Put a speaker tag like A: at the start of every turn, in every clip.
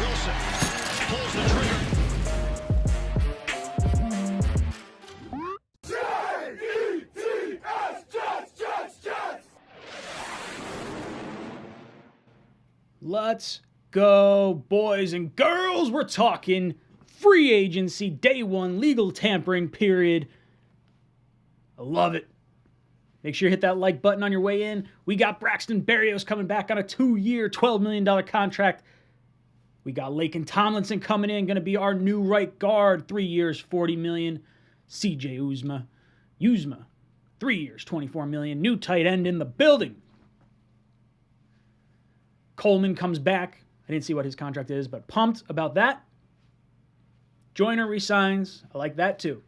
A: Wilson pulls the trigger.
B: Let's go, boys and girls. We're talking free agency, day one, legal tampering period. I love it. Make sure you hit that like button on your way in. We got Braxton Berrios coming back on a 2-year, $12 million contract. We got Laken Tomlinson coming in, going to be our new right guard, 3 years, $40 million. CJ Uzma, 3 years, $24 million. New tight end in the building. Coleman comes back. I didn't see what his contract is, but pumped about that. Joyner resigns. I like that too.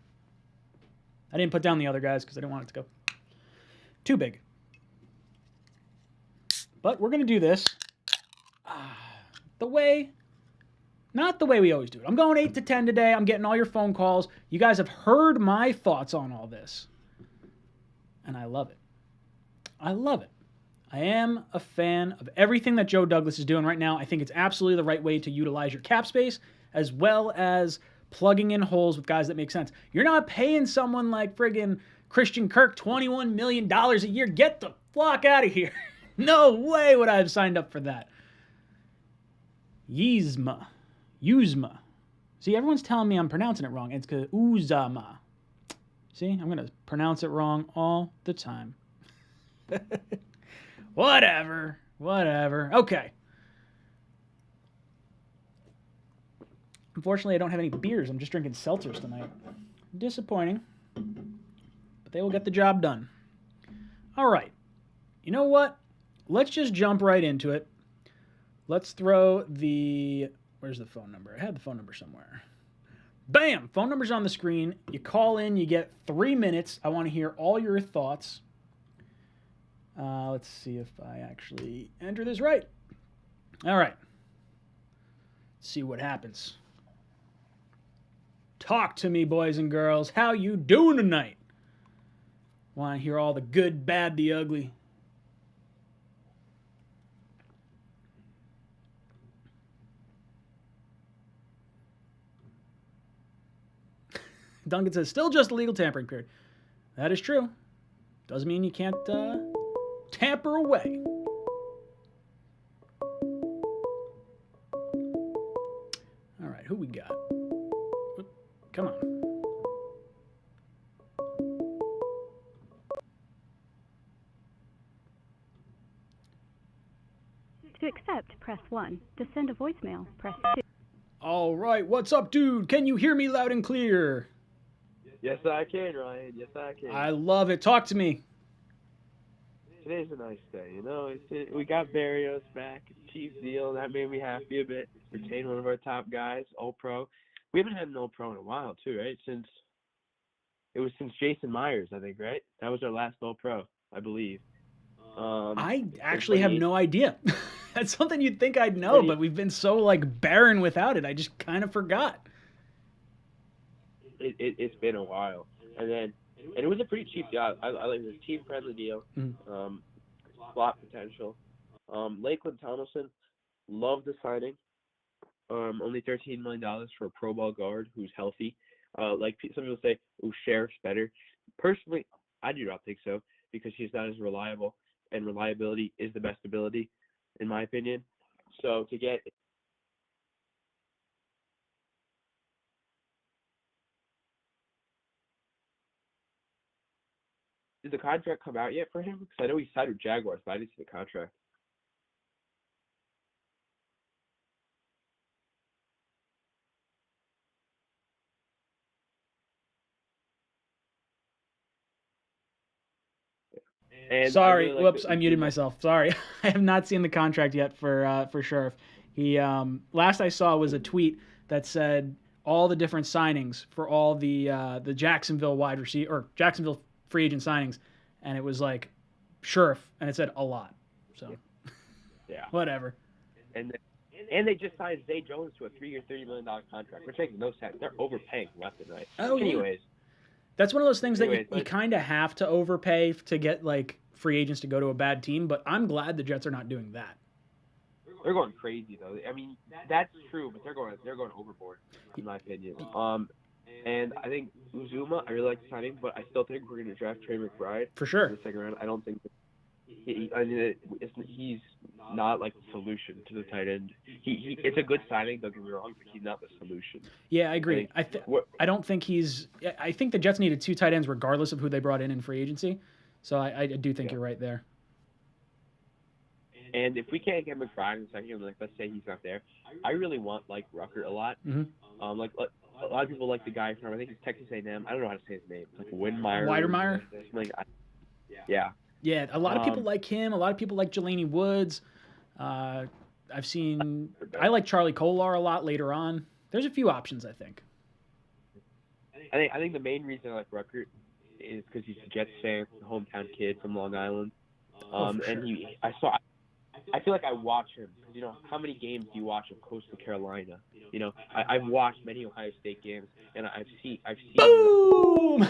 B: I didn't put down the other guys because I didn't want it to go too big. But we're going to do this not the way we always do it. I'm going 8 to 10 today. I'm getting all your phone calls. You guys have heard my thoughts on all this. And I love it. I love it. I am a fan of everything that Joe Douglas is doing right now. I think it's absolutely the right way to utilize your cap space, as well as plugging in holes with guys that make sense. You're not paying someone like friggin' Christian Kirk $21 million a year. Get the flock out of here. No way would I have signed up for that. Uzma. See, everyone's telling me I'm pronouncing it wrong. It's because Uzama. See, I'm going to pronounce it wrong all the time. Whatever. Okay. Unfortunately, I don't have any beers. I'm just drinking seltzers tonight. Disappointing. But they will get the job done. All right. You know what? Let's just jump right into it. Let's throw the... Where's the phone number? I had the phone number somewhere. Bam! Phone number's on the screen. You call in. You get 3 minutes. I want to hear all your thoughts. Let's see if I actually enter this right. All right. Let's see what happens. Talk to me, boys and girls. How you doing tonight? Want to hear all the good, bad, the ugly. Duncan says, still just a legal tampering period. That is true. Doesn't mean you can't tamper away. All right, who we got? Oop, come on.
C: To accept, press 1. To send a voicemail, press 2.
B: All right, what's up, dude? Can you hear me loud and clear?
D: Yes, I can, Ryan. Yes, I can.
B: I love it. Talk to me.
D: Today's a nice day, you know. We got Berrios back. Chief deal. That made me happy a bit. Retained one of our top guys, All-Pro. We haven't had an All-Pro in a while, too, right? Since Jason Myers, I think, right? That was our last All-Pro, I believe.
B: I actually have no idea. That's something you'd think I'd know, but we've been so, barren without it. I just kind of forgot.
D: It's been a while. And it was a pretty cheap deal. I like it was a team-friendly deal. Slot potential. Lakeland Tomlinson, love the signing. Only $13 million for a pro ball guard who's healthy. Like some people say, Sheriff's better. Personally, I do not think so because he's not as reliable, and reliability is the best ability, in my opinion. So to get... Did the contract come out yet for him? Because I know he signed with Jaguars, but I didn't see the contract. And
B: sorry,
D: really
B: whoops, I muted myself. Sorry, I have not seen the contract yet for Sheriff. He last I saw was a tweet that said all the different signings for all the Jacksonville wide receiver or Jacksonville free agent signings, and it was like Sheriff, and it said a lot. So
D: yeah,
B: whatever.
D: And And they just signed Zay Jones to a 3-year, $30 million contract, which makes no sense. They're overpaying left and right.
B: Oh, yeah.
D: Anyways.
B: That's one of those things that you
D: but-
B: kind of have to overpay to get like free agents to go to a bad team, but I'm glad the Jets are not doing that.
D: They're going crazy though. I mean, that's true, but they're going overboard, in my opinion. And I think Uzuma, I really like the signing, but I still think we're going to draft Trey McBride
B: For sure.
D: in the second round. I don't think he's not like the solution to the tight end. It's a good signing, don't get me wrong, but he's not the solution.
B: Yeah, I agree. I don't think he's. I think the Jets needed 2 tight ends regardless of who they brought in free agency. So I do think you're right there.
D: And if we can't get McBride in the second, like let's say he's not there, I really want like Rucker a lot.
B: Mm-hmm.
D: Like a lot of people like the guy from I think it's Texas A&M. I don't know how to say his name. It's like Widmeyer.
B: Weidermeyer.
D: Yeah.
B: Yeah, a lot of people like him. A lot of people like Jelani Woods. I like Charlie Kolar a lot later on. There's a few options, I think.
D: I think the main reason I like Rucker is because he's a Jets fan, a hometown kid from Long Island.
B: For
D: and
B: sure.
D: I feel like I watch him because how many games do you watch of Coastal Carolina? I've watched many Ohio State games, and I've seen.
B: Boom!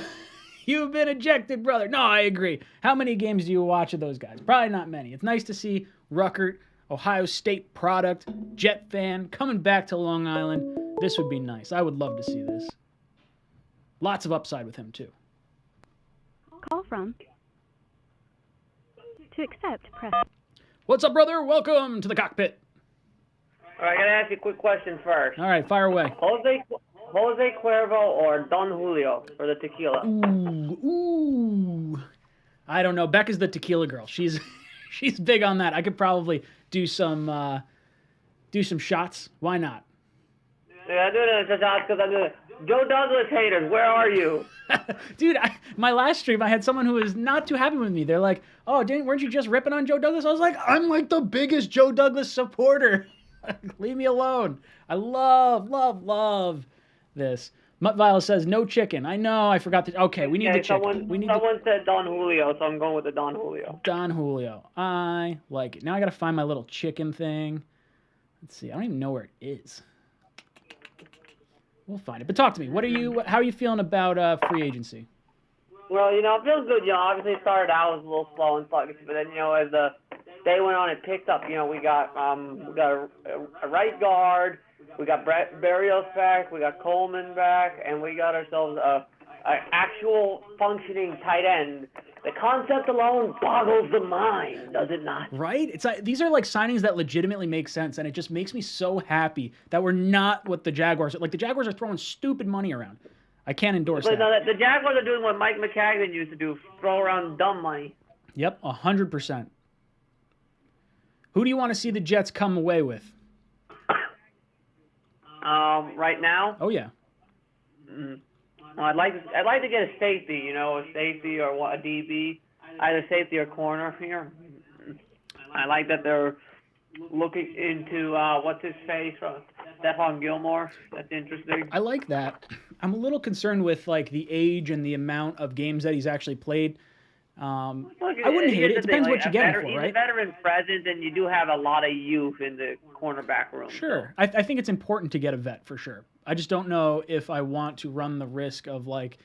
B: You've been ejected, brother. No, I agree. How many games do you watch of those guys? Probably not many. It's nice to see Ruckert, Ohio State product, Jet fan, coming back to Long Island. This would be nice. I would love to see this. Lots of upside with him, too.
C: Call from. To accept, press.
B: What's up, brother? Welcome to the cockpit.
E: All right, I gotta ask you a quick question first.
B: All right, fire away.
E: Jose Cuervo or Don Julio for the tequila?
B: Ooh. I don't know. Becca's the tequila girl. She's big on that. I could probably do some shots. Why not?
E: Yeah, I do it because I'm doing it. Joe Douglas haters, where are you?
B: Dude, my last stream, I had someone who was not too happy with me. They're like, oh, weren't you just ripping on Joe Douglas? I was like, I'm like the biggest Joe Douglas supporter. Leave me alone. I love this. Mutt says, no chicken. I know, I forgot to. Okay, we need the chicken.
E: Someone said Don Julio, so I'm going with the Don Julio.
B: Don Julio. I like it. Now I got to find my little chicken thing. Let's see. I don't even know where it is. We'll find it. But talk to me. How are you feeling about free agency?
E: Well, it feels good. Obviously it started out as a little slow and sluggish, but then, as the day went on, it picked up. We got a right guard, we got Barrios back, we got Coleman back, and we got ourselves a actual functioning tight end. The concept alone boggles the mind, does it not?
B: Right? It's these are like signings that legitimately make sense, and it just makes me so happy that we're not what the Jaguars are. Like, the Jaguars are throwing stupid money around. I can't endorse that.
E: No, the Jaguars are doing what Mike McCagnon used to do, throw around dumb money.
B: Yep, 100%. Who do you want to see the Jets come away with?
E: Right now?
B: Oh, yeah.
E: I'd like to get a safety, a safety or a DB, either safety or corner here. I like that they're looking into what's his face from Stephon Gilmore. That's interesting.
B: I like that. I'm a little concerned with like the age and the amount of games that he's actually played. I wouldn't hate it. It depends what you get him for, right?
E: He's a veteran presence, and you do have a lot of youth in the cornerback room.
B: Sure. So. I think it's important to get a vet for sure. I just don't know if I want to run the risk of like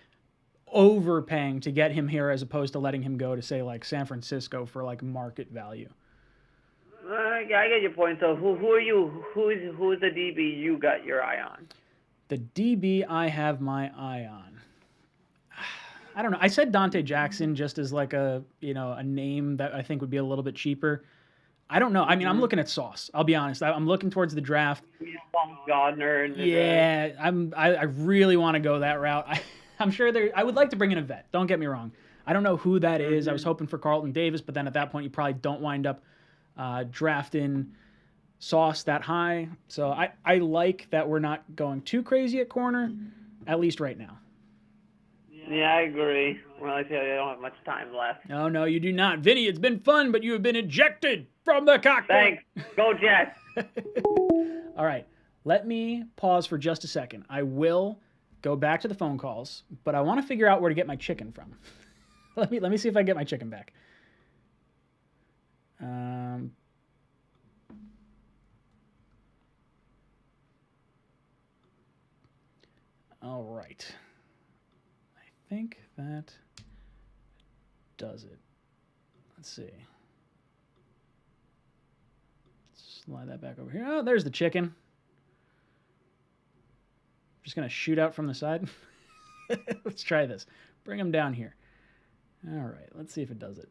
B: overpaying to get him here as opposed to letting him go to say like San Francisco for like market value.
E: Yeah, I get your point. So who are you? Who's the DB you got your eye on?
B: The DB I have my eye on. I don't know. I said Dante Jackson just as like a name that I think would be a little bit cheaper. I don't know. I mean, I'm looking at Sauce. I'll be honest. I'm looking towards the draft.
E: Gardner.
B: Yeah, I really want to go that route. I'm sure I would like to bring in a vet. Don't get me wrong. I don't know who that is. I was hoping for Carlton Davis, but then at that point you probably don't wind up drafting Sauce that high. So I like that we're not going too crazy at corner, at least right now.
E: Yeah, I agree. Well, I tell you, I don't have much time left.
B: No, you do not. Vinny, it's been fun, but you have been ejected from the cockpit.
E: Thanks. Go Jets.
B: All right. Let me pause for just a second. I will go back to the phone calls, but I want to figure out where to get my chicken from. Let me see if I get my chicken back. All right. I think that does it. Let's see. Slide that back over here. Oh, there's the chicken. Just going to shoot out from the side. Let's try this. Bring him down here. All right. Let's see if it does it.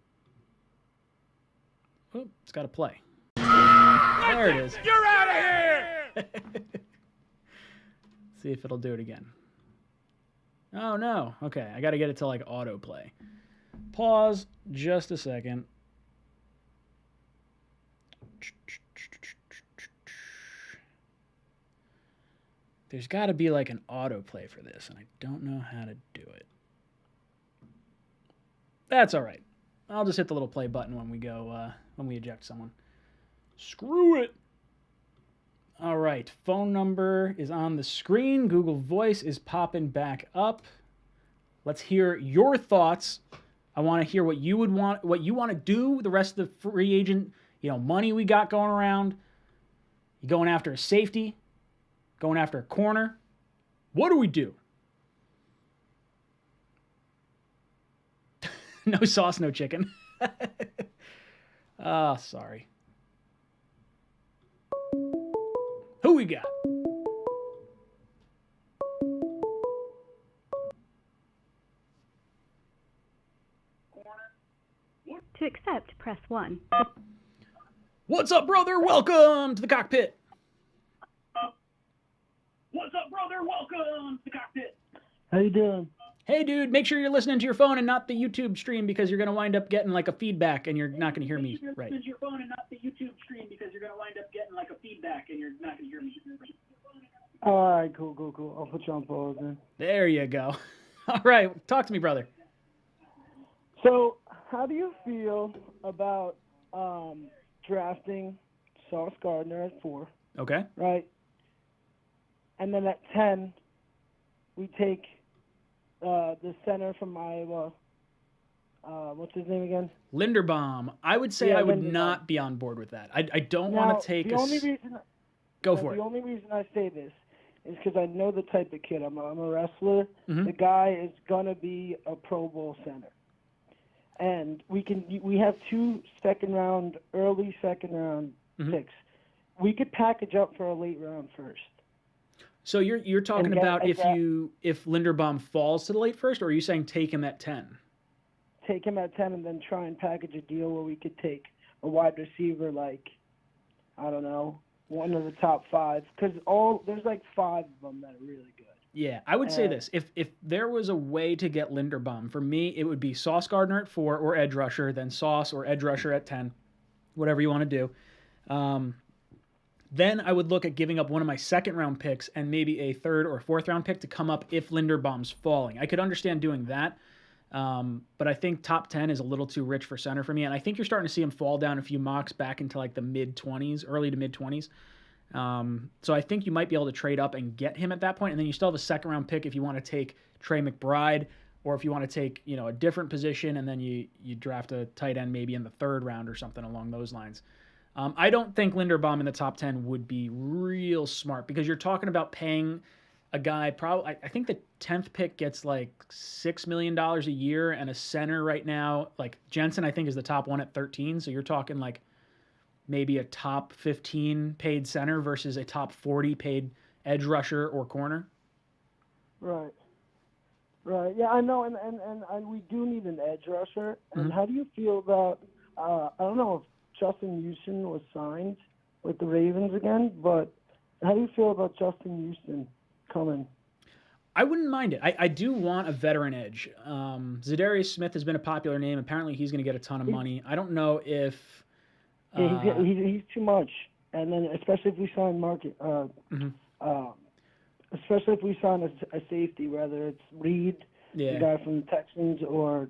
B: Oh, it's got to play. There it is.
A: You're out of here!
B: See if it'll do it again. Oh, no. Okay, I got to get it to, like, autoplay. Pause just a second. There's got to be, like, an autoplay for this, and I don't know how to do it. That's all right. I'll just hit the little play button when we go, when we eject someone. Screw it! All right, phone number is on the screen. Google Voice is popping back up. Let's hear your thoughts. I want to hear what you would want, what you want to do. The rest of the free agent, money we got going around. You going after a safety? Going after a corner? What do we do? No sauce, no chicken. Ah, sorry. Who we got?
C: To accept, press 1.
B: What's up, brother? Welcome to the cockpit.
F: What's up, brother? Welcome to the cockpit.
E: How you doing?
B: Hey, dude, make sure you're listening to your phone and not the YouTube stream because you're going to wind up getting like a feedback and you're not going to hear me right.
F: Listen to your phone and not the YouTube stream because you're going to wind up getting like a feedback and you're not going to hear me.
E: All right, cool. I'll put you on pause then.
B: There you go. All right, talk to me, brother.
E: So, how do you feel about drafting Sauce Gardner at 4,
B: Okay.
E: right? And then at 10, we take the center from Iowa. What's his name again?
B: Linderbaum. I would say
E: Yeah,
B: I would
E: Linderbaum.
B: not be on board with that. I don't want to take
E: the only reason
B: Go for
E: The
B: it.
E: only reason I say this is because I know the type of kid. I'm a wrestler.
B: Mhm.
E: The guy is gonna be a Pro Bowl center, and we have 2 early second round
B: Mhm.
E: picks. We could package up for a late round first.
B: So you're talking
E: And get
B: about
E: a
B: if Linderbaum falls to the late first, or are you saying take him at 10?
E: Take him at 10 and then try and package a deal where we could take a wide receiver like, I don't know, one of the top 5. Because there's like 5 of them that are really good.
B: Yeah, I would say this. If there was a way to get Linderbaum, for me, it would be Sauce Gardner at 4 or edge rusher, then Sauce or edge rusher at 10, whatever you want to do. Then I would look at giving up one of my second-round picks and maybe a third or fourth-round pick to come up if Linderbaum's falling. I could understand doing that, but I think top 10 is a little too rich for center for me, and I think you're starting to see him fall down a few mocks back into like the mid-20s, early to mid-20s. So I think you might be able to trade up and get him at that point, and then you still have a second-round pick if you want to take Trey McBride, or if you want to take a different position, and then you draft a tight end maybe in the 3rd round or something along those lines. I don't think Linderbaum in the top 10 would be real smart because you're talking about paying a guy probably. I think the 10th pick gets like $6 million a year, and a center right now, like Jensen, I think is the top one at 13. So you're talking like maybe a top 15 paid center versus a top 40 paid edge rusher or corner.
E: Right. Yeah, I know, and we do need an edge rusher. And how do you feel about? I don't know if Justin Houston was signed with the Ravens again, but how do you feel about Justin Houston coming?
B: I wouldn't mind it. I do want a veteran edge. Zadarius Smith has been a popular name. Apparently, he's going to get a ton of money. I don't know if...
E: he's too much. And then especially if we sign especially if we sign a safety, whether it's Reed, the guy from the Texans, or,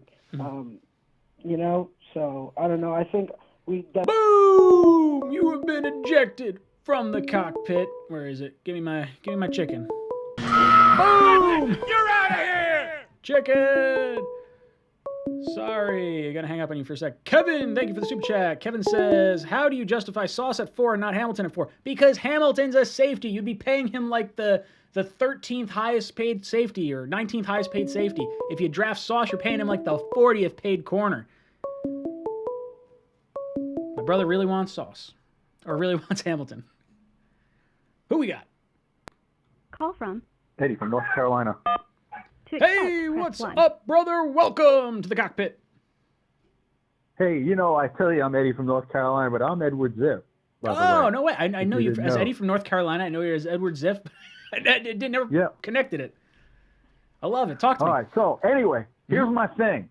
E: so I don't know. I think...
B: Boom! You have been ejected from the cockpit. Where is it? Give me my chicken. Boom!
A: You're out of here!
B: Chicken! Sorry, I gotta hang up on you for a sec. Kevin, thank you for the super chat. Kevin says, how do you justify Sauce at 4 and not Hamilton at 4? Because Hamilton's a safety. You'd be paying him like the 13th highest paid safety or 19th highest paid safety. If you draft Sauce, you're paying him like the 40th paid corner. My brother really wants Sauce. Or really wants Hamilton. Who we got?
C: Call from.
G: Eddie from North Carolina.
C: To accept,
B: Hey,
C: press
B: what's
C: 1.
B: up, brother? Welcome to the cockpit.
G: Hey, I tell you I'm Eddie from North Carolina, but I'm Edward Ziff.
B: Oh, no way. I know you as
G: know.
B: Eddie from North Carolina. I know you as Edward Ziff. I never connected it. I love it. Talk to me.
G: All right, so anyway, here's my thing.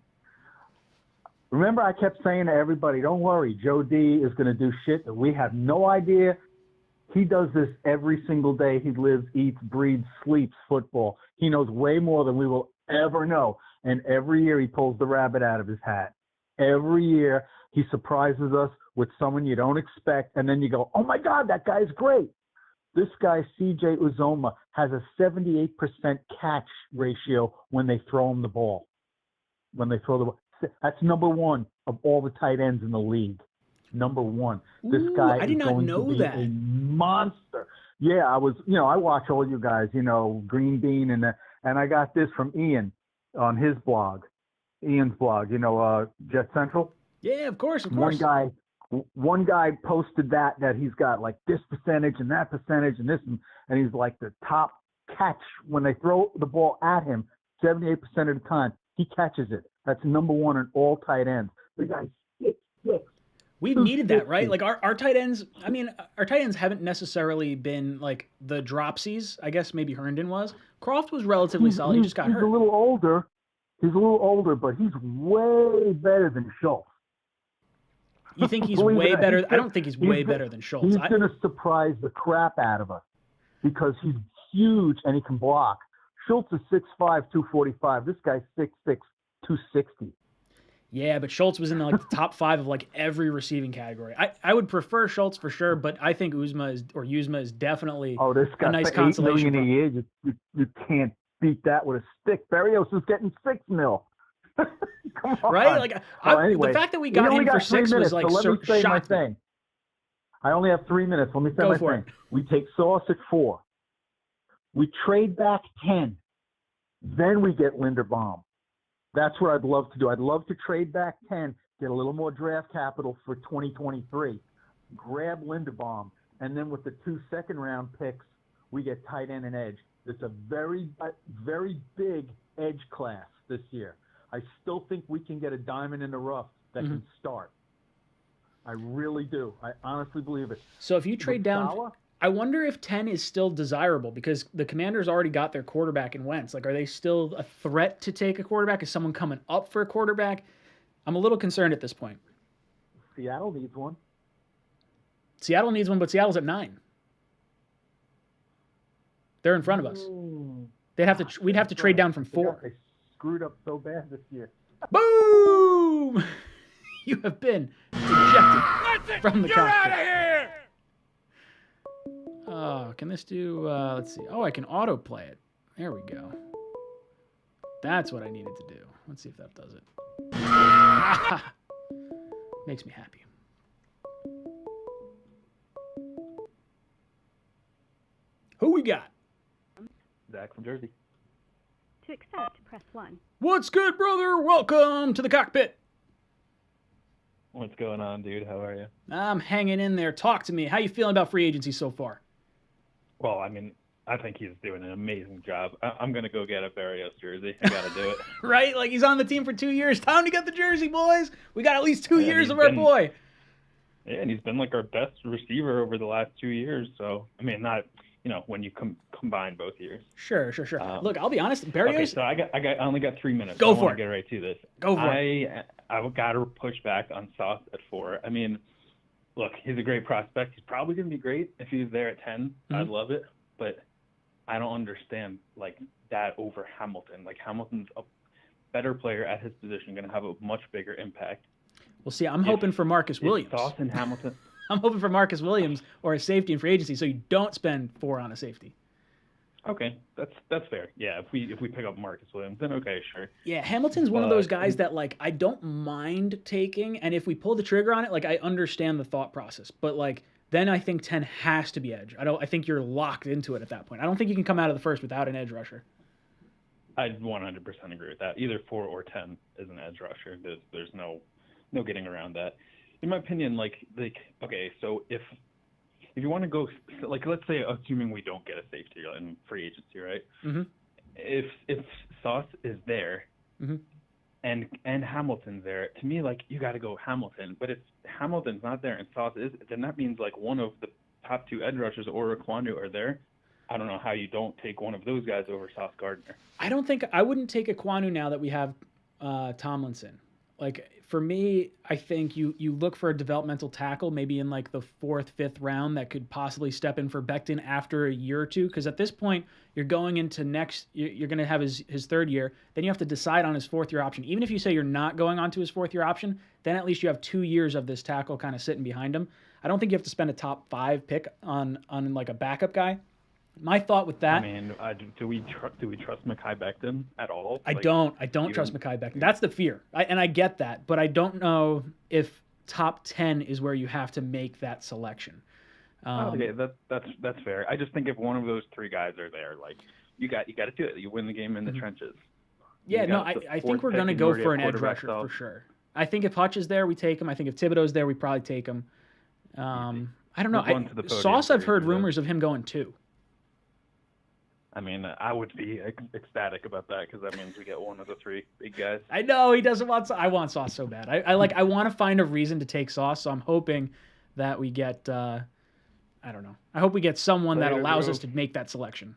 G: Remember I kept saying to everybody, don't worry, Joe D is going to do shit that we have no idea. He does this every single day. He lives, eats, breathes, sleeps football. He knows way more than we will ever know. And every year he pulls the rabbit out of his hat. Every year he surprises us with someone you don't expect. And then you go, oh, my God, that guy's great. This guy, CJ Uzoma, has a 78% catch ratio when they throw him the ball. When they throw the ball. That's number one of all the tight ends in the league. Number one. This guy
B: I did
G: is
B: not
G: going
B: know
G: to be
B: that.
G: a monster. Yeah, I watch all you guys, Green Bean, and I got this from Ian on his blog. Ian's blog, Jet Central.
B: Yeah, of course.
G: One guy posted that he's got like this percentage and that percentage and this, and he's like the top catch when they throw the ball at him 78% of the time. He catches it. That's number one in all tight ends. The guy's 6'6".
B: We've needed that, right? Like our tight ends, our tight ends haven't necessarily been like the dropsies. I guess maybe Herndon was. Croft was relatively solid. He just got hurt.
G: He's a little older, but he's way better than Schultz.
B: You think he's way better? I don't think he's way better than Schultz.
G: He's going to surprise the crap out of us because he's huge and he can block. Schultz is 6'5", 245. This guy's 6'6", 260.
B: Yeah, but Schultz was in the top 5 of like every receiving category. I would prefer Schultz for sure, but I think Uzma is definitely
G: this guy
B: a nice
G: for $8
B: consolation.
G: million a year. You can't beat that with a stick. Barrios is getting $6 million. Come on.
B: Right? Like
G: anyway,
B: the fact that we got him for 6 was like
G: so let me say my
B: shocking.
G: thing. I only have 3 minutes. Let me say my thing. We take Sauce at 4. We trade back 10. Then we get Linderbaum. That's what I'd love to do. I'd love to trade back 10, get a little more draft capital for 2023, grab Linderbaum, and then with the 2 second-round picks, we get tight end and edge. It's a very, very big edge class this year. I still think we can get a diamond in the rough that can start. I really do. I honestly believe it.
B: So if you trade down, I wonder if 10 is still desirable because the Commanders already got their quarterback in Wentz. Like, are they still a threat to take a quarterback? Is someone coming up for a quarterback? I'm a little concerned at this point.
G: Seattle needs one.
B: Seattle needs one, but Seattle's at 9. They're in front of us. We'd have to trade down from 4.
G: They screwed up so bad this year.
B: Boom! You have been ejected from the cockpit. You're out of here! Oh, can this do, let's see. Oh, I can autoplay it. There we go. That's what I needed to do. Let's see if that does it. Makes me happy. Who we got?
G: Zach from Jersey.
C: To accept, press 1.
B: What's good, brother? Welcome to the cockpit.
H: What's going on, dude? How are you?
B: I'm hanging in there. Talk to me. How you feeling about free agency so far?
H: Well, I think he's doing an amazing job. I'm going to go get a Barrios jersey. I got to do it.
B: Right? Like, he's on the team for 2 years. Time to get the jersey, boys. We got at least 2 years of our boy.
H: Yeah, and he's been like our best receiver over the last 2 years. So, not, when you combine both years.
B: Sure. Look, I'll be honest. Barrios.
H: Okay, so I only got 3 minutes.
B: Go
H: I
B: for
H: want
B: it.
H: to get right to this.
B: Go for it.
H: I got to push back on Sauce at 4. Look, he's a great prospect. He's probably going to be great if he's there at 10. I'd love it. But I don't understand, that over Hamilton. Hamilton's a better player at his position, going to have a much bigger impact.
B: Well, see, I'm hoping for Marcus Williams.
H: Sauce and Hamilton.
B: I'm hoping for Marcus Williams or a safety in free agency so you don't spend 4 on a safety.
H: Okay, that's fair. Yeah, if we pick up Marcus Williams, then okay, sure.
B: Yeah, Hamilton's one of those guys that like I don't mind taking, and if we pull the trigger on it, like I understand the thought process, but like then I think 10 has to be edge. I think you're locked into it at that point. I don't think you can come out of the first without an edge rusher.
H: I 100% agree with that. Either 4 or 10 is an edge rusher. There's no getting around that. In my opinion, like okay, so if you want to go, like, let's say, assuming we don't get a safety in free agency, right?
B: Mm-hmm.
H: If Sauce is there,
B: mm-hmm.
H: and Hamilton's there, to me, like, you got to go Hamilton. But if Hamilton's not there and Sauce is, then that means, like, one of the top 2 edge rushers or Kwanu are there. I don't know how you don't take one of those guys over Sauce Gardner.
B: I wouldn't take Kwanu now that we have Tomlinson. Like, for me, I think you look for a developmental tackle maybe in like the 4th, 5th round that could possibly step in for Becton after a year or two. Because at this point, you're going into you're going to have his 3rd year. Then you have to decide on his 4th year option. Even if you say you're not going on to his 4th year option, then at least you have 2 years of this tackle kind of sitting behind him. I don't think you have to spend a top 5 pick on like a backup guy. My thought with that.
H: I mean, do we trust Mekhi Becton at all?
B: I don't trust Mekhi Becton. That's the fear, and I get that, but I don't know if top 10 is where you have to make that selection.
H: Okay, that's fair. I just think if one of those 3 guys are there, like you got to do it. You win the game in the trenches.
B: Yeah, no, I think we're going to go for an edge rusher for sure. I think if Hutch is there, we take him. I think if Thibodeau's there, we probably take him. I don't know. Sauce, I've heard rumors of him going too.
H: I mean, I would be ecstatic about that because that means we get one of the 3 big guys.
B: I know he doesn't want. I want Sauce so bad. I want to find a reason to take Sauce. So I'm hoping that we get. I don't know. I hope we get someone that allows us to make that selection.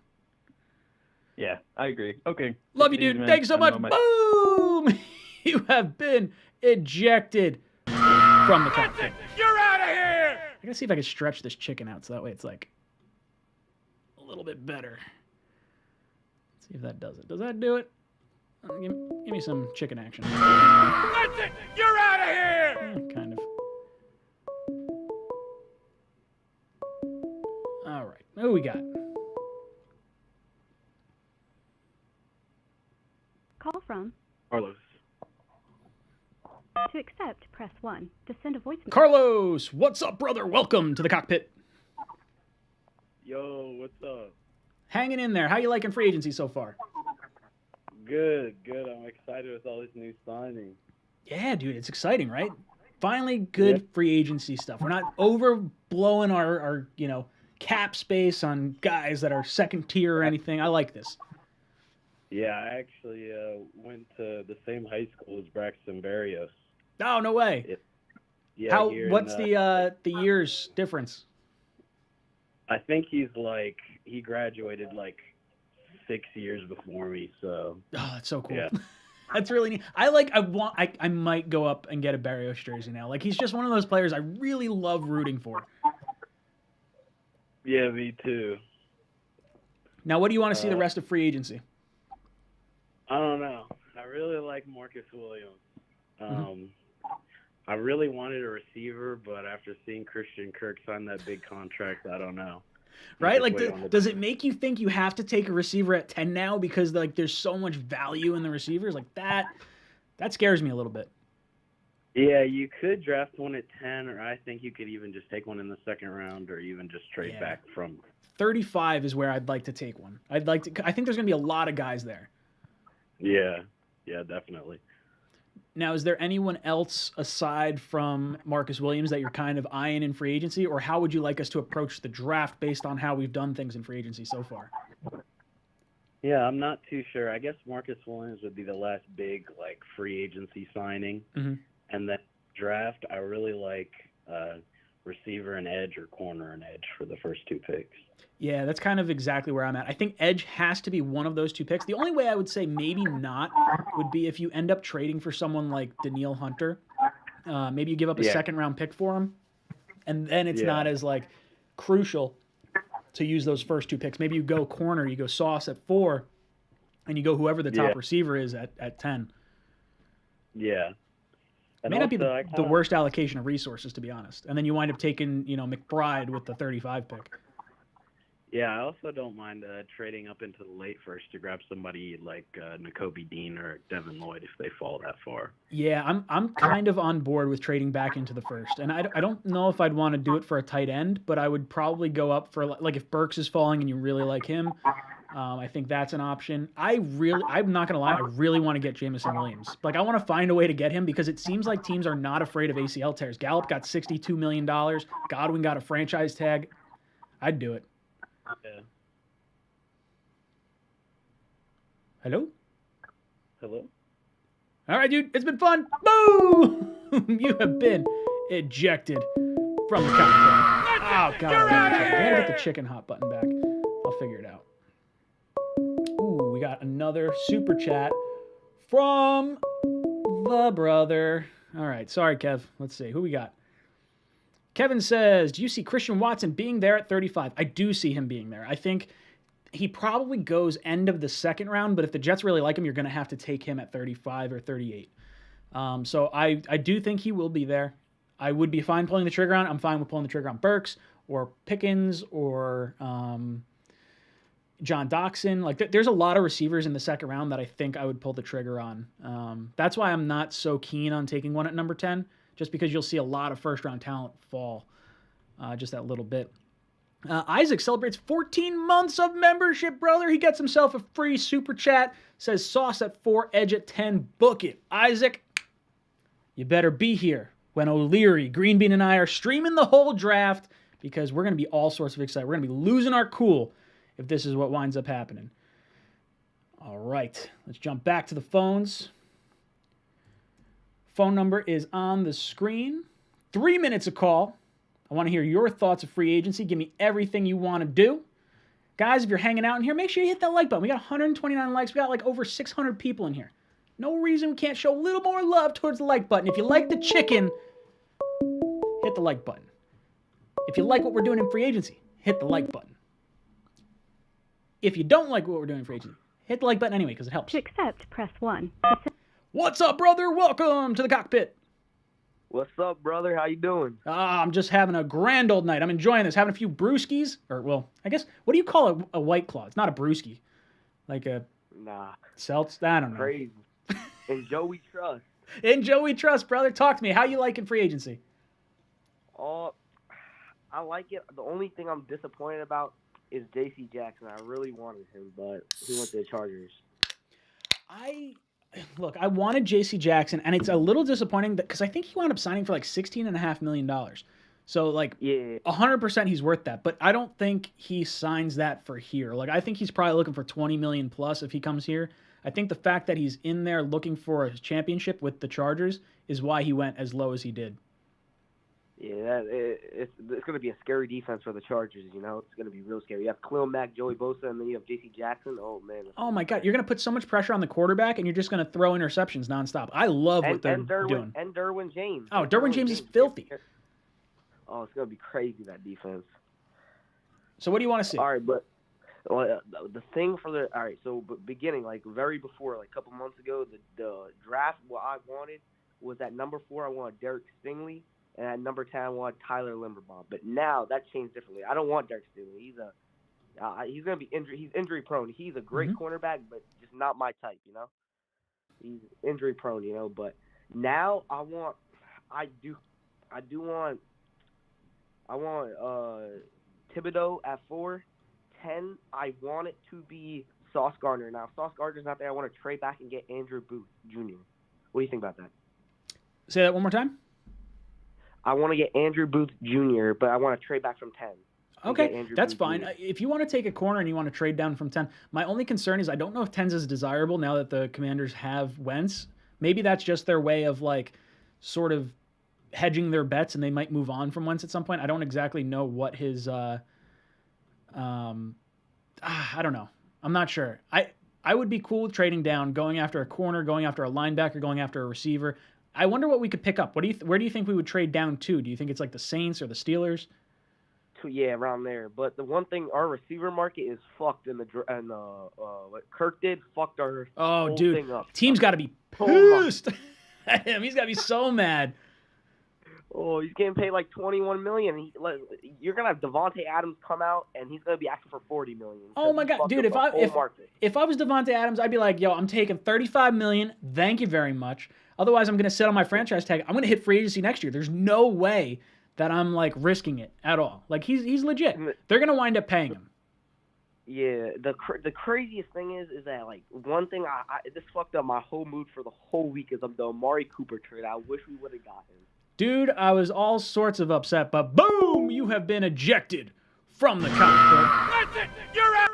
H: Yeah, I agree. Okay.
B: Love you, dude. Thanks so much. Boom! You have been ejected from the cockpit.
A: You're out of here!
B: I gotta see if I can stretch this chicken out so that way it's like a little bit better. See if that does it. Does that do it? Give me some chicken action.
A: That's it! You're out of here!
B: Kind of. All right. Who we got?
C: Call from.
D: Carlos.
C: To accept, press 1. To send a voicemail.
B: Carlos, what's up, brother? Welcome to the cockpit.
I: Yo, what's up?
B: Hanging in there. How you liking free agency so far?
I: Good. I'm excited with all this new signing.
B: Yeah, dude, it's exciting, right? Finally, good free agency stuff. We're not overblowing our cap space on guys that are second tier or anything. I like this.
I: Yeah, I actually went to the same high school as Braxton Berrios.
B: Oh, no way. What's the years difference?
I: I think he graduated 6 years before me, so.
B: Oh, that's so cool.
I: Yeah.
B: That's really neat. I might go up and get a Berrios jersey now. Like, he's just one of those players I really love rooting for.
I: Yeah, me too.
B: Now, what do you want to see the rest of free agency?
I: I don't know. I really like Marcus Williams. I really wanted a receiver, but after seeing Christian Kirk sign that big contract, I don't know.
B: Right? Like, does it make you think you have to take a receiver at 10 now because there's so much value in the receivers? Like that scares me a little bit.
I: Yeah, you could draft one at 10, or I think you could even just take one in the 2nd round, or even just trade back from.
B: 35 is where I'd like to take one. I think there's going to be a lot of guys there.
I: Yeah, definitely.
B: Now, is there anyone else aside from Marcus Williams that you're kind of eyeing in free agency, or how would you like us to approach the draft based on how we've done things in free agency so far?
I: Yeah, I'm not too sure. I guess Marcus Williams would be the last big free agency signing, and then draft. I really like receiver and edge or corner and edge for the first 2 picks.
B: Yeah, that's kind of exactly where I'm at. I think edge has to be one of those 2 picks. The only way I would say maybe not would be if you end up trading for someone like Danielle Hunter. Maybe you give up a 2nd round pick for him, and then it's not as crucial to use those first 2 picks. Maybe you go corner, you go Sauce at 4, and you go whoever the top receiver is at 10.
I: Yeah.
B: It may not be the worst allocation of resources, to be honest. And then you wind up taking, McBride with the 35 pick.
I: Yeah, I also don't mind trading up into the late first to grab somebody like Nakobe Dean or Devin Lloyd if they fall that far.
B: Yeah, I'm kind of on board with trading back into the first, and I don't know if I'd want to do it for a tight end, but I would probably go up for like if Burks is falling and you really like him. I think that's an option. I'm not gonna lie, I really want to get Jamison Williams. Like I want to find a way to get him because it seems like teams are not afraid of ACL tears. Gallup got $62 million. Godwin got a franchise tag. I'd do it.
I: Yeah.
B: Hello?
I: Hello?
B: All right, dude, it's been fun. Boom! You have been ejected from the cockpit. Oh, God. I gotta get the chicken hot button back. I'll figure it out. Ooh, we got another super chat from the brother. All right, sorry, Kev. Let's see. Who we got? Kevin says, do you see Christian Watson being there at 35? I do see him being there. I think he probably goes end of the second round, but if the Jets really like him, you're going to have to take him at 35 or 38. So I do think he will be there. I would be fine pulling the trigger on. I'm fine with pulling the trigger on Burks or Pickens or John Doxson. Like there's a lot of receivers in the second round that I think I would pull the trigger on. That's why I'm not so keen on taking one at number 10. Just because you'll see a lot of first-round talent fall just that little bit. Isaac celebrates 14 months of membership, brother. He gets himself a free super chat. Says sauce at 4, edge at 10. Book it. Isaac, you better be here when O'Leary, Greenbean, and I are streaming the whole draft because we're going to be all sorts of excited. We're going to be losing our cool if this is what winds up happening. All right. Let's jump back to the phones. Phone number is on the screen. 3 minutes a call. I want to hear your thoughts of free agency. Give me everything you want to do. Guys, if you're hanging out in here, make sure you hit that like button. We got 129 likes. We got like over 600 people in here. No reason we can't show a little more love towards the like button. If you like the chicken, hit the like button. If you like what we're doing in free agency, hit the like button. If you don't like what we're doing in free agency, hit the like button anyway because it helps.
C: To accept, press 1.
B: What's up, brother? Welcome to the cockpit.
J: What's up, brother? How you doing?
B: I'm just having a grand old night. I'm enjoying this. Having a few brewskis. Or, well, I guess, what do you call a White Claw? It's not a brewski. Like a...
J: Nah.
B: Seltz? I don't know.
J: Crazy. In Joe we trust.
B: In Joe we trust, brother. Talk to me. How you liking free agency?
J: I like it. The only thing I'm disappointed about is J.C. Jackson. I really wanted him, but he went to the Chargers.
B: Look, I wanted J.C. Jackson, and it's a little disappointing because I think he wound up signing for like $16.5 million. So, like,
J: yeah,
B: 100% he's worth that. But I don't think he signs that for here. Like, I think he's probably looking for $20 million plus if he comes here. I think the fact that he's in there looking for a championship with the Chargers is why he went as low as he did.
J: Yeah, it's going to be a scary defense for the Chargers, you know. It's going to be real scary. You have Khalil Mack, Joey Bosa, and then you have J.C. Jackson. Oh, man.
B: Oh, my God. You're going to put so much pressure on the quarterback, and you're just going to throw interceptions nonstop. I love what they're doing.
J: And Derwin James.
B: Oh, Derwin James is filthy.
J: Oh, it's going to be crazy, that defense.
B: So what do you want to see?
J: All right, but the thing for the – all right, so beginning, like very before, like a couple months ago, the draft, what I wanted was at number 4, I wanted Derek Stingley. And at number 10, I want Tyler Linderbaum. But now that changed differently. I don't want Derek Stingley. He's going to be injury. He's injury prone. He's a great cornerback, but just not my type. You know, he's injury prone. You know, but now I want Thibodeau at 4. 10, I want it to be Sauce Gardner. Now, if Sauce Gardner's not there, I want to trade back and get Andrew Booth Jr. What do you think about that?
B: Say that one more time.
J: I want to get Andrew Booth Jr., but I want to trade back from 10.
B: Okay, that's fine. If you want to take a corner and you want to trade down from 10, my only concern is I don't know if 10's is desirable now that the Commanders have Wentz. Maybe that's just their way of, like, sort of hedging their bets, and they might move on from Wentz at some point. I don't exactly know what his I don't know. I'm not sure. I would be cool with trading down, going after a corner, going after a linebacker, going after a receiver. I wonder what we could pick up. Where do you think we would trade down to? Do you think it's like the Saints or the Steelers?
J: Yeah, around there. But the one thing, our receiver market is fucked what Kirk did fucked our whole thing up.
B: Team's got to be pissed at him. He's got to be so mad.
J: Oh, he's getting paid like $21 million. You're gonna have Devontae Adams come out, and he's gonna be asking for $40 million.
B: Oh my God, dude! If I was Devontae Adams, I'd be like, yo, I'm taking $35 million. Thank you very much. Otherwise, I'm gonna sit on my franchise tag. I'm gonna hit free agency next year. There's no way that I'm like risking it at all. Like he's legit. They're gonna wind up paying him.
J: Yeah, the craziest thing is that like one thing this fucked up my whole mood for the whole week is the Amari Cooper trade. I wish we would have got him.
B: Dude, I was all sorts of upset, but boom, you have been ejected from the cockpit.
A: That's it. You're out.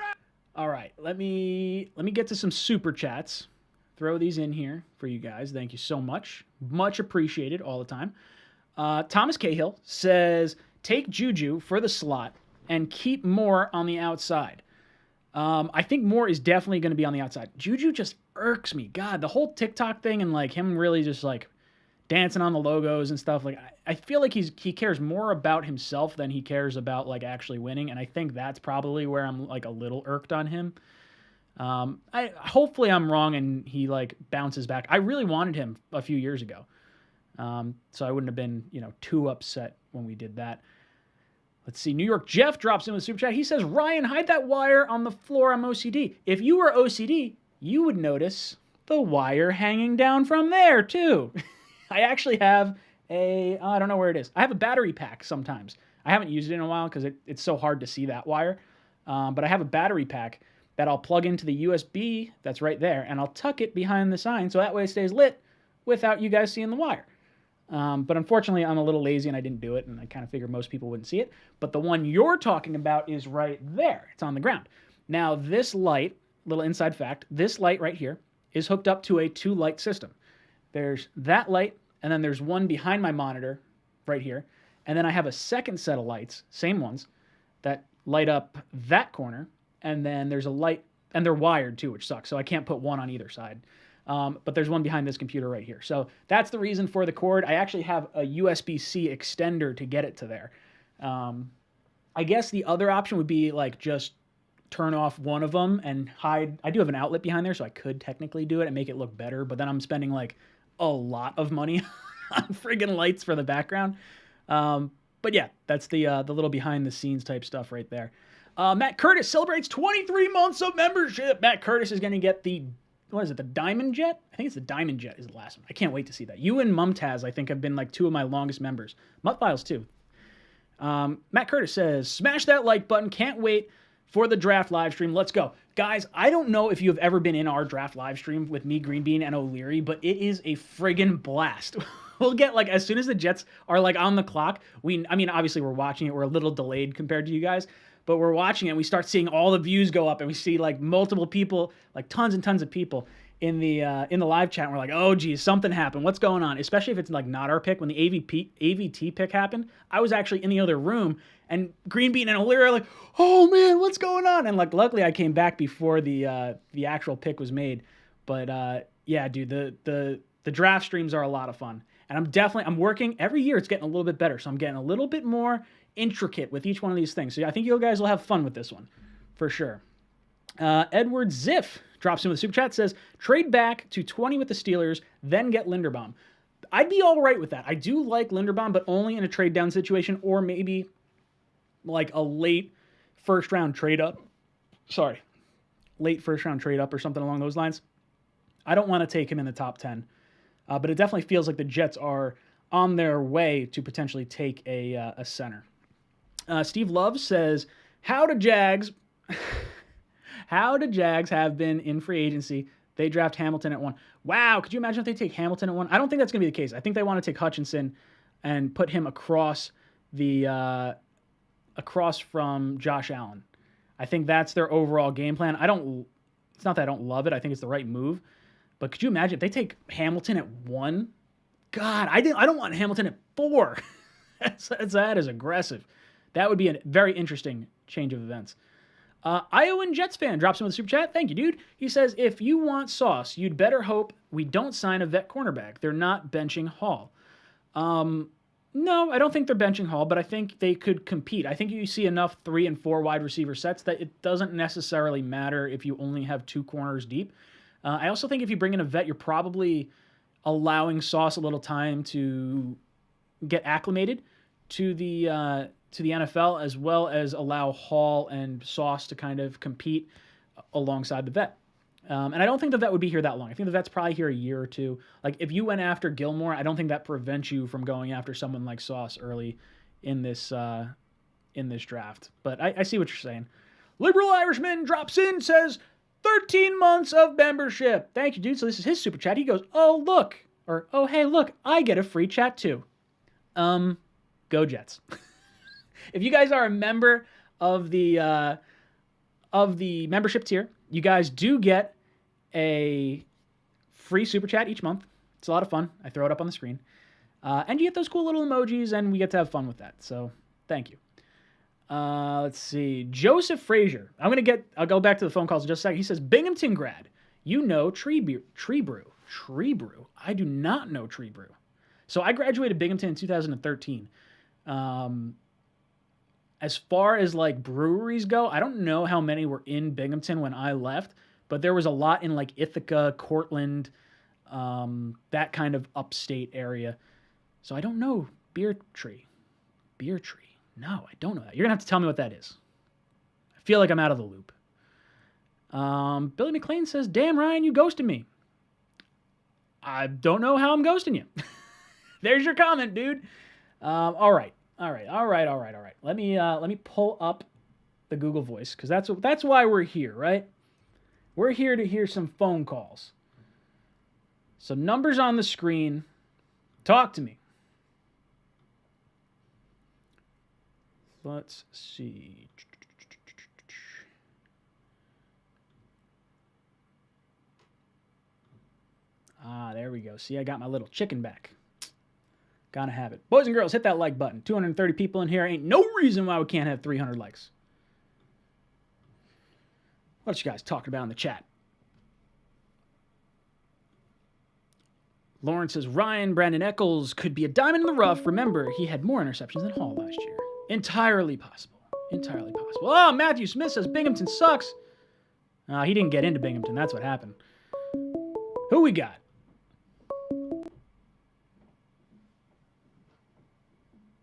B: All right, let me get to some super chats. Throw these in here for you guys. Thank you so much. Much appreciated all the time. Thomas Cahill says, take Juju for the slot and keep Moore on the outside. I think Moore is definitely going to be on the outside. Juju just irks me. God, the whole TikTok thing and like him really just like dancing on the logos and stuff. Like I feel like he cares more about himself than he cares about like actually winning. And I think that's probably where I'm like a little irked on him. Hopefully I'm wrong and he like bounces back. I really wanted him a few years ago. So I wouldn't have been, too upset when we did that. Let's see. New York Jeff drops in with Super Chat. He says, Ryan, hide that wire on the floor. I'm OCD. If you were OCD, you would notice the wire hanging down from there too. I actually have I don't know where it is. I have a battery pack sometimes. I haven't used it in a while because it's so hard to see that wire. But I have a battery pack that I'll plug into the USB that's right there, and I'll tuck it behind the sign so that way it stays lit without you guys seeing the wire. But unfortunately, I'm a little lazy and I didn't do it, and I kind of figured most people wouldn't see it. But the one you're talking about is right there. It's on the ground. Now, this light, little inside fact, this light right here is hooked up to a 2-light system. There's that light, and then there's one behind my monitor right here. And then I have a second set of lights, same ones, that light up that corner. And then there's a light, and they're wired too, which sucks. So I can't put one on either side. But there's one behind this computer right here. So that's the reason for the cord. I actually have a USB-C extender to get it to there. I guess the other option would be like just turn off one of them and hide. I do have an outlet behind there, so I could technically do it and make it look better. But then I'm spending like a lot of money on friggin' lights for the background. But yeah, that's the little behind-the-scenes type stuff right there. Matt Curtis celebrates 23 months of membership. Matt Curtis is going to get the Diamond Jet? I think it's the Diamond Jet is the last one. I can't wait to see that. You and Mumtaz, I think, have been like two of my longest members. Mutt Files, too. Matt Curtis says, smash that like button. Can't wait for the draft live stream. Let's go. Guys, I don't know if you have ever been in our draft live stream with me, Green Bean, and O'Leary, but it is a friggin' blast. We'll get like, as soon as the Jets are like on the clock, obviously we're watching it. We're a little delayed compared to you guys. But we're watching it, and we start seeing all the views go up, and we see like multiple people, like tons and tons of people in the live chat. And we're like, oh geez, something happened. What's going on? Especially if it's like not our pick. When the AVT pick happened, I was actually in the other room, and Green Bean and O'Leary are like, oh man, what's going on? And like, luckily I came back before the actual pick was made. But yeah, dude, the draft streams are a lot of fun, and I'm working every year. It's getting a little bit better, so I'm getting a little bit more intricate with each one of these things. So I think you guys will have fun with this one for sure. Edward Ziff drops in with a super chat, says trade back to 20 with the Steelers, then get Linderbaum. I'd be all right with that. I do like Linderbaum, but only in a trade down situation, or maybe like a late first round trade up or something along those lines. I don't want to take him in the top 10, but it definitely feels like the Jets are on their way to potentially take a center. Steve Love says, how do Jags have been in free agency? They draft Hamilton at 1. Wow, could you imagine if they take Hamilton at 1? I don't think that's going to be the case. I think they want to take Hutchinson and put him across from Josh Allen. I think that's their overall game plan. It's not that I don't love it. I think it's the right move. But could you imagine if they take Hamilton at 1? God, I don't want Hamilton at 4. That is aggressive. That would be a very interesting change of events. Iowan Jets fan drops in with a super chat. Thank you, dude. He says, if you want sauce, you'd better hope we don't sign a vet cornerback. They're not benching Hall. No, I don't think they're benching Hall, but I think they could compete. I think you see enough 3 and 4 wide receiver sets that it doesn't necessarily matter if you only have 2 corners deep. I also think if you bring in a vet, you're probably allowing Sauce a little time to get acclimated to the NFL, as well as allow Hall and Sauce to kind of compete alongside the vet. And I don't think the vet would be here that long. I think the vet's probably here a year or two. Like, if you went after Gilmore, I don't think that prevents you from going after someone like Sauce early in this draft. But I see what you're saying. Liberal Irishman drops in, says 13 months of membership. Thank you, dude. So this is his super chat. He goes, oh, look. Or, oh, hey, look, I get a free chat too. Go Jets. If you guys are a member of the membership tier, you guys do get a free super chat each month. It's a lot of fun. I throw it up on the screen. And you get those cool little emojis, and we get to have fun with that. So thank you. Let's see. Joseph Frazier. I'll go back to the phone calls in just a second. He says, Binghamton grad. You know Tree Brew. Tree Brew. I do not know Tree Brew. So I graduated Binghamton in 2013. As far as like breweries go, I don't know how many were in Binghamton when I left, but there was a lot in like Ithaca, Cortland, that kind of upstate area. So I don't know Beer Tree. No, I don't know that. You're going to have to tell me what that is. I feel like I'm out of the loop. Billy McLean says, damn, Ryan, you ghosted me. I don't know how I'm ghosting you. There's your comment, dude. All right. Let me pull up the Google Voice, because that's why we're here, right? We're here to hear some phone calls. So numbers on the screen. Talk to me. Let's see. There we go. See, I got my little chicken back. Gotta have it. Boys and girls, hit that like button. 230 people in here. Ain't no reason why we can't have 300 likes. What you guys talking about in the chat? Lauren says, Ryan Brandon Eccles could be a diamond in the rough. Remember, he had more interceptions than Hall last year. Entirely possible. Oh, Matthew Smith says, Binghamton sucks. He didn't get into Binghamton. That's what happened. Who we got?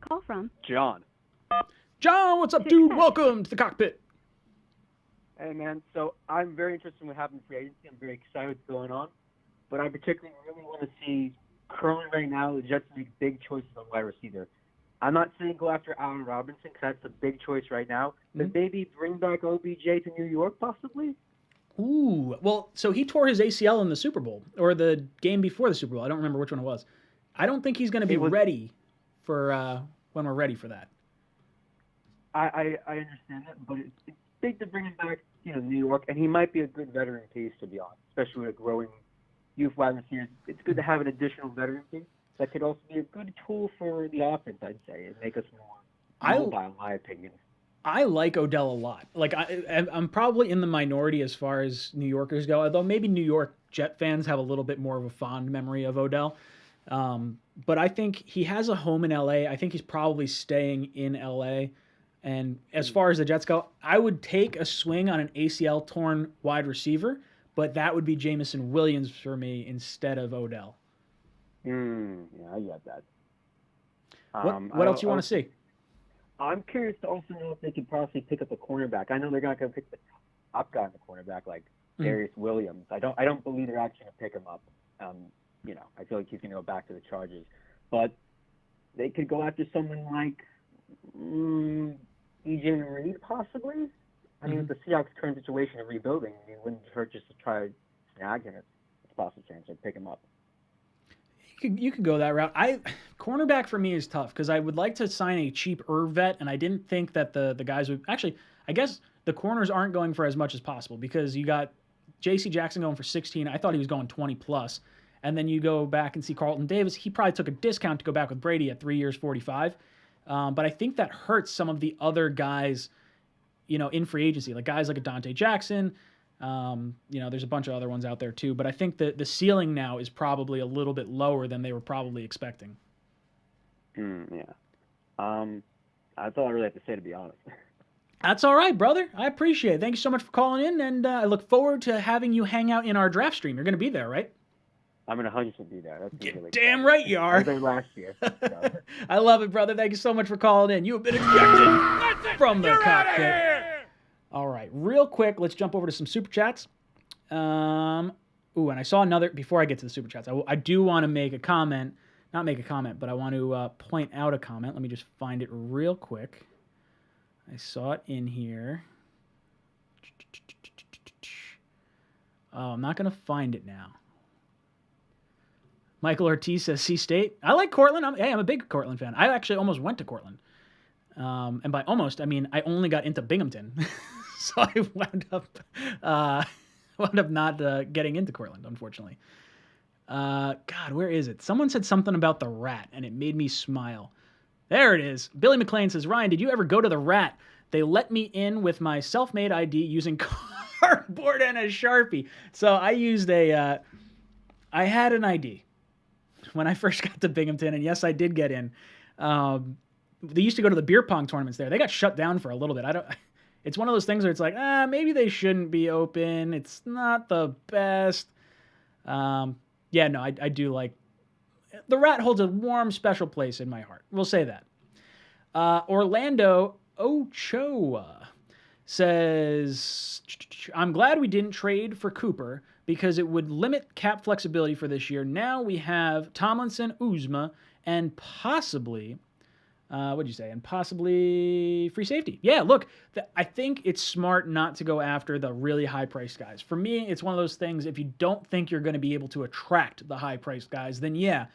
C: Call from
K: John.
B: John, what's up, dude? Welcome to the cockpit.
K: Hey, man. So I'm very interested in what happened in free agency. I'm very excited what's going on. But I particularly really want to see, currently right now, the Jets make big choices on wide receiver. I'm not saying go after Allen Robinson, because that's a big choice right now. But maybe bring back OBJ to New York, possibly?
B: Ooh. Well, so he tore his ACL in the Super Bowl, or the game before the Super Bowl. I don't remember which one it was. I don't think he's going to be ready for when we're ready for that.
K: I understand that, but it's big to bring him back, New York, and he might be a good veteran piece, to be honest, especially with a growing youth wide receiver. It's good to have an additional veteran piece that could also be a good tool for the offense, I'd say, and make us more mobile, in my opinion.
B: I like Odell a lot. Like, I'm probably in the minority as far as New Yorkers go, although maybe New York Jet fans have a little bit more of a fond memory of Odell. But I think he has a home in LA. I think he's probably staying in LA. And as far as the Jets go, I would take a swing on an ACL torn wide receiver, but that would be Jameson Williams for me instead of Odell.
K: Yeah, I get that.
B: What else you want to see?
K: I'm curious to also know if they could possibly pick up a cornerback. I know they're not going to pick the top guy in the cornerback like Darius Williams. I don't believe they're actually going to pick him up. I feel like he's going to go back to the Chargers. But they could go after someone like E.J. Reed, possibly. I mean, with the Seahawks' current situation of rebuilding, it wouldn't hurt just to try to snag him. It's a possible chance to pick him up.
B: You could go that route. Cornerback for me is tough because I would like to sign a cheap vet, and I didn't think that the guys would actually. I guess the corners aren't going for as much as possible because you got J.C. Jackson going for 16. I thought he was going 20 plus, and then you go back and see Carlton Davis. He probably took a discount to go back with Brady at 3 years, 45. But I think that hurts some of the other guys, in free agency, like guys like a Dante Jackson. There's a bunch of other ones out there too, but I think that the ceiling now is probably a little bit lower than they were probably expecting.
K: Yeah. That's all I really have to say, to be honest.
B: That's all right, brother. I appreciate it. Thank you so much for calling in, and I look forward to having you hang out in our draft stream. You're going to be there, right?
K: I'm gonna 100% do that. That's really
B: Damn right you are.
K: I was there last year. So.
B: I love it, brother. Thank you so much for calling in. You have been ejected from the cockpit. All right, real quick, let's jump over to some super chats. And I saw another, before I get to the super chats, I do want to make a comment, not make a comment, but I want to point out a comment. Let me just find it real quick. I saw it in here. Oh, I'm not going to find it now. Michael Ortiz says C-State. I like Cortland. I'm a big Cortland fan. I actually almost went to Cortland. And by almost, I mean I only got into Binghamton. So I wound up not getting into Cortland, unfortunately. God, where is it? Someone said something about the Rat, and it made me smile. There it is. Billy McLean says, Ryan, did you ever go to the Rat? They let me in with my self-made ID using cardboard and a Sharpie. So I used I had an ID when I first got to Binghamton, and yes, I did get in. They used to go to the beer pong tournaments there. They got shut down for a little bit. It's one of those things where it's like, maybe they shouldn't be open. It's not the best. I do like the Rat holds a warm, special place in my heart. We'll say that. Orlando Ochoa says, I'm glad we didn't trade for Cooper because it would limit cap flexibility for this year. Now we have Tomlinson, Uzma, and possibly... and possibly free safety. Yeah, look, I think it's smart not to go after the really high-priced guys. For me, it's one of those things, if you don't think you're going to be able to attract the high-priced guys, then yeah,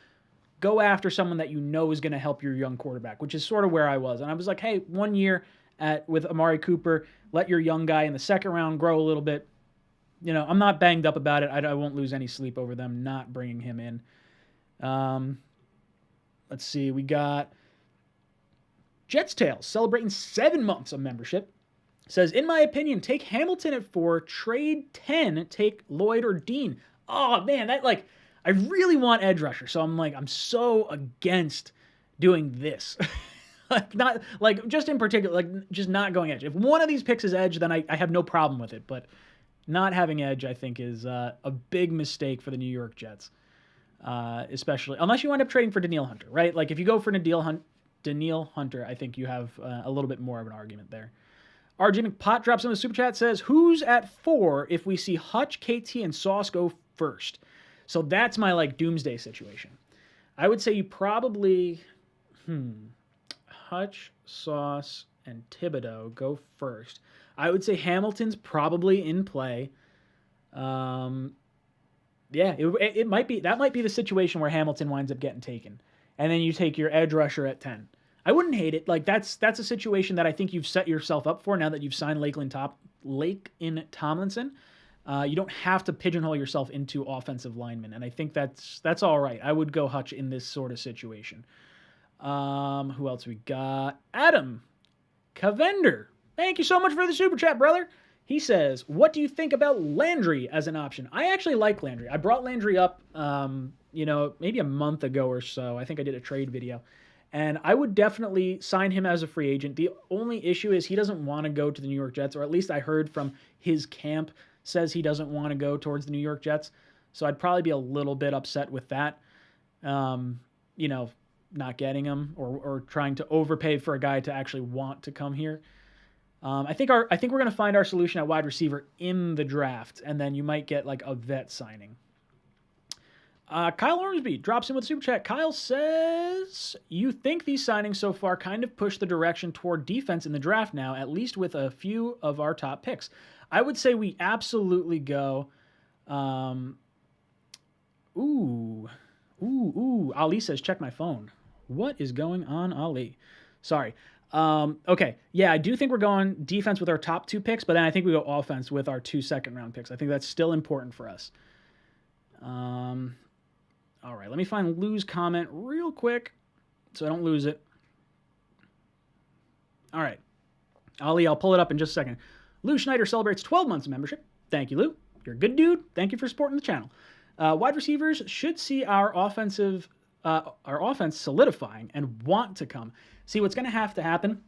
B: go after someone that you know is going to help your young quarterback, which is sort of where I was. And I was like, hey, 1 year with Amari Cooper, let your young guy in the second round grow a little bit. You know, I'm not banged up about it. I won't lose any sleep over them not bringing him in. Let's see, we got... Jets Tales, celebrating 7 months of membership, says, in my opinion, take Hamilton at 4, trade 10, take Lloyd or Dean. Oh, man, I really want edge rusher, so I'm so against doing this. Just in particular, just not going edge. If one of these picks is edge, then I have no problem with it, but not having edge, I think, is a big mistake for the New York Jets, especially, unless you end up trading for Danielle Hunter, right? Like, if you go for Danielle Hunter, I think you have a little bit more of an argument there. RJ McPot drops in the super chat, says, who's at 4 if we see Hutch, KT, and Sauce go first? So that's my doomsday situation. I would say you probably Hutch, Sauce, and Thibodeau go first. I would say Hamilton's probably in play. It might be, that might be the situation where Hamilton winds up getting taken. And then you take your edge rusher at 10. I wouldn't hate it. That's a situation that I think you've set yourself up for now that you've signed Lakeland Tomlinson. You don't have to pigeonhole yourself into offensive linemen, and I think that's all right. I would go Hutch in this sort of situation. Who else we got? Adam Cavender. Thank you so much for the super chat, brother. He says, what do you think about Landry as an option? I actually like Landry. I brought Landry up, maybe a month ago or so. I think I did a trade video. And I would definitely sign him as a free agent. The only issue is he doesn't want to go to the New York Jets, or at least I heard from his camp says he doesn't want to go towards the New York Jets. So I'd probably be a little bit upset with that, not getting him or trying to overpay for a guy to actually want to come here. I think we're going to find our solution at wide receiver in the draft, and then you might get a vet signing. Kyle Ormsby drops in with a super chat. Kyle says, you think these signings so far kind of push the direction toward defense in the draft now, at least with a few of our top picks. I would say we absolutely go. Ali says, check my phone. What is going on, Ali? Sorry. Okay. Yeah, I do think we're going defense with our top 2 picks, but then I think we go offense with our 2 second-round picks. I think that's still important for us. All right, let me find Lou's comment real quick so I don't lose it. All right. Ali, I'll pull it up in just a second. Lou Schneider celebrates 12 months of membership. Thank you, Lou. You're a good dude. Thank you for supporting the channel. Wide receivers should see our offense solidifying and want to come. See, what's going to have to happen,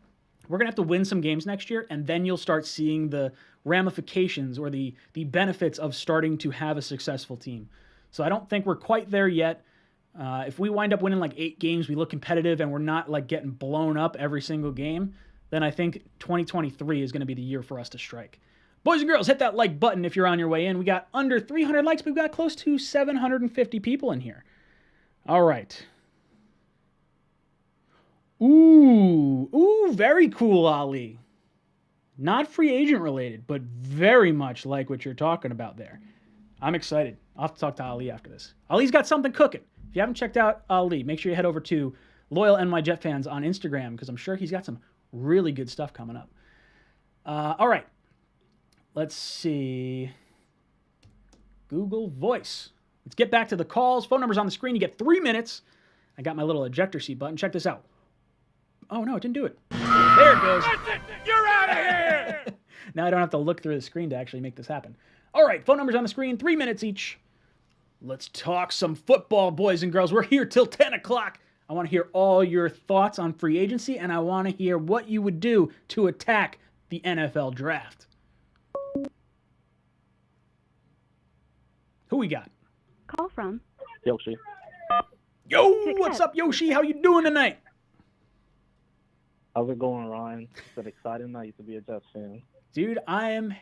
B: we're going to have to win some games next year, and then you'll start seeing the ramifications or the benefits of starting to have a successful team. So I don't think we're quite there yet. If we wind up winning like 8 games, we look competitive and we're not like getting blown up every single game, then I think 2023 is going to be the year for us to strike. Boys and girls, hit that like button if you're on your way in. We got under 300 likes, but we've got close to 750 people in here. All right. Ooh, very cool, Ali. Not free agent related, but very much like what you're talking about there. I'm excited. I'll have to talk to Ali after this. Ali's got something cooking. If you haven't checked out Ali, make sure you head over to Loyal NY Jet Fans on Instagram, because I'm sure he's got some really good stuff coming up. All right. Let's see. Google Voice. Let's get back to the calls. Phone number's on the screen. You get 3 minutes. I got my little ejector seat button. Check this out. Oh, no, it didn't do it. There it goes.
A: That's it! You're out of here!
B: Now I don't have to look through the screen to actually make this happen. All right, phone numbers on the screen, 3 minutes each. Let's talk some football, boys and girls. We're here till 10 o'clock. I want to hear all your thoughts on free agency, and I want to hear what you would do to attack the NFL draft. Who we got?
C: Call from
L: Yoshi.
B: Yo, what's up, Yoshi? How you doing tonight?
L: How's it going, Ryan? It's an exciting night to be a Jets fan.
B: Dude, I am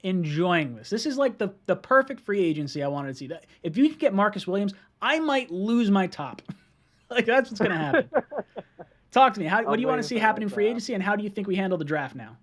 B: enjoying this. This is like the perfect free agency I wanted to see. If you could get Marcus Williams, I might lose my top. Like, that's what's going to happen. Talk to me. What do you want to see happen in free agency, and how do you think we handle the draft now?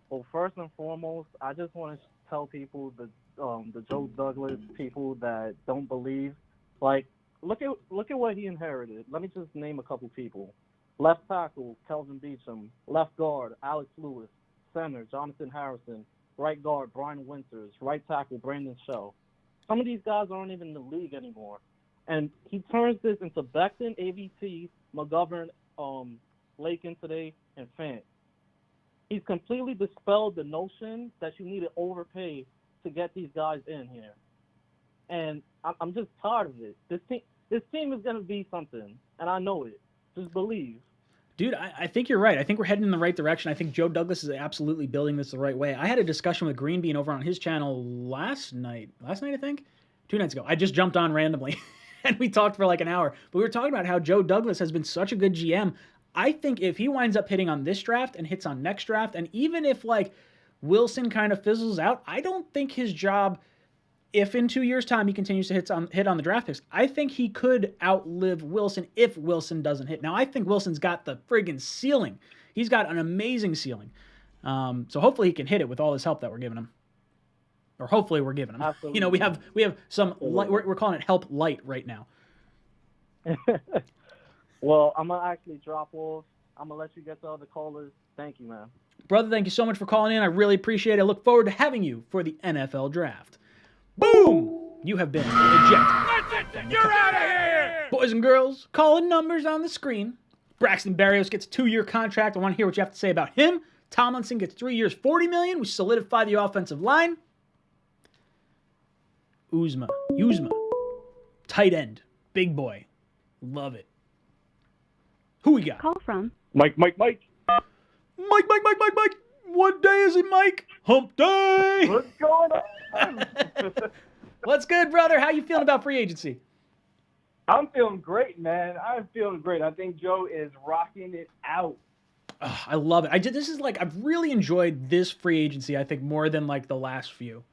L: Well, first and foremost, I just want to tell people, the Joe Douglas people that don't believe, like, look at what he inherited. Let me just name a couple people. Left tackle, Kelvin Beachum. Left guard, Alex Lewis. Center, Jonathan Harrison. Right guard, Brian Winters. Right tackle, Brandon Shell. Some of these guys aren't even in the league anymore. And he turns this into Becton, AVT, McGovern, Lakin today, and Fant. He's completely dispelled the notion that you need to overpay to get these guys in here. And I'm just tired of it. This team is going to be something, and I know it. Just believe.
B: Dude, I think you're right. I think we're heading in the right direction. I think Joe Douglas is absolutely building this the right way. I had a discussion with Green Bean over on his channel last night, I think? 2 nights ago. I just jumped on randomly, and we talked for like an hour. But we were talking about how Joe Douglas has been such a good GM. I think if he winds up hitting on this draft and hits on next draft, and even if like Wilson kind of fizzles out, I don't think his job, if in 2 years' time he continues to hit on the draft picks, I think he could outlive Wilson if Wilson doesn't hit. Now, I think Wilson's got the friggin' ceiling. He's got an amazing ceiling. So hopefully he can hit it with all this help that we're giving him. Or hopefully we're giving him.
L: Absolutely.
B: You know, we have some light, we're calling it help light right now.
L: Well, I'm going to actually drop off. I'm going to let you get to other callers. Thank you, man.
B: Brother, thank you so much for calling in. I really appreciate it. I look forward to having you for the NFL draft. Boom! You have been ejected.
A: That's it! You're out of here!
B: Boys and girls, calling numbers on the screen. Braxton Berrios gets a 2-year contract. I want to hear what you have to say about him. Tomlinson gets 3 years, $40 million. We solidify the offensive line. Uzma. Tight end. Big boy. Love it. Who we got?
C: Call from
L: Mike.
B: Mike. What day is it, Mike? Hump day.
L: What's going on?
B: What's good, brother? How you feeling about free agency?
M: I'm feeling great, man. I'm feeling great. I think Joe is rocking it out.
B: Oh, I love it. I've really enjoyed this free agency, I think, more than like the last few.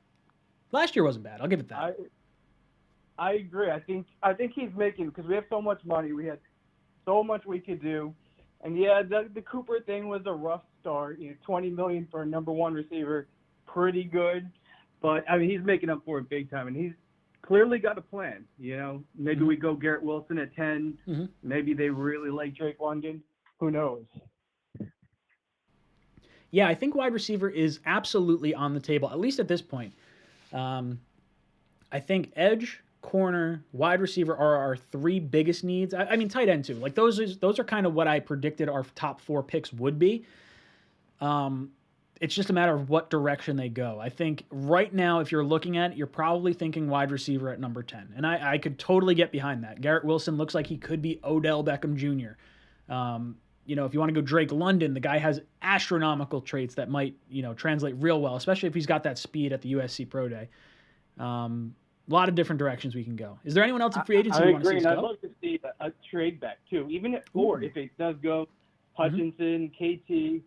B: Last year wasn't bad. I'll give it that.
M: I agree. I think he's making, because we have so much money. We had so much we could do. And yeah, the Cooper thing was a rough start. $20 million for a number 1 receiver, pretty good. But I mean, he's making up for it big time, and he's clearly got a plan. Maybe we go Garrett Wilson at 10. Mm-hmm. Maybe they really like Drake London. Who knows?
B: Yeah, I think wide receiver is absolutely on the table, at least at this point. I think edge, corner, wide receiver are our 3 biggest needs. I mean, tight end too. Like those are kind of what I predicted our top 4 picks would be. It's just a matter of what direction they go. I think right now, if you're looking at it, you're probably thinking wide receiver at number 10. And I could totally get behind that. Garrett Wilson looks like he could be Odell Beckham Jr. If you want to go Drake London, the guy has astronomical traits that might, translate real well, especially if he's got that speed at the USC Pro Day. A lot of different directions we can go. Is there anyone else in free agency
M: I
B: you want to see
M: agree,
B: us
M: and I'd
B: go?
M: love to see a trade back too. Even at 4, if it does go, Hutchinson, KT,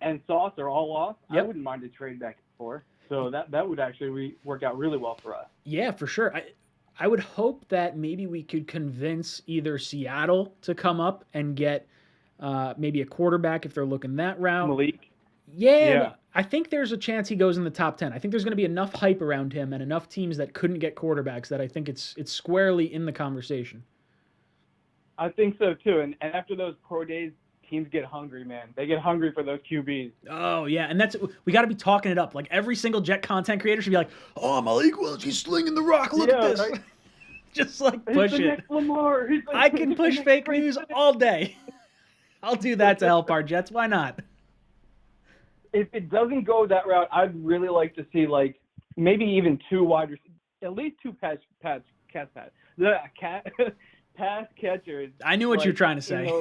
M: and Sauce are all off. I wouldn't mind a trade back at 4. So that would actually work out really well for us.
B: Yeah, for sure. I would hope that maybe we could convince either Seattle to come up and get maybe a quarterback if they're looking that route.
M: Malik.
B: Yeah, I think there's a chance he goes in the top 10. I think there's going to be enough hype around him and enough teams that couldn't get quarterbacks that I think it's squarely in the conversation.
M: I think so too. And after those pro days, teams get hungry, man. They get hungry for those QBs.
B: Oh yeah, and we got to be talking it up. Like every single Jet content creator should be like, "Oh, Malik Willis, he's slinging the rock. Look at this."
M: Right?
B: Just like push
M: He's the
B: it.
M: next Lamar. He's like,
B: I can push fake news all day. I'll do that to help our Jets. Why not?
M: If it doesn't go that route, I'd really like to see like maybe even 2 wide receivers, at least 2 pass catchers.
B: I knew what
M: like,
B: you were trying to say.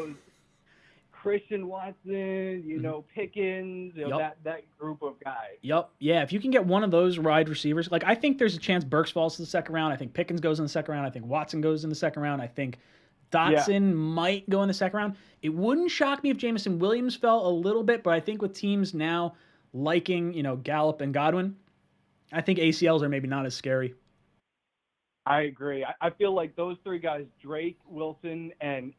M: Christian Watson, Pickens, that group of guys.
B: Yep. Yeah, if you can get one of those wide receivers, like I think there's a chance Burks falls to the second round. I think Pickens goes in the second round. I think Watson goes in the second round. I think Dotson might go in the second round. It wouldn't shock me if Jameson Williams fell a little bit, but I think with teams now liking, Gallup and Godwin, I think ACLs are maybe not as scary.
M: I agree. I feel like those 3 guys, Drake, Wilson, and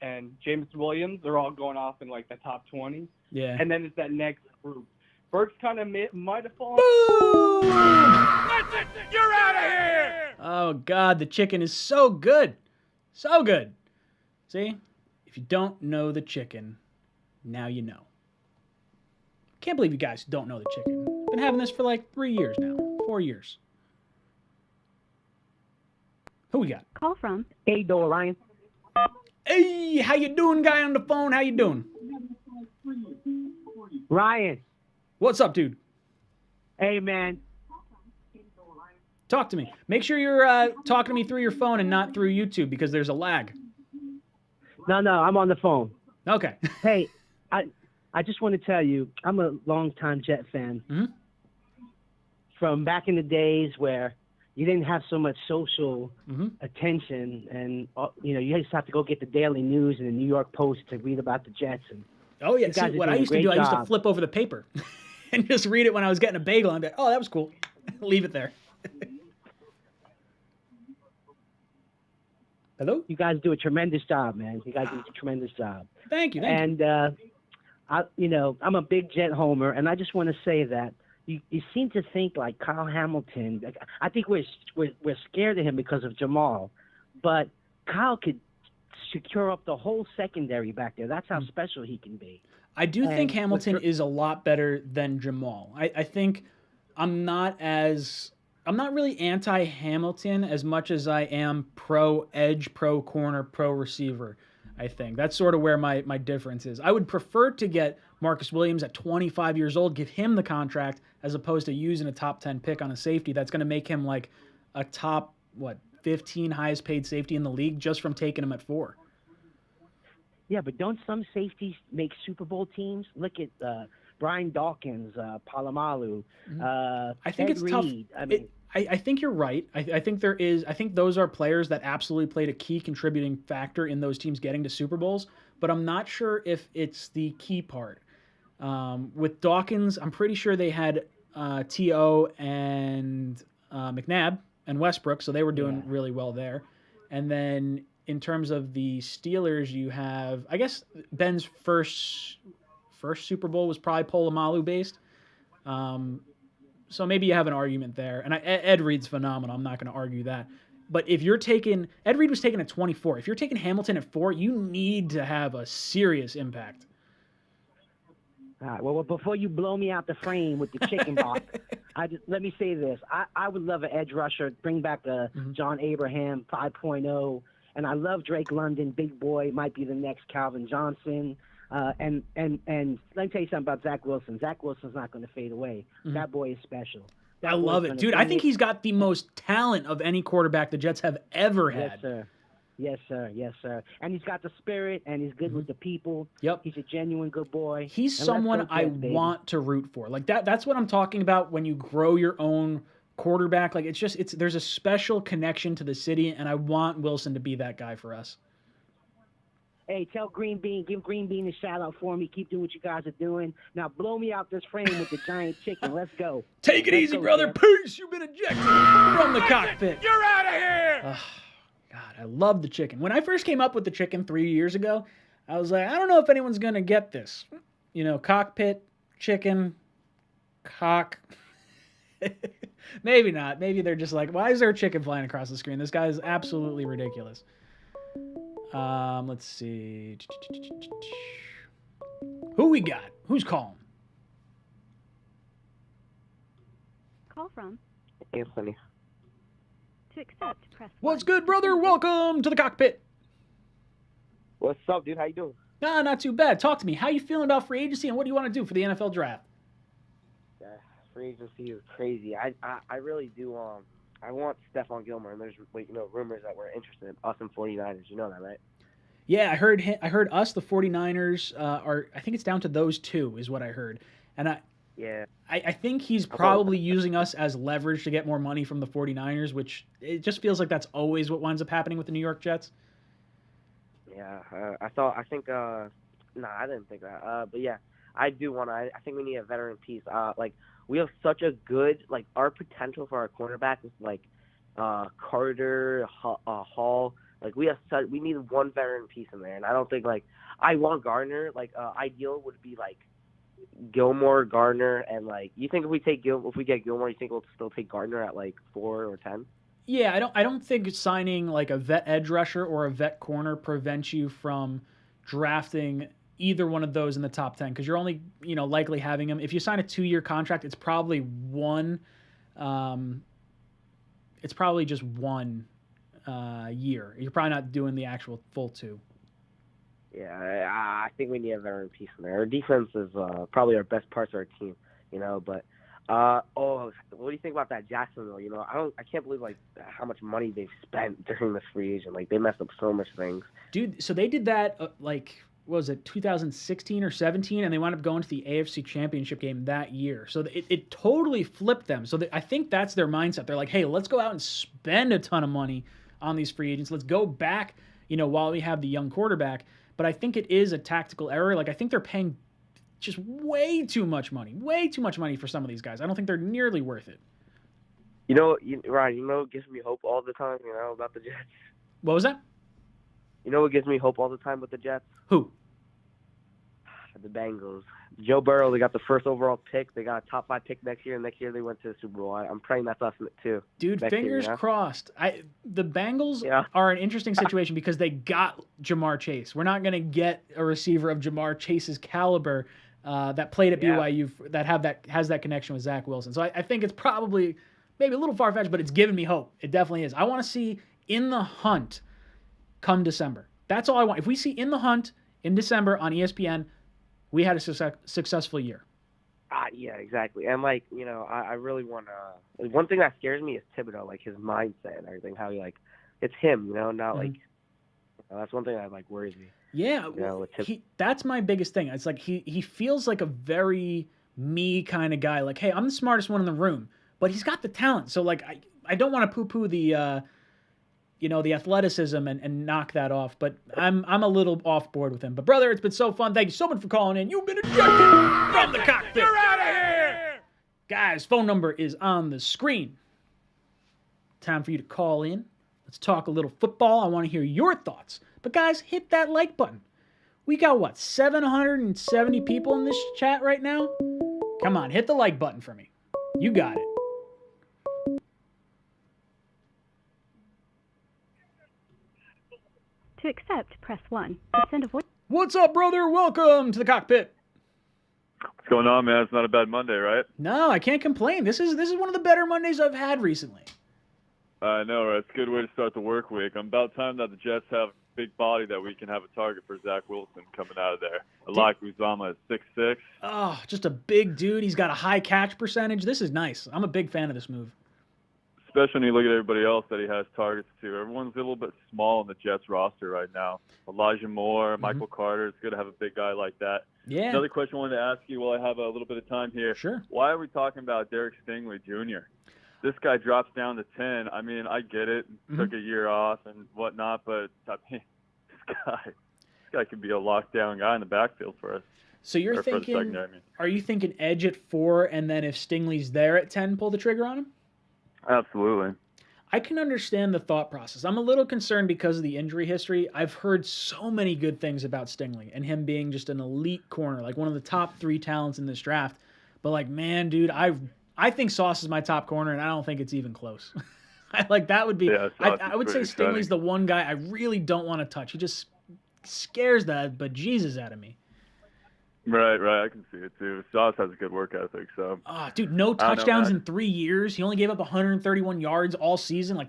M: Jameson Williams, they're all going off in like the top 20.
B: Yeah.
M: And then it's that next group. Burks kind of might have fallen.
A: That's it. You're out of here.
B: Oh, God, the chicken is so good. So good. See? If you don't know the chicken, now you know. Can't believe you guys don't know the chicken. Been having this for like 3 years now. 4 years. Who we got?
C: Call from.
N: Hey, Dole Ryan.
B: Hey, how you doing, guy on the phone? How you doing?
N: Ryan.
B: What's up, dude?
N: Hey, man.
B: Talk to me. Make sure you're talking to me through your phone and not through YouTube because there's a lag.
N: No, I'm on the phone.
B: Okay.
N: Hey, I just want to tell you, I'm a longtime Jet fan.
B: Mm-hmm.
N: From back in the days where you didn't have so much social attention, and you used to have to go get the Daily News and the New York Post to read about the Jets. And
B: oh yeah, see, what I used to do, I used to flip over the paper and just read it when I was getting a bagel. And be like, oh, that was cool. Leave it there. Hello?
N: You guys do a tremendous job, man. You guys do a tremendous job.
B: Thank you.
N: And I'm a big Jet homer, and I just want to say that you seem to think like Kyle Hamilton. I think we're scared of him because of Jamal, but Kyle could secure up the whole secondary back there. That's how special he can be.
B: I do think Hamilton is a lot better than Jamal. I think I'm not really anti-Hamilton as much as I am pro-edge, pro-corner, pro-receiver, I think. That's sort of where my difference is. I would prefer to get Marcus Williams at 25 years old, give him the contract, as opposed to using a top 10 pick on a safety that's going to make him like a top, 15 highest paid safety in the league just from taking him at 4.
N: Yeah, but don't some safeties make Super Bowl teams? Look at Brian Dawkins, Palomalu,
B: I think
N: Ed
B: it's
N: Reed.
B: tough. I think you're right. I think those are players that absolutely played a key contributing factor in those teams getting to Super Bowls, but I'm not sure if it's the key part. With Dawkins, I'm pretty sure they had T.O. and McNabb and Westbrook, so they were doing really well there. And then in terms of the Steelers, you have, I guess Ben's first Super Bowl was probably Polamalu based. So maybe you have an argument there. And Ed Reed's phenomenal. I'm not going to argue that. But if you're taking – Ed Reed was taken at 24. If you're taking Hamilton at 4, you need to have a serious impact.
N: All right, well, before you blow me out the frame with the chicken box, let me say this. I would love an edge rusher, bring back a John Abraham 5.0. And I love Drake London, big boy, might be the next Calvin Johnson. And let me tell you something about Zach Wilson. Zach Wilson's not going to fade away. That boy is special.
B: I love it. Dude, I think he's got the most talent of any quarterback the Jets have ever had.
N: Yes, sir. Yes, sir. Yes, sir. And he's got the spirit, and he's good with the people.
B: Yep.
N: He's a genuine good boy.
B: He's someone I want to root for. Like that's what I'm talking about when you grow your own quarterback. Like there's a special connection to the city, and I want Wilson to be that guy for us.
N: Hey, tell Green Bean, give Green Bean a shout out for me. Keep doing what you guys are doing. Now blow me out this frame with the giant chicken. Let's go.
B: Take it easy, brother.
N: Jeff.
B: Peace. You've been ejected from the cockpit.
A: You're out of here!
B: God, I love the chicken. When I first came up with the chicken 3 years ago, I was like, I don't know if anyone's going to get this. You know, cockpit, chicken, cock. Maybe not. Maybe they're just like, why is there a chicken flying across the screen? This guy is absolutely ridiculous. Let's see. Who we got? Who's calling?
C: Call from.
J: Anthony.
C: To accept, press 1.
B: What's good, brother? Welcome to the cockpit.
J: What's up, dude? How you doing?
B: Nah, not too bad. Talk to me. How you feeling about free agency, and what do you want to do for the NFL draft?
J: Yeah, free agency is crazy. I really do. I want Stephon Gilmore, and there's rumors that we're interested. Us and 49ers. You know that, right?
B: Yeah, I heard us, the 49ers, are. I think it's down to those two, is what I heard, and I think he's probably using us as leverage to get more money from the 49ers, which it just feels like that's always what winds up happening with the New York Jets.
J: Yeah, I think. I didn't think that. But yeah, I do want to. I think we need a veteran piece. Like we have such a good our potential for our cornerback is like Carter, Hall. Like we need one veteran piece in there, and I don't think I want Gardner. Ideal would be Gilmore, Gardner, and you think if we get Gilmore, you think we'll still take Gardner at 4 or 10?
B: Yeah, I don't think signing a vet edge rusher or a vet corner prevents you from drafting either one of those in the top 10, because you're only likely having them. If you sign a 2-year contract, it's probably one. It's probably just 1 year. You're probably not doing the actual full 2.
J: Yeah, I think we need a veteran piece in there. Our defense is probably our best parts of our team, But what do you think about that Jacksonville? I can't believe how much money they've spent during this free agent. They messed up so much things.
B: Dude, so they did that what was it, 2016 or 17, and they wound up going to the AFC Championship game that year. So it totally flipped them. So I think that's their mindset. They're like, hey, let's go out and spend a ton of money on these free agents. Let's go back, while we have the young quarterback. But I think it is a tactical error. I think they're paying just way too much money for some of these guys. I don't think they're nearly worth it.
J: Ryan, what gives me hope all the time, about the Jets?
B: What was that?
J: What gives me hope all the time with the Jets?
B: Who?
J: The Bengals. Joe Burrow, they got the first overall pick. They got a top 5 pick next year, and next year they went to the Super Bowl. I'm praying that's us too.
B: Dude, fingers crossed. The Bengals are an interesting situation because they got Jamar Chase. We're not going to get a receiver of Jamar Chase's caliber that played at BYU that has that connection with Zach Wilson. So I think it's probably maybe a little far-fetched, but it's giving me hope. It definitely is. I want to see In the Hunt come December. That's all I want. If we see In the Hunt in December on ESPN, we had a successful year.
J: Yeah, exactly. And I really want to. One thing that scares me is Thibodeau, his mindset and everything. How he it's him, not that's one thing that worries me.
B: Yeah, that's my biggest thing. It's he feels like a very me kind of guy. Hey, I'm the smartest one in the room, but he's got the talent. So I don't want to poo-poo the the athleticism and knock that off, but I'm a little off board with him. But brother, it's been so fun. Thank you so much for calling in. You've been ejected from the cockpit.
A: You're out of here!
B: Guys, phone number is on the screen. Time for you to call in. Let's talk a little football. I want to hear your thoughts. But guys, hit that like button. We got 770 people in this chat right now? Come on, hit the like button for me. You got it.
C: To accept, press 1. To send a voice.
B: What's up, brother? Welcome to the cockpit.
O: What's going on, man? It's not a bad Monday, right?
B: No, I can't complain. This is one of the better Mondays I've had recently.
O: I know, right? It's a good way to start the work week. About time that the Jets have a big body that we can have a target for Zach Wilson coming out of there. I like Uzama at 6'6".
B: Oh, just a big dude. He's got a high catch percentage. This is nice. I'm a big fan of this move.
O: Especially when you look at everybody else that he has targets to. Everyone's a little bit small in the Jets roster right now. Elijah Moore, Michael Carter. It's good to have a big guy like that.
B: Yeah.
O: Another question I wanted to ask you while I have a little bit of time here.
B: Sure.
O: Why are we talking about Derek Stingley Jr.? this guy drops down to 10. I mean, I get it. Took a year off and whatnot, but I mean, this guy could be a lockdown guy in the backfield for us.
B: So you're thinking, are you thinking edge at 4, and then if Stingley's there at 10, pull the trigger on him?
O: Absolutely.
B: I can understand the thought process. I'm a little concerned because of the injury history. I've heard so many good things about Stingley and him being just an elite corner, like one of the top 3 talents in this draft. But like, man, dude, I think Sauce is my top corner, and I don't think it's even close. That would be. Yeah, I would say Stingley's the one guy I really don't want to touch. He just scares the bejesus out of me.
O: Right. I can see it too. Sauce has a good work ethic, so.
B: Dude, no touchdowns in 3 years. He only gave up 131 yards all season.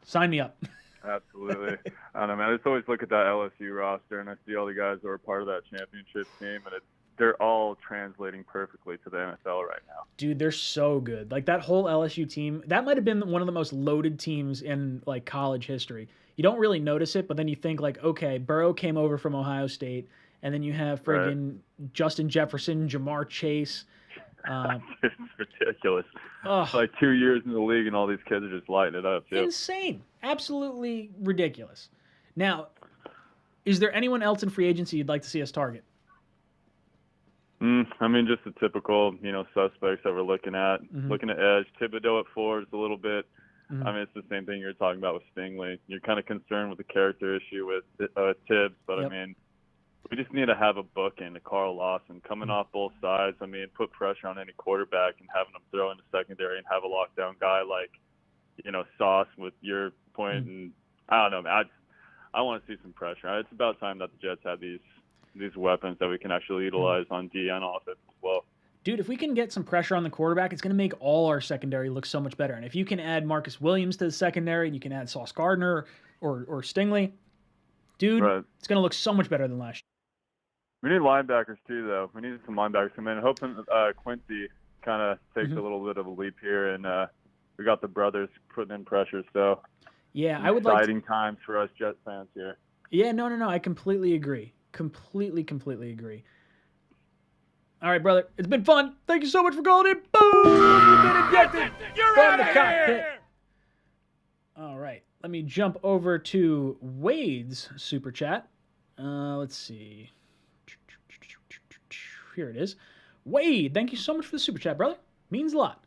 B: Sign me up.
O: Absolutely. I don't know, man. I just always look at that LSU roster, and I see all the guys that are part of that championship team, and they're all translating perfectly to the NFL right now.
B: Dude, they're so good. Like, that whole LSU team, that might have been one of the most loaded teams in, like, college history. You don't really notice it, but then you think, like, okay, Burrow came over from Ohio State, and then you have friggin' Justin Jefferson, Jamar Chase.
O: It's ridiculous. Like 2 years in the league, and all these kids are just lighting it up. Too.
B: Insane. Absolutely ridiculous. Now, is there anyone else in free agency you'd like to see us target?
O: I mean, just the typical, suspects that we're looking at. Looking at edge. Thibodeau at 4 is a little bit. I mean, it's the same thing you're talking about with Stingley. You're kind of concerned with the character issue with Tibbs, but I mean, we just need to have a bookend to Carl Lawson coming off both sides. I mean, put pressure on any quarterback and having them throw in the secondary and have a lockdown guy like, Sauce with your point. And I don't know, man. I want to see some pressure. It's about time that the Jets have these weapons that we can actually utilize on D and offense as well.
B: Dude, if we can get some pressure on the quarterback, it's going to make all our secondary look so much better. And if you can add Marcus Williams to the secondary, and you can add Sauce Gardner or Stingley, dude, it's going to look so much better than last year.
O: We need linebackers too, though. We need some linebackers come in. Hoping Quincy kind of takes a little bit of a leap here, and we got the brothers putting in pressure. So
B: yeah, I would
O: exciting times for us Jets fans here.
B: Yeah, no. I completely agree. Completely agree. All right, brother. It's been fun. Thank you so much for calling in. Boom! You've been ejected from the cockpit. All right. Let me jump over to Wade's super chat. Let's see. Here it is. Wade, thank you so much for the super chat, brother. Means a lot.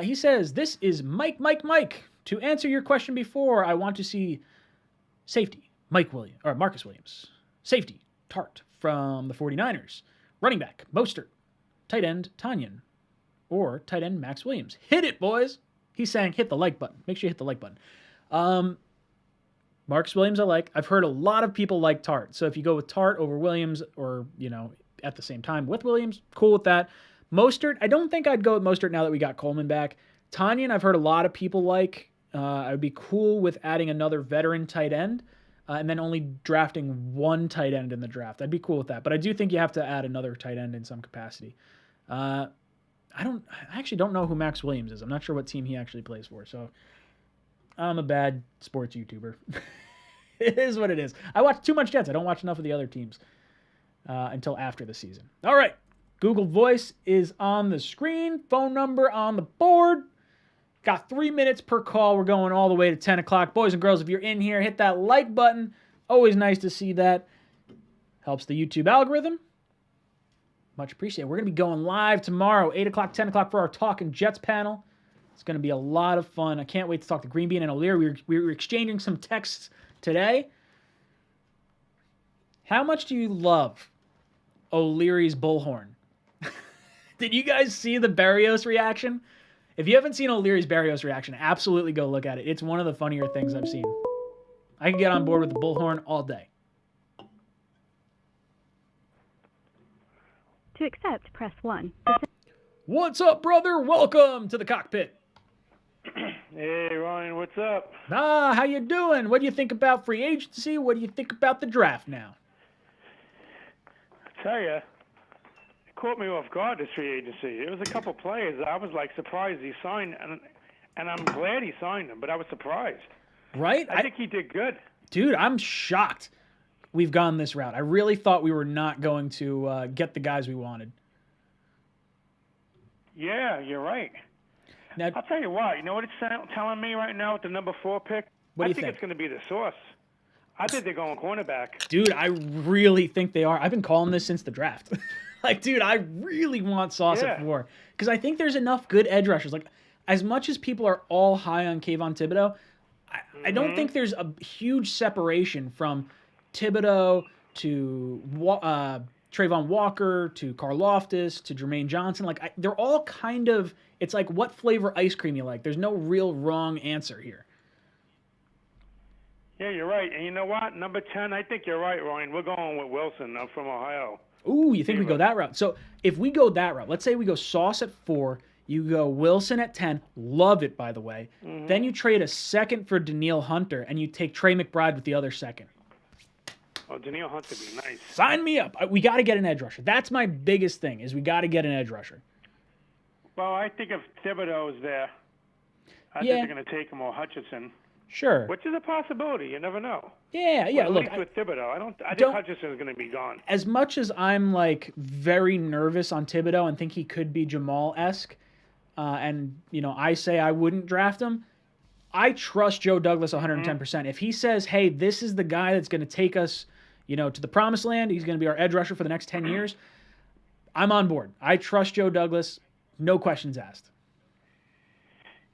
B: He says, this is Mike. To answer your question before, I want to see safety, Marcus Williams. Safety, Tart from the 49ers. Running back, Mostert. Tight end, Tanyan. Or tight end, Max Williams. Hit it, boys. He's saying hit the like button. Make sure you hit the like button. Marcus Williams I like. I've heard a lot of people like Tart. So if you go with Tart over Williams or, at the same time with Williams, cool with that. Mostert, I don't think I'd go with Mostert now that we got Coleman back. Tanyan, I've heard a lot of people like. I would be cool with adding another veteran tight end and then only drafting one tight end in the draft. I'd be cool with that. But I do think you have to add another tight end in some capacity. I actually don't know who Max Williams is. I'm not sure what team he actually plays for. So I'm a bad sports YouTuber. It is what it is. I watch too much Jets. I don't watch enough of the other teams until after the season. All right. Google Voice is on the screen. Phone number on the board. Got 3 minutes per call. We're going all the way to 10 o'clock. Boys and girls, if you're in here, hit that like button. Always nice to see that. Helps the YouTube algorithm. Much appreciated. We're going to be going live tomorrow, 8 o'clock, 10 o'clock for our Talking Jets panel. It's going to be a lot of fun. I can't wait to talk to Greenbean and O'Leary. We were exchanging some texts today. How much do you love O'Leary's bullhorn? Did you guys see the Barrios reaction? If you haven't seen O'Leary's Barrios reaction, absolutely go look at it. It's one of the funnier things I've seen. I can get on board with the bullhorn all day.
C: To accept, press 1.
B: What's up, brother? Welcome to the cockpit.
P: Hey, Ryan, what's up?
B: How you doing? What do you think about free agency? What do you think about the draft now?
P: I tell you, it caught me off guard, this free agency. It was a couple players that I was, surprised he signed, and I'm glad he signed them, but I was surprised.
B: Right?
P: I think he did good.
B: Dude, I'm shocked we've gone this route. I really thought we were not going to get the guys we wanted.
P: Yeah, you're right.
B: Now,
P: I'll tell you what. You know what it's telling me right now with the number 4 pick?
B: What do
P: I
B: you
P: think
B: think?
P: it's going to be the Sauce. I think they're going cornerback.
B: Dude, I really think they are. I've been calling this since the draft. Like, dude, I really want Sauce at 4 because I think there's enough good edge rushers. Like, as much as people are all high on Kayvon Thibodeau, I don't think there's a huge separation from Thibodeau to Trayvon Walker to Karlaftis to Jermaine Johnson. Like, they're all kind of, it's like what flavor ice cream you like. There's no real wrong answer here.
P: Yeah, you're right. And you know what? Number 10, I think you're right, Ryan. We're going with Wilson from Ohio.
B: Ooh, you think we go that route? So if we go that route, let's say we go Sauce at 4, you go Wilson at 10. Love it, by the way. Then you trade a second for Danielle Hunter, and you take Trey McBride with the other second.
P: Oh, Danielle Hunter would be nice.
B: Sign me up. We got to get an edge rusher. That's my biggest thing, is we got to get an edge rusher.
P: Well, I think if Thibodeau is there, I think they're going to take him or Hutchinson.
B: Sure.
P: Which is a possibility. You never know.
B: Yeah.
P: Well,
B: Look,
P: at least with Thibodeau, I think Hutchinson is going to be gone.
B: As much as I'm like very nervous on Thibodeau and think he could be Jamal-esque, and I say I wouldn't draft him, I trust Joe Douglas 110%. If he says, "Hey, this is the guy that's going to take us, to the promised land. He's going to be our edge rusher for the next 10 years," I'm on board. I trust Joe Douglas. No questions asked.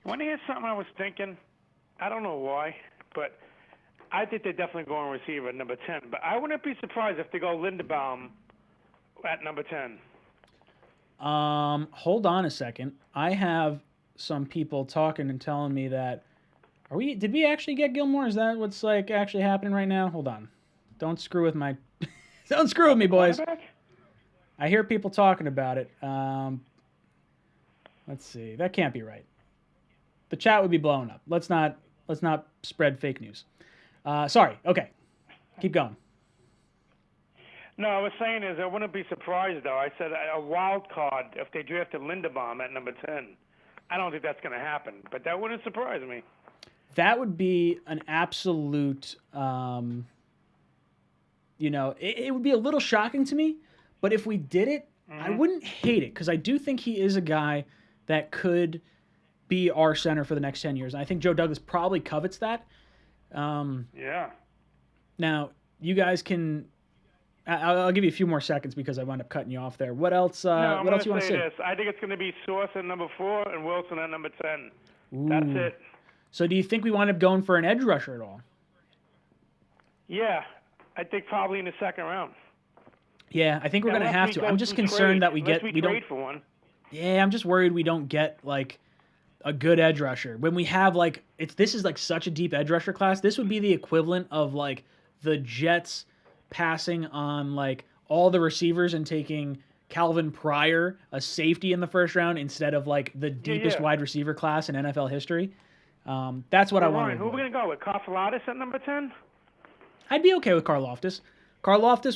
P: You want to hear something I was thinking? I don't know why, but I think they're definitely going receiver at number 10. But I wouldn't be surprised if they go Linderbaum at number 10.
B: Hold on a second. I have some people talking and telling me that did we actually get Gilmore? Is that what's like actually happening right now? Hold on. Don't screw with my don't screw with me, boys. I hear people talking about it. Let's see. That can't be right. The chat would be blowing up. Let's not spread fake news. Sorry. Okay. Keep going.
P: No, I was saying is I wouldn't be surprised, though. I said a wild card if they drafted Linderbaum at number 10. I don't think that's going to happen, but that wouldn't surprise me.
B: That would be an absolute, it would be a little shocking to me, but if we did it, I wouldn't hate it because I do think he is a guy that could be our center for the next 10 years. And I think Joe Douglas probably covets that.
P: Yeah.
B: Now, you guys can... I'll give you a few more seconds because I wound up cutting you off there. What else? What else you want to say?
P: This. I think it's going to be Sauce at number 4 and Wilson at number 10.
B: Ooh.
P: That's it.
B: So, do you think we wind up going for an edge rusher at all?
P: Yeah, I think probably in the second round.
B: Yeah, I think we're going to have to. I'm just concerned that we don't.
P: For one.
B: Yeah, I'm just worried we don't get like a good edge rusher when we have like this is like such a deep edge rusher class. This would be the equivalent of like the Jets passing on like all the receivers and taking Calvin Pryor, a safety in the first round, instead of like the deepest wide receiver class in NFL history. That's what I want.
P: Who are we going to go with? Karlaftis at number 10?
B: I'd be okay with Karlaftis.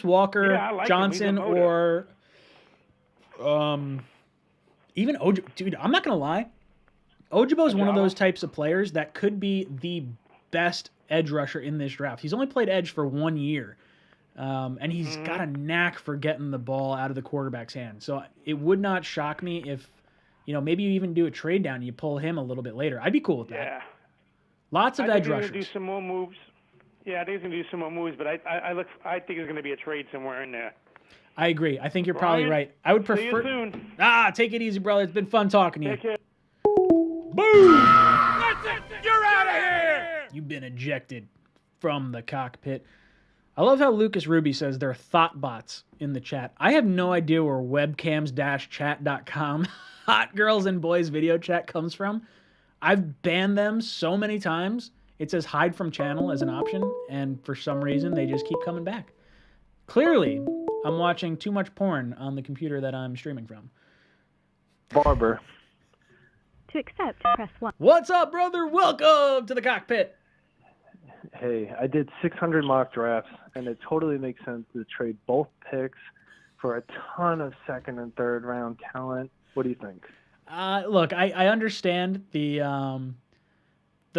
B: Walker, Johnson, or even Ojabo. Dude, I'm not going to lie. Ojabo is one of those types of players that could be the best edge rusher in this draft. He's only played edge for 1 year. And he's got a knack for getting the ball out of the quarterback's hand. So it would not shock me if, maybe you even do a trade down and you pull him a little bit later. I'd be cool with that.
P: Yeah.
B: Lots of edge rushers.
P: Do some more moves. Yeah, I think he's going to do some more moves, but I think there's going to be a trade somewhere in there.
B: I agree. I think you're probably right. I would prefer.
P: See you soon.
B: Take it easy, brother. It's been fun talking to you.
P: Take care.
B: Boom!
A: That's it! You're out of here!
B: You've been ejected from the cockpit. I love how Lucas Ruby says they're thought bots in the chat. I have no idea where webcams-chat.com hot girls and boys video chat comes from. I've banned them so many times. It says hide from channel as an option, and for some reason they just keep coming back. Clearly, I'm watching too much porn on the computer that I'm streaming from.
G: Barber.
C: To accept, press 1.
B: What's up, brother? Welcome to the cockpit.
Q: Hey, I did 600 mock drafts, and it totally makes sense to trade both picks for a ton of second and third round talent. What do you think?
B: Look, I understand the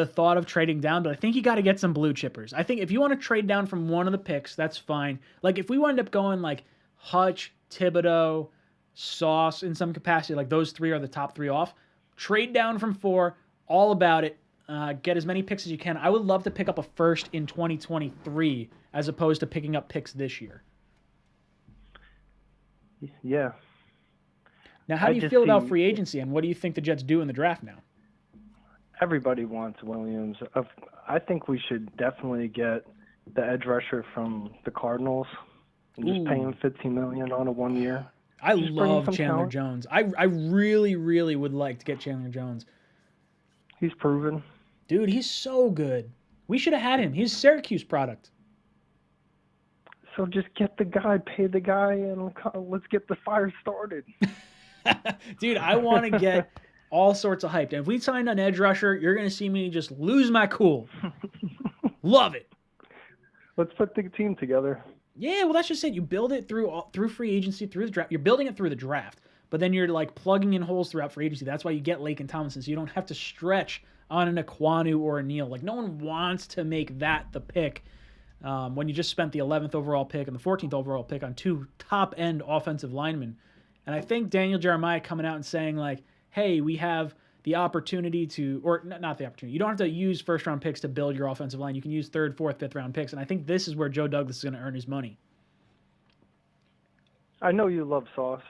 B: thought of trading down, but I think you got to get some blue chippers. I think if you want to trade down from one of the picks, that's fine. Like if we wind up going like Hutch, Thibodeau, Sauce in some capacity, like those three are the top three off, trade down from 4, all about it. Get as many picks as you can. I would love to pick up a first in 2023 as opposed to picking up picks this year.
Q: Yeah.
B: Now, how do you feel about free agency, and what do you think the Jets do in the draft now?
Q: Everybody wants Williams. I think we should definitely get the edge rusher from the Cardinals and just pay him $15 million on a 1 year.
B: I
Q: Just bring
B: love
Q: some
B: Chandler
Q: talent.
B: Jones. I really, really would like to get Chandler Jones.
Q: He's proven.
B: Dude, he's so good. We should have had him. He's a Syracuse product.
Q: So just get the guy, pay the guy, and let's get the fire started.
B: Dude, I want to get all sorts of hyped. And if we signed an edge rusher, you're going to see me just lose my cool. Love it.
Q: Let's put the team together.
B: Yeah, well, that's just it. You build it through free agency, through the draft. You're building it through the draft, but then you're like plugging in holes throughout free agency. That's why you get Lake and Tomlinson, so you don't have to stretch on an Aquanu or a Neal. Like, no one wants to make that the pick when you just spent the 11th overall pick and the 14th overall pick on 2 top-end offensive linemen. And I think Daniel Jeremiah coming out and saying, like, hey, we have the opportunity to, or not the opportunity, you don't have to use first-round picks to build your offensive line. You can use 3rd, 4th, 5th-round picks, and I think this is where Joe Douglas is going to earn his money.
Q: I know you love Sauce.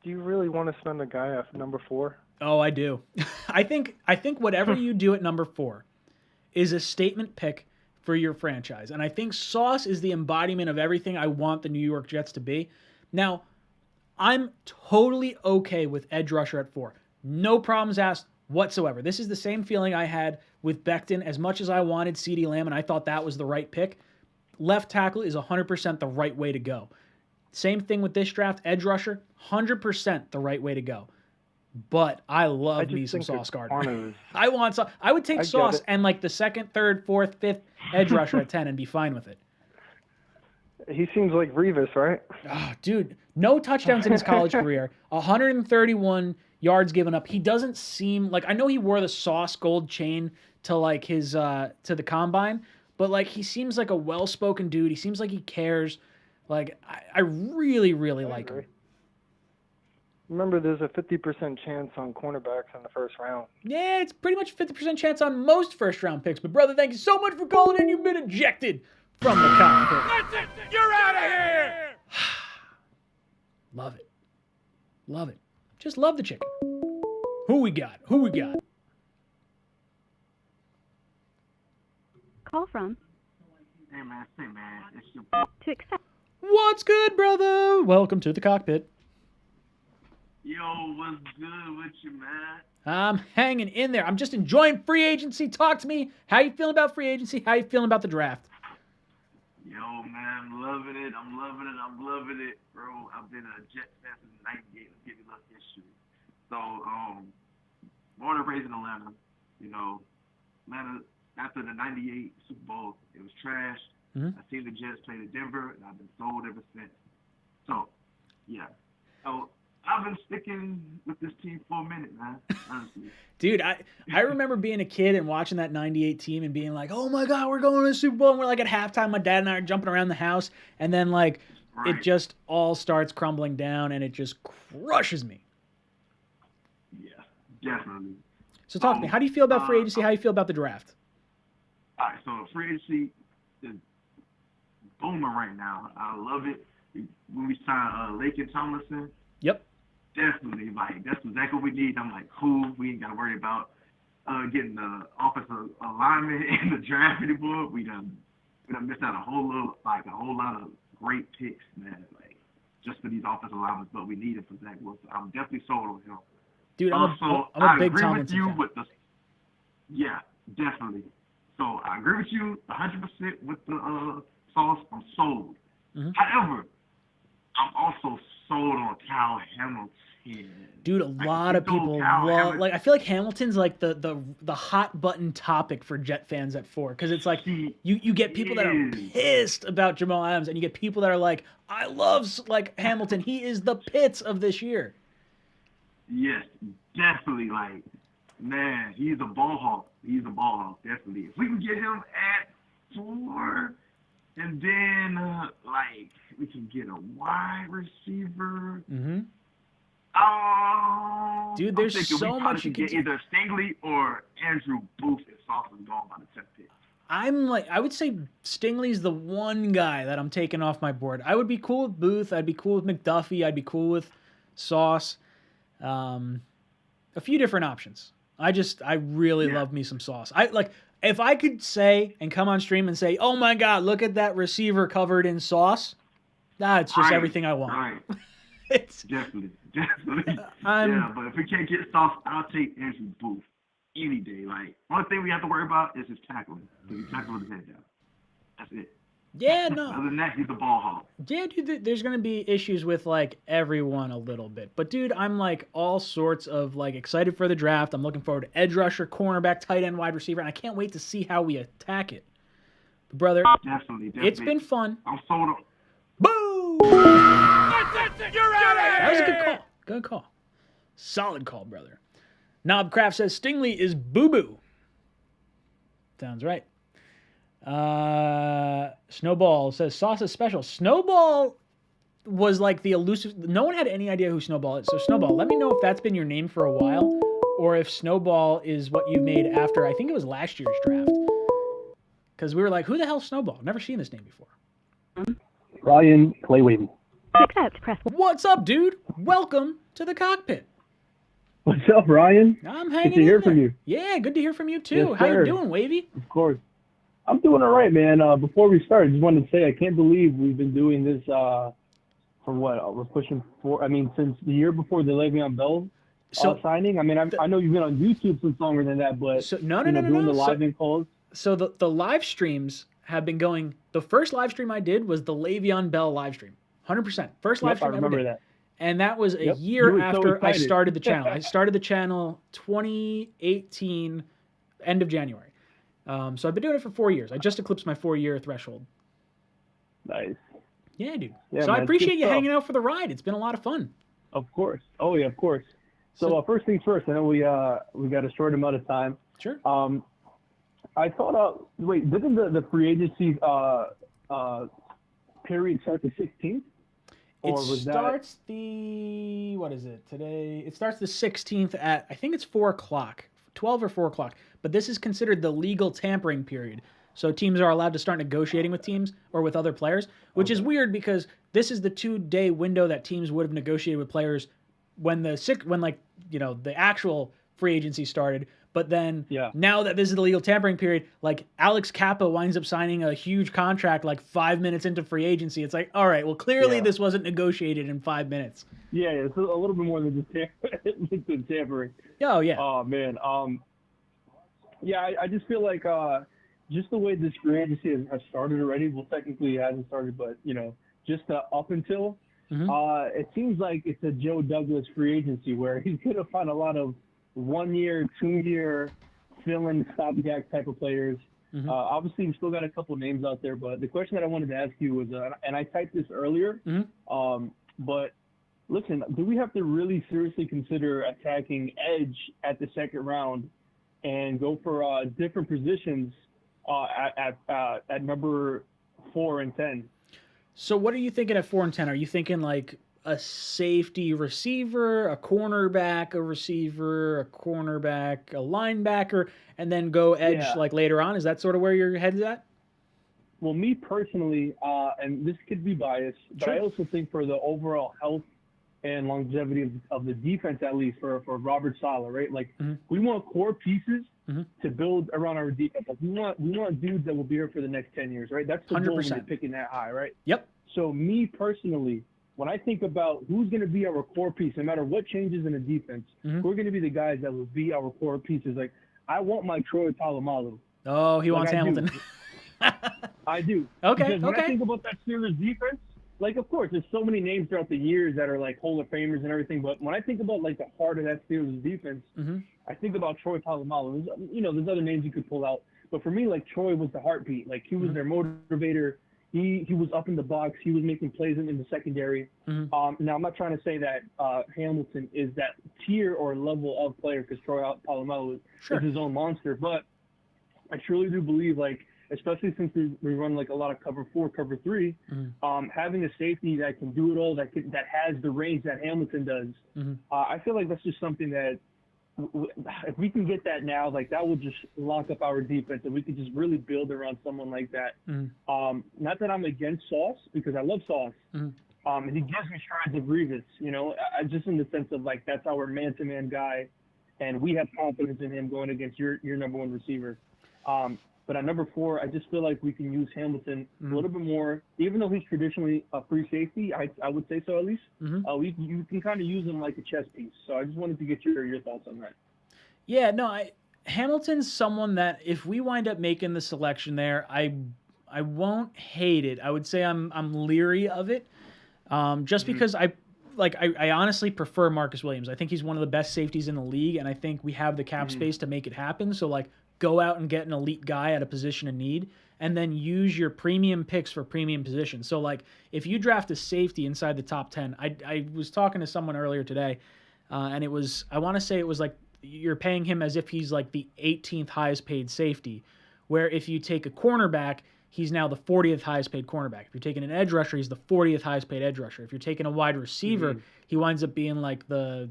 Q: Do you really want to spend a guy at number 4?
B: Oh, I do. I think whatever you do at number 4 is a statement pick for your franchise. And I think Sauce is the embodiment of everything I want the New York Jets to be. Now, I'm totally okay with edge rusher at 4. No problems asked whatsoever. This is the same feeling I had with Becton. As much as I wanted CeeDee Lamb and I thought that was the right pick, left tackle is 100% the right way to go. Same thing with this draft. Edge rusher, 100% the right way to go. But I love me some Sauce Gardner. I want Sauce. I would take Sauce and like the 2nd, 3rd, 4th, 5th edge rusher at 10 and be fine with it.
Q: He seems like Revis, right?
B: Oh, dude, no touchdowns in his college career. 131 yards given up. He doesn't seem like, I know he wore the Sauce gold chain to like his to the combine, but like he seems like a well-spoken dude. He seems like he cares. Like I really, really like him.
Q: Remember, there's a 50% chance on cornerbacks in the first round.
B: Yeah, it's pretty much 50% chance on most first-round picks. But, brother, thank you so much for calling in. You've been ejected from the cockpit.
A: That's it. You're out of here.
B: Love it. Love it. Just love the chicken. Who we got? Who we got?
C: Call from.
R: Hey, man. It's your
C: To accept.
B: What's good, brother? Welcome to the cockpit.
R: Yo, what's good with you, man?
B: I'm hanging in there. I'm just enjoying free agency. Talk to me. How you feeling about free agency? How you feeling about the draft?
R: Yo, man, I'm loving it, bro. I've been a Jet fan since '98. Let's give you a little history. So, born and raised in Atlanta. You know, Atlanta, after the '98 Super Bowl, it was trash.
B: Mm-hmm.
R: I seen the Jets play to Denver, and I've been sold ever since. So, yeah. So, I've been sticking with this team for a minute, man, honestly.
B: Dude, I remember being a kid and watching that 98 team and being like, oh my God, we're going to the Super Bowl. And we're like at halftime, my dad and I are jumping around the house. And then like it just all starts crumbling down and it just crushes me.
R: Yeah, definitely.
B: So talk to me. How do you feel about free agency? How do you feel about the draft?
R: All right, so free agency is booming right now. I love it. When we signed Lake and Tomlinson.
B: Yep.
R: Definitely, like, that's exactly what we need. I'm like, cool. We ain't got to worry about getting the offensive alignment in the draft anymore. We done missed out a whole lot of great picks, man. Like, just for these offensive alignments, but we need it for Zach Wilson. I'm definitely sold on him.
B: Dude, I'm a big Tomlinson fan.
R: Yeah, definitely. So I agree with you 100% with the Sauce. I'm sold.
B: Mm-hmm.
R: However, I'm also sold on Kyle Hamilton.
B: Dude, a lot of people love, like, I feel like Hamilton's like the hot button topic for Jet fans at 4, because it's like you get people that are pissed about Jamal Adams, and you get people that are like, I love like Hamilton. He is the Pitts of this year.
R: Yes, definitely. Like, man, he's a ball hawk. He's a ball hawk, definitely. If we can get him at 4, and then like we can get a wide receiver.
B: Mm-hmm. Dude, there's
R: I'm thinking
B: so
R: we
B: much
R: probably
B: you can
R: get either Stingley or Andrew Booth if Sauce is gone by the 10th pick.
B: I would say Stingley's the one guy that I'm taking off my board. I would be cool with Booth. I'd be cool with McDuffie. I'd be cool with Sauce. A few different options. I really love me some Sauce. If I could say and come on stream and say, oh my God, look at that receiver covered in sauce. It's just everything I want.
R: Right.
B: It's
R: definitely. Yeah, but if we can't get Sauce, I'll take Andrew Booth any day. Like, one thing we have to worry about is his tackling. He's tackling his head down. That's it.
B: Yeah, no.
R: Other than that, he's a ball hog.
B: Yeah, dude, there's going to be issues with, like, everyone a little bit. But, dude, I'm, like, all sorts of, like, excited for the draft. I'm looking forward to edge rusher, cornerback, tight end, wide receiver, and I can't wait to see how we attack it. Brother,
R: Definitely.
B: It's been fun.
R: I'm sold on.
B: Boo!
A: You're out of here!
B: That was a good call. Good call. Solid call, brother. Knobcraft says Stingley is boo-boo. Sounds right. Snowball says Sauce is special. Snowball was like the elusive. No one had any idea who Snowball is. So Snowball, let me know if that's been your name for a while, or if Snowball is what you made after. I think it was last year's draft. Because we were like, who the hell's Snowball? Never seen this name before.
S: Ryan Claywavy.
B: What's up, dude? Welcome to the cockpit.
S: What's up, Ryan?
B: I'm hanging
S: Good to hear
B: in there.
S: from you.
B: Yeah, good to hear from you too.
S: Yes,
B: How you
S: sir.
B: doing, Wavy?
S: Of course. I'm doing all right, man. Before we start, I just wanted to say I can't believe we've been doing this for what? We're pushing for. I mean, since the year before the Le'Veon Bell signing. I mean, I know you've been on YouTube since longer than that, but
B: No.
S: doing the live in calls.
B: So the live streams have been going. The first live stream I did was the Le'Veon Bell live stream. 100%. First live
S: Yep, I
B: stream I ever
S: remember
B: did.
S: that.
B: And that was a
S: Yep. You
B: year
S: were so
B: after I
S: excited.
B: started the channel. I started the channel 2018, end of January. So I've been doing it for 4 years. I just eclipsed my 4-year threshold.
S: Nice.
B: Yeah, dude.
S: Yeah,
B: so I
S: man,
B: appreciate
S: good
B: you
S: stuff.
B: hanging out for the ride. It's been a lot of fun.
S: Of course. Oh yeah, of course. So first things first. I know we got a short amount of time.
B: Sure.
S: I thought. Wait, didn't the free agency period start the 16th?
B: It starts what is it today? It starts the 16th at, I think it's 4 o'clock, 12 or 4 o'clock. But this is considered the legal tampering period. So teams are allowed to start negotiating with teams or with other players, which is weird because this is the 2-day window that teams would have negotiated with players when the actual free agency started. But then now that this is the legal tampering period, like Alex Kappa winds up signing a huge contract like 5 minutes into free agency. It's like, all right, well, clearly this wasn't negotiated in 5 minutes.
S: Yeah, it's a little bit more than just tampering.
B: Oh, yeah.
S: Oh, man. Yeah, I just feel like just the way this free agency has started already, well, technically it hasn't started, but, just up until, it seems like it's a Joe Douglas free agency where he's going to find a lot of 1-year, 2-year fill-in stopgap type of players. Obviously, we've still got a couple names out there, but the question that I wanted to ask you was, and I typed this earlier, but listen, do we have to really seriously consider attacking edge at the second round and go for different positions at number 4 and 10?
B: So what are you thinking at 4 and 10? Are you thinking like a safety receiver, a cornerback, a receiver, a cornerback, a linebacker, and then go edge like later on? Is that sort of where your head's at?
S: Well, me personally, and this could be biased, but I also think for the overall health and longevity of the defense, at least for Robert Saleh, right? Like we want core pieces to build around our defense. Like we want dudes that will be here for the next 10 years, right? That's the goal when you're picking that high, right?
B: Yep.
S: So me personally, when I think about who's going to be our core piece, no matter what changes in the defense, who are going to be the guys that will be our core pieces. Like I want my Troy Polamalu.
B: Oh, he wants Hamilton.
S: I do.
B: Okay.
S: Because when I think about that Steelers defense, like of course there's so many names throughout the years that are like Hall of Famers and everything, but when I think about like the heart of that Steelers defense, I think about Troy Polamalu. There's other names you could pull out, but for me, like Troy was the heartbeat. Like he was their motivator. He was up in the box. He was making plays in the secondary. Now, I'm not trying to say that Hamilton is that tier or level of player because Troy Polamalu is his own monster. But I truly do believe, like, especially since we run like a lot of cover 4, cover 3. Having a safety that can do it all, that has the range that Hamilton does. I feel like that's just something that if we can get that now, like that will just lock up our defense, and we could just really build around someone like that. Not that I'm against Sauce, because I love Sauce. And he gives me strides of Revis, you know, just in the sense of like that's our man-to-man guy, and we have confidence in him going against your number 1 receiver. But at number 4, I just feel like we can use Hamilton a little bit more, even though he's traditionally a free safety. I would say so, at least. You can kind of use him like a chess piece. So I just wanted to get your thoughts on that.
B: Yeah, no, Hamilton's someone that if we wind up making the selection there, I won't hate it. I would say I'm leery of it, just because I honestly prefer Marcus Williams. I think he's one of the best safeties in the league, and I think we have the cap space to make it happen. So like, go out and get an elite guy at a position of need, and then use your premium picks for premium positions. So like, if you draft a safety inside the top 10, I was talking to someone earlier today, and it was, I want to say it was like, you're paying him as if he's like the 18th highest paid safety, where if you take a cornerback, he's now the 40th highest paid cornerback. If you're taking an edge rusher, he's the 40th highest paid edge rusher. If you're taking a wide receiver, he winds up being like the,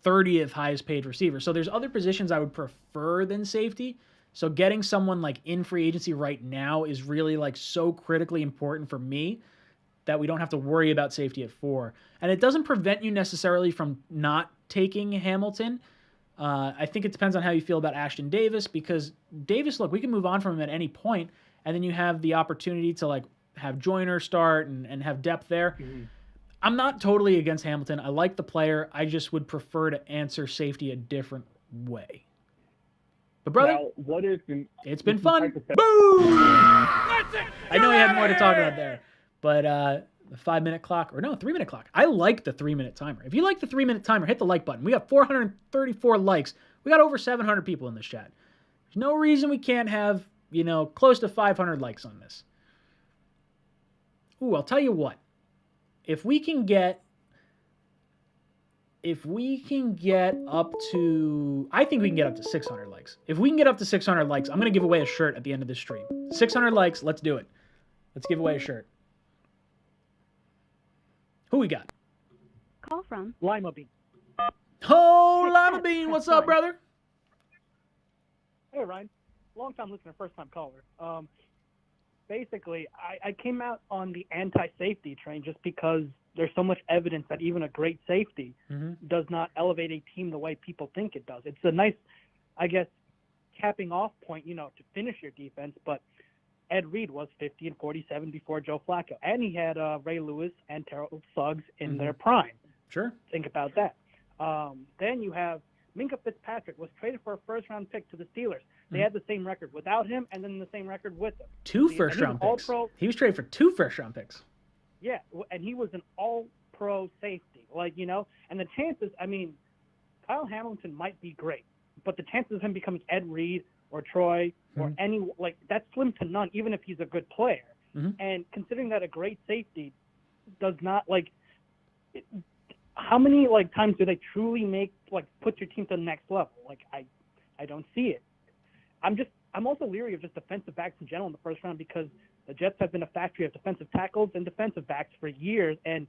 B: 30th highest paid receiver. So there's other positions I would prefer than safety. So getting someone like in free agency right now is really like so critically important for me that we don't have to worry about safety at 4. And it doesn't prevent you necessarily from not taking Hamilton. I think it depends on how you feel about Ashton Davis, because Davis, look, we can move on from him at any point, and then you have the opportunity to like have Joyner start and have depth there. I'm not totally against Hamilton. I like the player. I just would prefer to answer safety a different way. But brother,
S: now, what if
B: it's been fun. Boom! I know you had more to talk about there, but the 5-minute clock, or no, 3-minute clock. I like the 3-minute timer. If you like the 3-minute timer, hit the like button. We got 434 likes. We got over 700 people in this chat. There's no reason we can't have, close to 500 likes on this. Ooh, I'll tell you what. If we can get up to, I think we can get up to 600 likes. If we can get up to 600 likes, I'm going to give away a shirt at the end of this stream. 600 likes, let's do it. Let's give away a shirt. Who we got?
C: Call from
L: Lima Bean.
B: Oh, Lima Bean, what's up, brother?
L: Hey, Ryan. Long time listener, first time caller. Basically, I came out on the anti-safety train just because there's so much evidence that even a great safety does not elevate a team the way people think it does. It's a nice, I guess, capping off point, to finish your defense. But Ed Reed was 50 and 47 before Joe Flacco, and he had Ray Lewis and Terrell Suggs in their prime.
B: Sure.
L: Think about that. Then you have Minkah Fitzpatrick was traded for a first-round pick to the Steelers. They had the same record without him, and then the same record with him.
B: 2 first-round picks. He was traded for 2 first-round picks.
L: Yeah, and he was an all-pro safety. And the chances, Kyle Hamilton might be great, but the chances of him becoming Ed Reed or Troy or that's slim to none, even if he's a good player. And considering that a great safety does not, how many, times do they truly put your team to the next level? I don't see it. I'm also leery of just defensive backs in general in the first round, because the Jets have been a factory of defensive tackles and defensive backs for years. And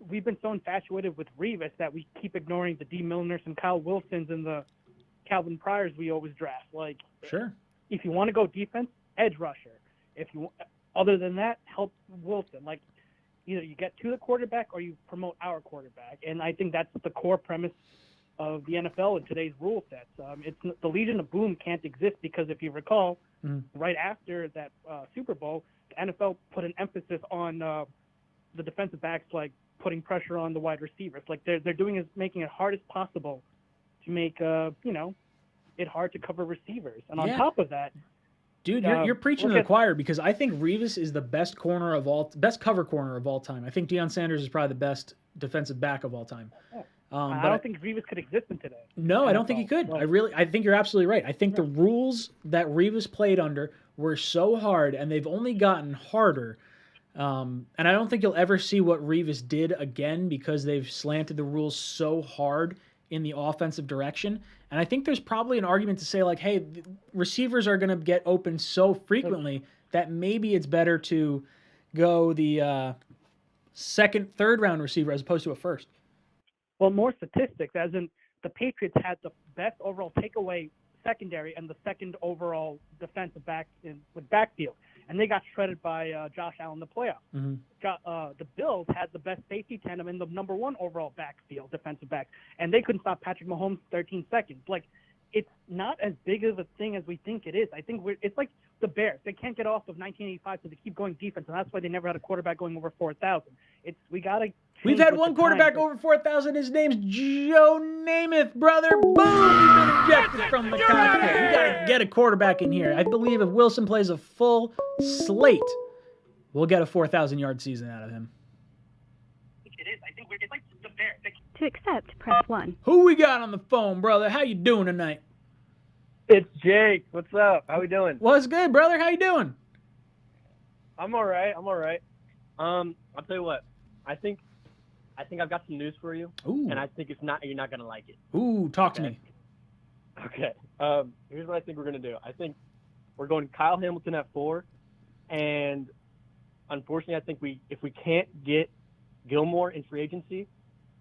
L: we've been so infatuated with Revis that we keep ignoring the D. Milners and Kyle Wilsons and the Calvin Pryors we always draft.
B: Sure.
L: If you want to go defense, edge rusher. Other than that, help Wilson. Either you get to the quarterback or you promote our quarterback. And I think that's the core premise of the NFL in today's rule sets. The Legion of Boom can't exist because, if you recall, right after that Super Bowl, the NFL put an emphasis on the defensive backs, putting pressure on the wide receivers. They're doing is making it hard as possible to make it hard to cover receivers. And on top of that,
B: dude, you're preaching to the choir, because I think Revis is the best cover corner of all time. I think Deion Sanders is probably the best defensive back of all time.
L: I don't think Revis could exist in today.
B: No, I don't think he could. I think you're absolutely right. I think the rules that Revis played under were so hard, and they've only gotten harder. And I don't think you'll ever see what Revis did again, because they've slanted the rules so hard in the offensive direction. And I think there's probably an argument to say, like, hey, receivers are going to get open so frequently that maybe it's better to go the second, third round receiver as opposed to a first.
L: Well, more statistics, as in the Patriots had the best overall takeaway secondary and the second overall defensive back with backfield, and they got shredded by Josh Allen in the playoffs.
B: Mm-hmm.
L: The Bills had the best safety tandem in the number one overall backfield defensive back, and they couldn't stop Patrick Mahomes 13 seconds. Like, it's not as big of a thing as we think it is. I think it's like the Bears. They can't get off of 1985, so they keep going defense, and that's why they never had a quarterback going over 4,000.
B: We've had one quarterback over 4,000. His name's Joe Namath, brother. Boom! He's been ejected from the cockpit. We got to get a quarterback in here. I believe if Wilson plays a full slate, we'll get a 4,000-yard season out of him.
C: To accept, press 1.
B: Who we got on the phone, brother? How you doing tonight?
T: It's Jake. What's up? How we doing?
B: What's good, brother? How you doing?
T: I'm all right. I'll tell you what. I think I've got some news for you.
B: Ooh.
T: And I think you're not gonna like it.
B: Ooh, talk to me.
T: Okay. Here's what I think we're gonna do. I think we're going Kyle Hamilton at 4, and unfortunately, I think if we can't get Gilmore in free agency,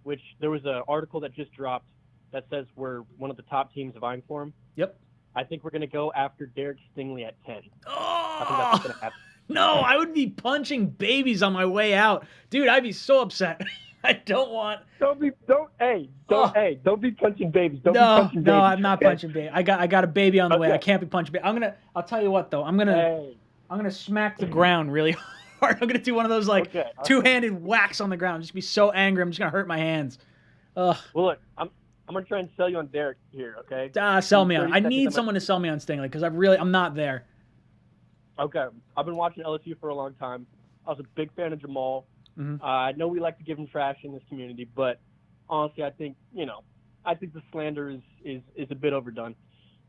T: which there was an article that just dropped that says we're one of the top teams vying for him.
B: Yep.
T: I think we're gonna go after Derek Stingley at 10.
B: Oh!
T: I think that's what's gonna happen.
B: No, I would be punching babies on my way out. Dude, I'd be so upset. I don't want...
T: Don't be punching babies. Don't be punching babies.
B: No, I'm not punching baby. I got a baby on the way.
T: Okay.
B: I can't be punching baby. I'll tell you what though. I'm gonna smack the ground really hard. I'm gonna do one of those two-handed whacks on the ground. Just be so angry. I'm just gonna hurt my hands. Ugh.
T: Well, look, I'm gonna try and sell you on Derek here, okay?
B: Sell me on. I need someone to sell me on Stingley because I'm not there.
T: Okay, I've been watching LSU for a long time. I was a big fan of Jamal.
B: Mm-hmm.
T: I know we like to give him trash in this community, but honestly, I think the slander is a bit overdone.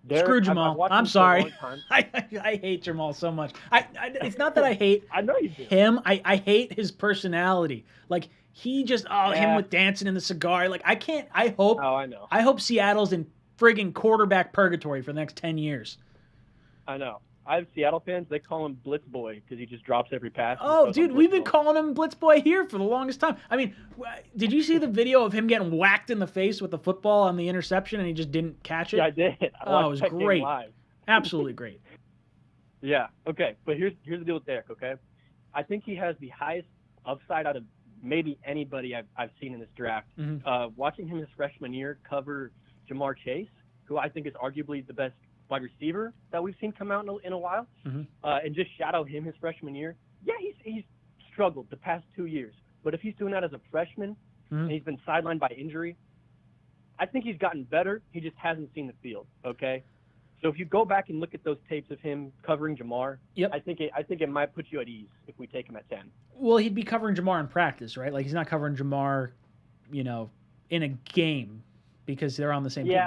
T: Derek,
B: Screw Jamal.
T: I've watched
B: I'm
T: him for a
B: sorry.
T: long time.
B: I hate Jamal so much. It's not that I hate
T: I know you do.
B: him. I hate his personality. Like he just him with dancing in the cigar. Like I can't. I hope.
T: Oh, I know.
B: I hope Seattle's in friggin' quarterback purgatory for the next 10 years.
T: I know. I have Seattle fans. They call him Blitz Boy because he just drops every pass.
B: Oh, dude, we've been calling him Blitz Boy here for the longest time. I mean, did you see the video of him getting whacked in the face with the football on the interception and he just didn't catch it?
T: Yeah, I did.
B: Oh, it was
T: that game
B: great.
T: live.
B: Absolutely great.
T: Yeah. Okay. But here's the deal with Derek. Okay. I think he has the highest upside out of maybe anybody I've seen in this draft.
B: Mm-hmm.
T: Watching him his freshman year cover Jamar Chase, who I think is arguably the best wide receiver that we've seen come out in a while,
B: Mm-hmm.
T: and just shadow him his freshman year. Yeah, he's struggled the past 2 years, but if he's doing that as a freshman and he's been sidelined by injury, I think he's gotten better. He just hasn't seen the field. Okay, so if you go back and look at those tapes of him covering Jamar,
B: yep.
T: I think it might put you at ease if we take him at 10.
B: Well, he'd be covering Jamar in practice, right? Like he's not covering Jamar, in a game because they're on the same team.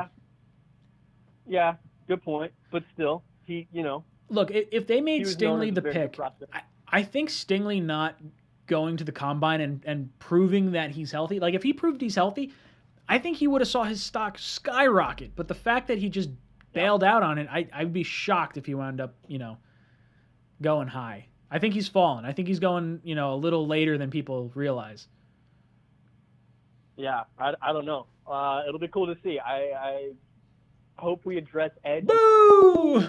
T: Yeah. Good point, but still,
B: Look, if they made Stingley the
T: very good
B: pick,
T: prospect.
B: I think Stingley not going to the combine and proving that he's healthy, like if he proved he's healthy, I think he would have saw his stock skyrocket. But the fact that he just bailed out on it, I'd be shocked if he wound up, going high. I think he's fallen. I think he's going, a little later than people realize.
T: Yeah, I don't know. It'll be cool to see. I hope we address edge.
B: Boo!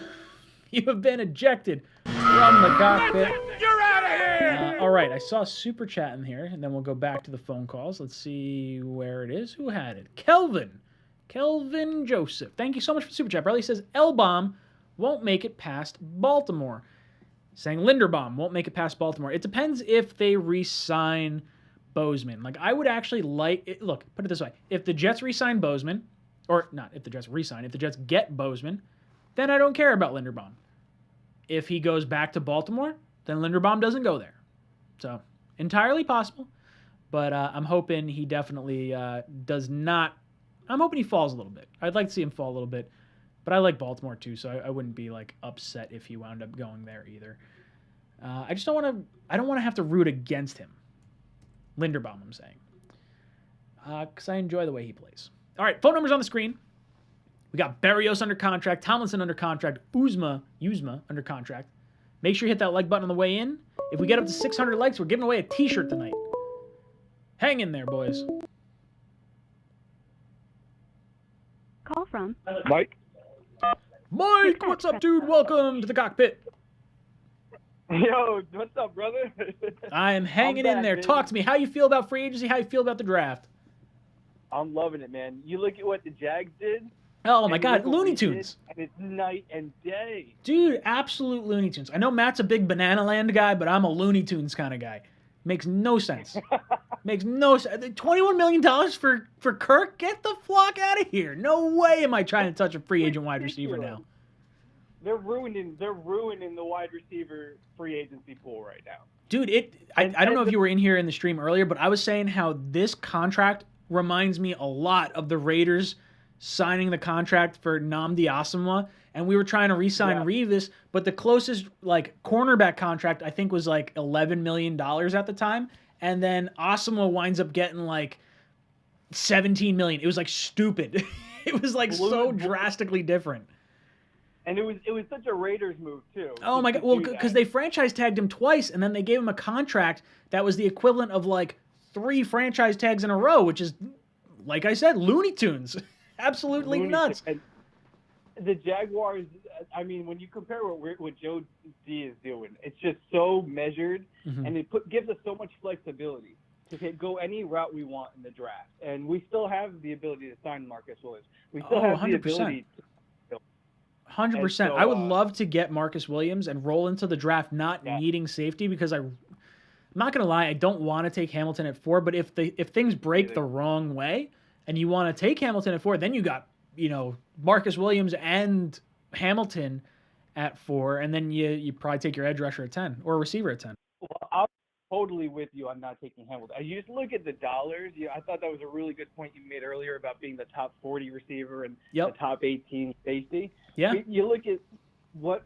B: You have been ejected from the cockpit.
A: You're out of here!
B: All right, I saw a super chat in here, and then we'll go back to the phone calls. Let's see where it is. Who had it? Kelvin Joseph. Thank you so much for the super chat, brother. He says, L-Bomb won't make it past Baltimore. Saying Linderbaum won't make it past Baltimore. It depends if they re-sign Bozeman. Like, I would actually look, put it this way. If the Jets re-sign Bozeman, or not if the Jets re-sign, if the Jets get Bozeman, then I don't care about Linderbaum. If he goes back to Baltimore, then Linderbaum doesn't go there. So, entirely possible. But I'm hoping he definitely does not. I'm hoping he falls a little bit. I'd like to see him fall a little bit. But I like Baltimore too, so I wouldn't be upset if he wound up going there either. I just don't want to. I don't want to have to root against him. Linderbaum, I'm saying, because I enjoy the way he plays. All right, phone number's on the screen. We got Berrios under contract, Tomlinson under contract, Uzma under contract. Make sure you hit that like button on the way in. If we get up to 600 likes, we're giving away a t-shirt tonight. Hang in there, boys.
C: Call from
M: Mike.
B: Mike, what's up, dude? Welcome to the cockpit.
M: Yo, what's up, brother?
B: I am hanging
M: I'm
B: in there.
M: back,
B: Talk
M: baby.
B: to me. How you feel about free agency? How you feel about the draft?
M: I'm loving it, man. You look at what the Jags did.
B: Oh my
M: and
B: God,
M: look what
B: Looney
M: we did,
B: Tunes.
M: and it's night and day.
B: Dude, absolute Looney Tunes. I know Matt's a big Banana Land guy, but I'm a Looney Tunes kind of guy. Makes no sense. Makes no sense. $21 million for Kirk? Get the flock out of here. No way am I trying to touch a free agent wide receiver now.
M: They're ruining the wide receiver free agency pool right now.
B: Dude, I don't know if you were in here in the stream earlier, but I was saying how this contract reminds me a lot of the Raiders signing the contract for Nnamdi Asomugha, and we were trying to re-sign Revis, but the closest cornerback contract I think was like $11 million at the time, and then Asomugha winds up getting like $17 million. It was like stupid. It was like so drastically different.
M: And it was such a Raiders move too.
B: Oh my God! Well, because they franchise tagged him twice, and then they gave him a contract that was the equivalent of like 3 franchise tags in a row, which is, like I said, Looney Tunes. Absolutely nuts.
M: And the Jaguars, I mean, when you compare what Joe D is doing, it's just so measured, and it gives us so much flexibility to go any route we want in the draft. And we still have the ability to sign Marcus Williams. We still have
B: 100%.
M: the ability to
B: 100%.
M: so,
B: I would love to get Marcus Williams and roll into the draft not needing safety, because I'm not going to lie, I don't want to take Hamilton at 4, but if things break the wrong way and you want to take Hamilton at 4, then you got, Marcus Williams and Hamilton at 4, and then you probably take your edge rusher at 10 or a receiver at 10.
M: Well, I'm totally with you on not taking Hamilton. You just look at the dollars. I thought that was a really good point you made earlier about being the top 40 receiver and the top 18 safety.
B: Yeah.
M: You look at what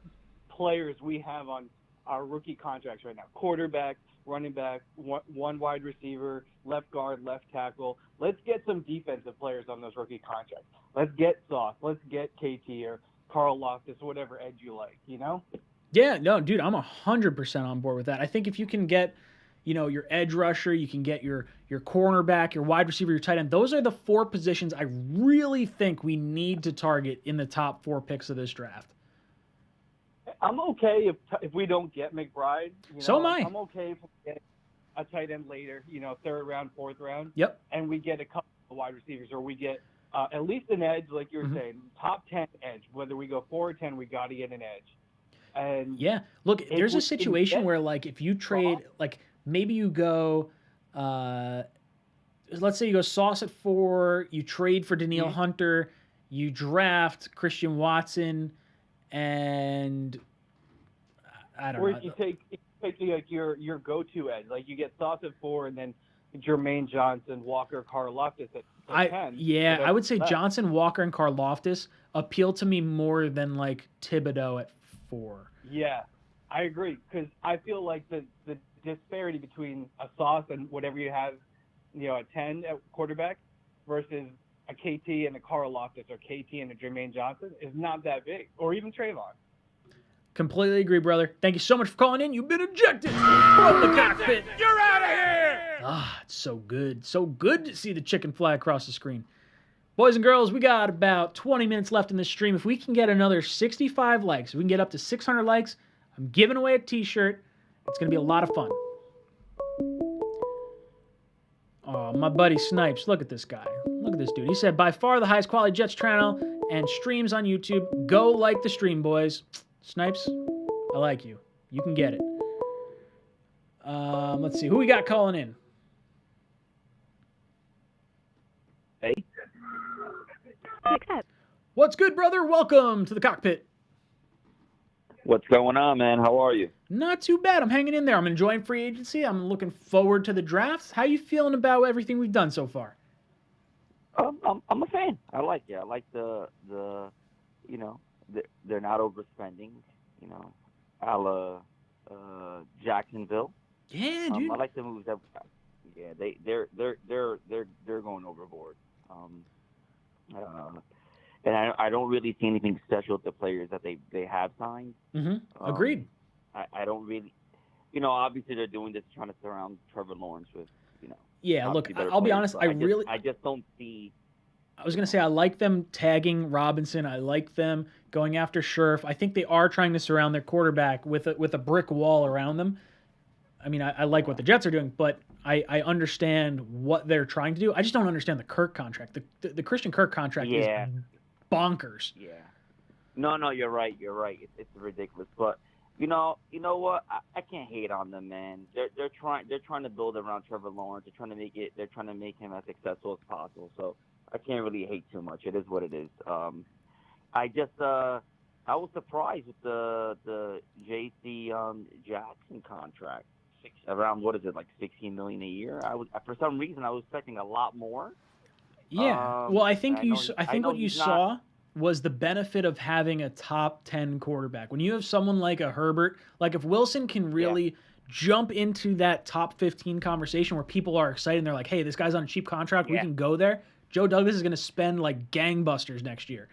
M: players we have on our rookie contracts right now: quarterback, running back, one wide receiver, left guard, left tackle. Let's get some defensive players on those rookie contracts. Let's get Sauce. Let's get KT or Carl Loftus, whatever edge you like,
B: Yeah, no, dude, I'm 100% on board with that. I think if you can get, your edge rusher, you can get your cornerback, your wide receiver, your tight end. Those are the 4 positions I really think we need to target in the top 4 picks of this draft.
M: I'm okay if we don't get McBride.
B: So am I.
M: I'm okay if we get a tight end later, 3rd round, 4th round.
B: Yep.
M: And we get a couple of wide receivers, or we get at least an edge, like you were saying, top 10 edge. Whether we go 4 or 10, we got to get an edge. And
B: yeah, look, there's a situation where, like, if you trade, like, maybe you go, let's say you go Sauce at 4, you trade for Danielle Hunter, you draft Christian Watson, and I don't know.
M: Or if you take like your go-to edge, like you get Sauce at 4, and then Jermaine Johnson, Walker, Karlaftis at 10.
B: Yeah, I would say Johnson, Walker, and Karlaftis appeal to me more than like Thibodeau at 4.
M: Yeah, I agree, because I feel like the disparity between a Sauce and whatever you have, at 10 at quarterback versus a KT and a Karlaftis, or KT and a Jermaine Johnson is not that big, or even Trayvon.
B: Completely agree, brother. Thank you so much for calling in. You've been ejected from the cockpit.
A: You're out of here!
B: Ah, it's so good. So good to see the chicken fly across the screen. Boys and girls, we got about 20 minutes left in this stream. If we can get another 65 likes, we can get up to 600 likes, I'm giving away a t-shirt. It's going to be a lot of fun. Oh, my buddy Snipes. Look at this guy. Look at this dude. He said, by far the highest quality Jets channel and streams on YouTube. Go like the stream, boys. Snipes, I like you. You can get it. Let's see. Who we got calling in?
J: Hey.
B: What's good, brother? Welcome to the cockpit.
U: What's going on, man? How are you?
B: Not too bad. I'm hanging in there. I'm enjoying free agency. I'm looking forward to the drafts. How you feeling about everything we've done so far?
U: I'm a fan. I like it. I like the they're not overspending, a la Jacksonville.
B: Yeah, dude.
U: I like the moves that. Yeah, they're going overboard. and I don't really see anything special with the players that they have signed.
B: Agreed.
U: I don't really, obviously they're doing this trying to surround Trevor Lawrence with,
B: Yeah, look,
U: obviously better
B: I'll be
U: players,
B: honest.
U: but I just don't see.
B: I was going to say, I like them tagging Robinson. I like them going after Scherf. I think they are trying to surround their quarterback with a brick wall around them. I mean, I like what the Jets are doing, but I understand what they're trying to do. I just don't understand the Kirk contract. The Christian Kirk contract is bonkers.
U: Yeah. No, you're right. It's ridiculous. But you know what? I can't hate on them, man. They're trying to build around Trevor Lawrence. They're trying to make him as successful as possible. So I can't really hate too much. It is what it is. I was surprised with the J.C. Jackson contract. Around what is it, like $16 million a year? For some reason I was expecting a lot more.
B: Yeah. Well, I think what you saw was the benefit of having a top 10 quarterback. When you have someone like a Herbert, like if Wilson can really jump into that top 15 conversation where people are excited and they're like, hey, this guy's on a cheap contract, we can go there. Joe Douglas is going to spend like gangbusters next year.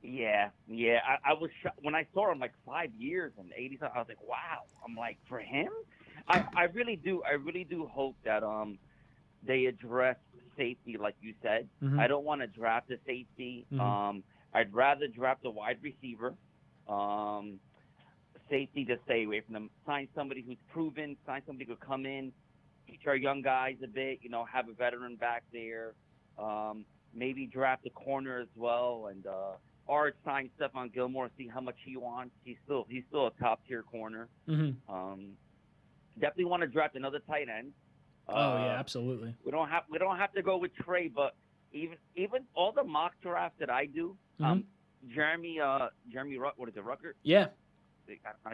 U: Yeah. I was when I saw him like 5 years and 80. I was like, wow. I'm like, for him, I really do hope that they address safety, like you said. I don't want to draft a safety. I'd rather draft a wide receiver. Safety to stay away from them. Sign somebody who's proven. Sign somebody who could come in, teach our young guys a bit. Have a veteran back there. Maybe draft a corner as well, and or sign Stephon Gilmore, see how much he wants. He's still a top tier corner. Definitely want to draft another tight end.
B: Yeah, absolutely.
U: We don't have to go with Trey, but even all the mock drafts that I do, Jeremy what is it, Rucker?
B: Yeah.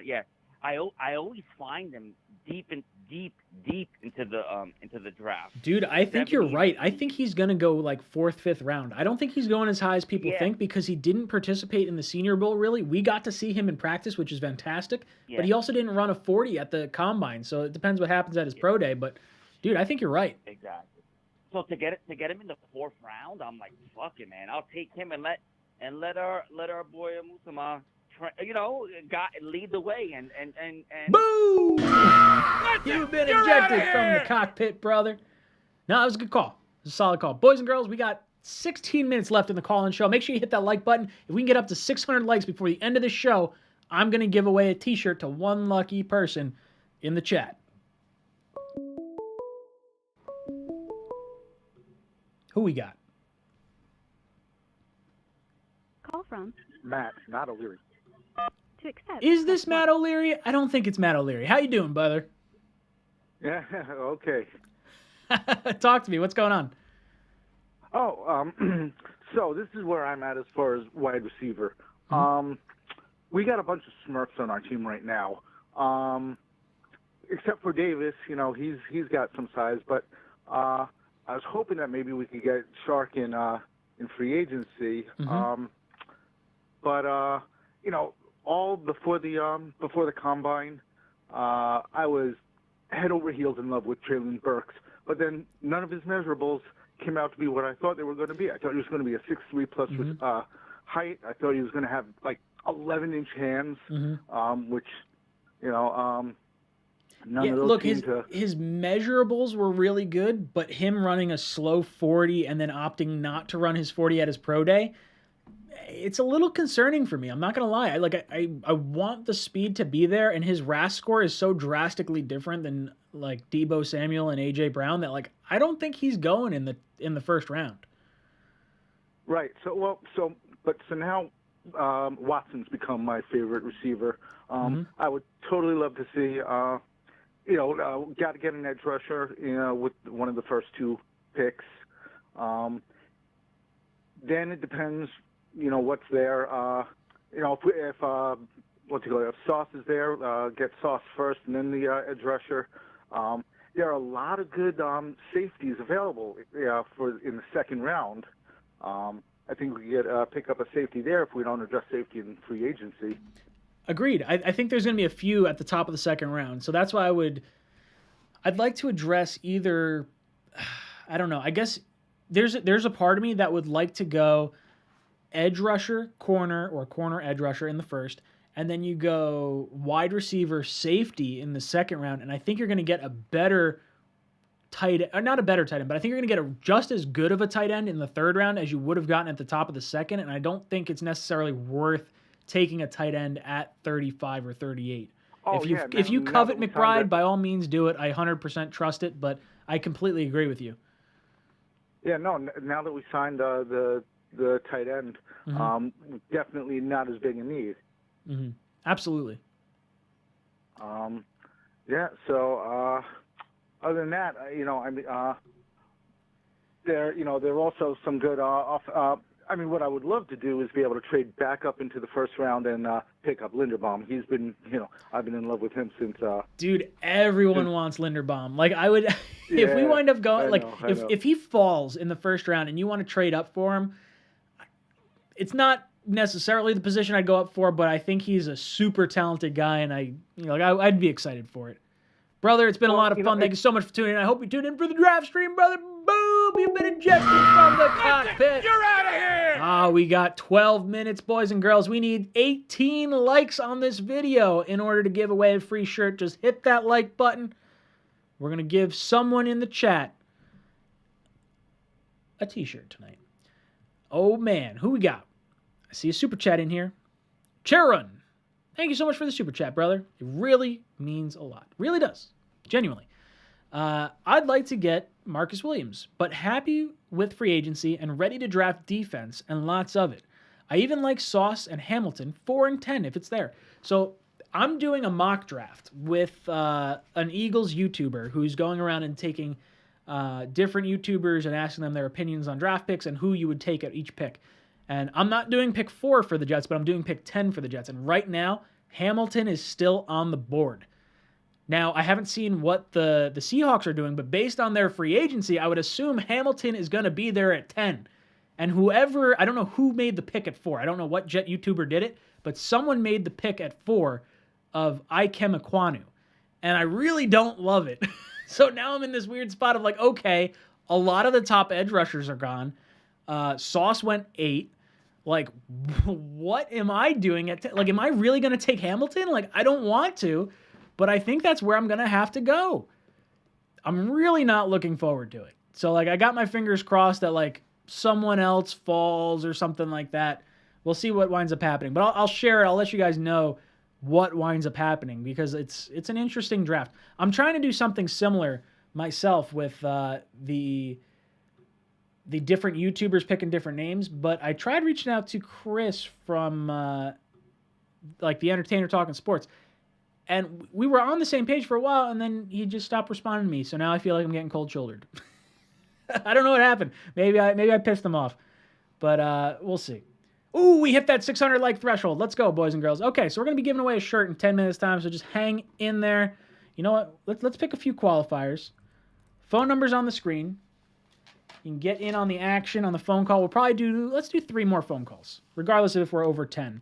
U: Yeah. I always find them deep into the draft.
B: Dude, I think you're right. I think he's going to go like 4th, 5th round. I don't think he's going as high as people think because he didn't participate in the Senior Bowl, really. We got to see him in practice, which is fantastic, but he also didn't run a 40 at the Combine, so it depends what happens at his pro day, but dude, I think you're right.
U: Exactly. So to get him in the 4th round, I'm like, fuck it, man. I'll take him and let our boy Musama lead the way and
B: Boo! You've been ejected from the cockpit, brother. No, that was a good call. It was a solid call. Boys and girls, we got 16 minutes left in the call-in show. Make sure you hit that like button. If we can get up to 600 likes before the end of the show, I'm going to give away a t-shirt to one lucky person in the chat. Who we got?
C: Call from
F: Matt O'Leary.
C: to accept.
B: Is this Matt O'Leary? I don't think it's Matt O'Leary. How you doing, brother?
F: Yeah, okay.
B: Talk to me. What's going on?
F: Oh, so this is where I'm at as far as wide receiver. We got a bunch of Smurfs on our team right now. Except for Davis, he's got some size, but I was hoping that maybe we could get Shark in free agency. But all before the Combine, I was head over heels in love with Traylon Burks. But then none of his measurables came out to be what I thought they were going to be. I thought he was going to be a 6'3" plus with height. I thought he was going to have like 11-inch hands, which none of those
B: look,
F: seemed to.
B: his measurables were really good, but him running a slow 40 and then opting not to run his 40 at his pro day, it's a little concerning for me. I'm not gonna lie. I want the speed to be there, and his RAS score is so drastically different than like Deebo Samuel and AJ Brown that I don't think he's going in the first round.
F: Right. So now Watson's become my favorite receiver. I would totally love to see got to get an edge rusher with one of the first 2 picks. Then it depends. What's there. If Sauce is there, get Sauce first and then the edge rusher. There are a lot of good safeties available in the second round. I think we could pick up a safety there if we don't address safety in free agency.
B: Agreed. I think there's going to be a few at the top of the second round. So that's why I'd like to address either, I don't know, I guess there's a part of me that would like to go edge rusher, corner, or corner edge rusher in the first, and then you go wide receiver, safety in the second round, and I think you're going to get a better tight end, or not a better tight end, but I think you're going to get just as good of a tight end in the third round as you would have gotten at the top of the second, and I don't think it's necessarily worth taking a tight end at 35 or 38. If you covet McBride, by all means do it. I 100% trust it, but I completely agree with you.
F: Yeah, no. Now that we signed the tight end, definitely not as big a need.
B: Mm-hmm. Absolutely.
F: Yeah. So other than that, there are also some good what I would love to do is be able to trade back up into the first round and pick up Linderbaum. He's been, I've been in love with him since.
B: Dude, everyone wants Linderbaum. Like I would, if we wind up going, if he falls in the first round and you want to trade up for him, it's not necessarily the position I'd go up for, but I think he's a super talented guy, and I'd be excited for it. Brother, it's been a lot of fun. Thank you so much for tuning in. I hope you tune in for the draft stream, brother. Boom! You've been ejected from the cockpit.
A: You're out of here!
B: We got 12 minutes, boys and girls. We need 18 likes on this video in order to give away a free shirt. Just hit that like button. We're going to give someone in the chat a t-shirt tonight. Oh, man. Who we got? I see a super chat in here. Charun. Thank you so much for the super chat, brother. It really means a lot. Really does. Genuinely. I'd like to get Marcus Williams, but happy with free agency and ready to draft defense and lots of it. I even like Sauce and Hamilton 4 and 10 if it's there. So I'm doing a mock draft with an Eagles YouTuber who's going around and taking different YouTubers and asking them their opinions on draft picks and who you would take at each pick. And I'm not doing pick 4 for the Jets, but I'm doing pick 10 for the Jets. And right now, Hamilton is still on the board. Now, I haven't seen what the Seahawks are doing, but based on their free agency, I would assume Hamilton is going to be there at 10. And I don't know who made the pick at 4. I don't know what Jet YouTuber did it, but someone made the pick at 4 of Ikem Ekwonu. And I really don't love it. So now I'm in this weird spot of like, okay, a lot of the top edge rushers are gone. Sauce went 8. Like, what am I doing at 10? Like, am I really going to take Hamilton? Like, I don't want to, but I think that's where I'm going to have to go. I'm really not looking forward to it. So, like, I got my fingers crossed that, like, someone else falls or something like that. We'll see what winds up happening. But I'll share it. I'll let you guys know what winds up happening because it's an interesting draft. I'm trying to do something similar myself with the different YouTubers picking different names, but I tried reaching out to Chris from the Entertainer Talking Sports, and we were on the same page for a while, and then he just stopped responding to me. So now I feel like I'm getting cold-shouldered. I don't know what happened. Maybe I pissed him off, but we'll see. Ooh, we hit that 600 like threshold. Let's go, boys and girls. Okay, so we're gonna be giving away a shirt in 10 minutes time. So just hang in there. You know what? Let's pick a few qualifiers. Phone numbers on the screen. You can get in on the action on the phone call. Let's do 3 more phone calls, regardless of if we're over 10.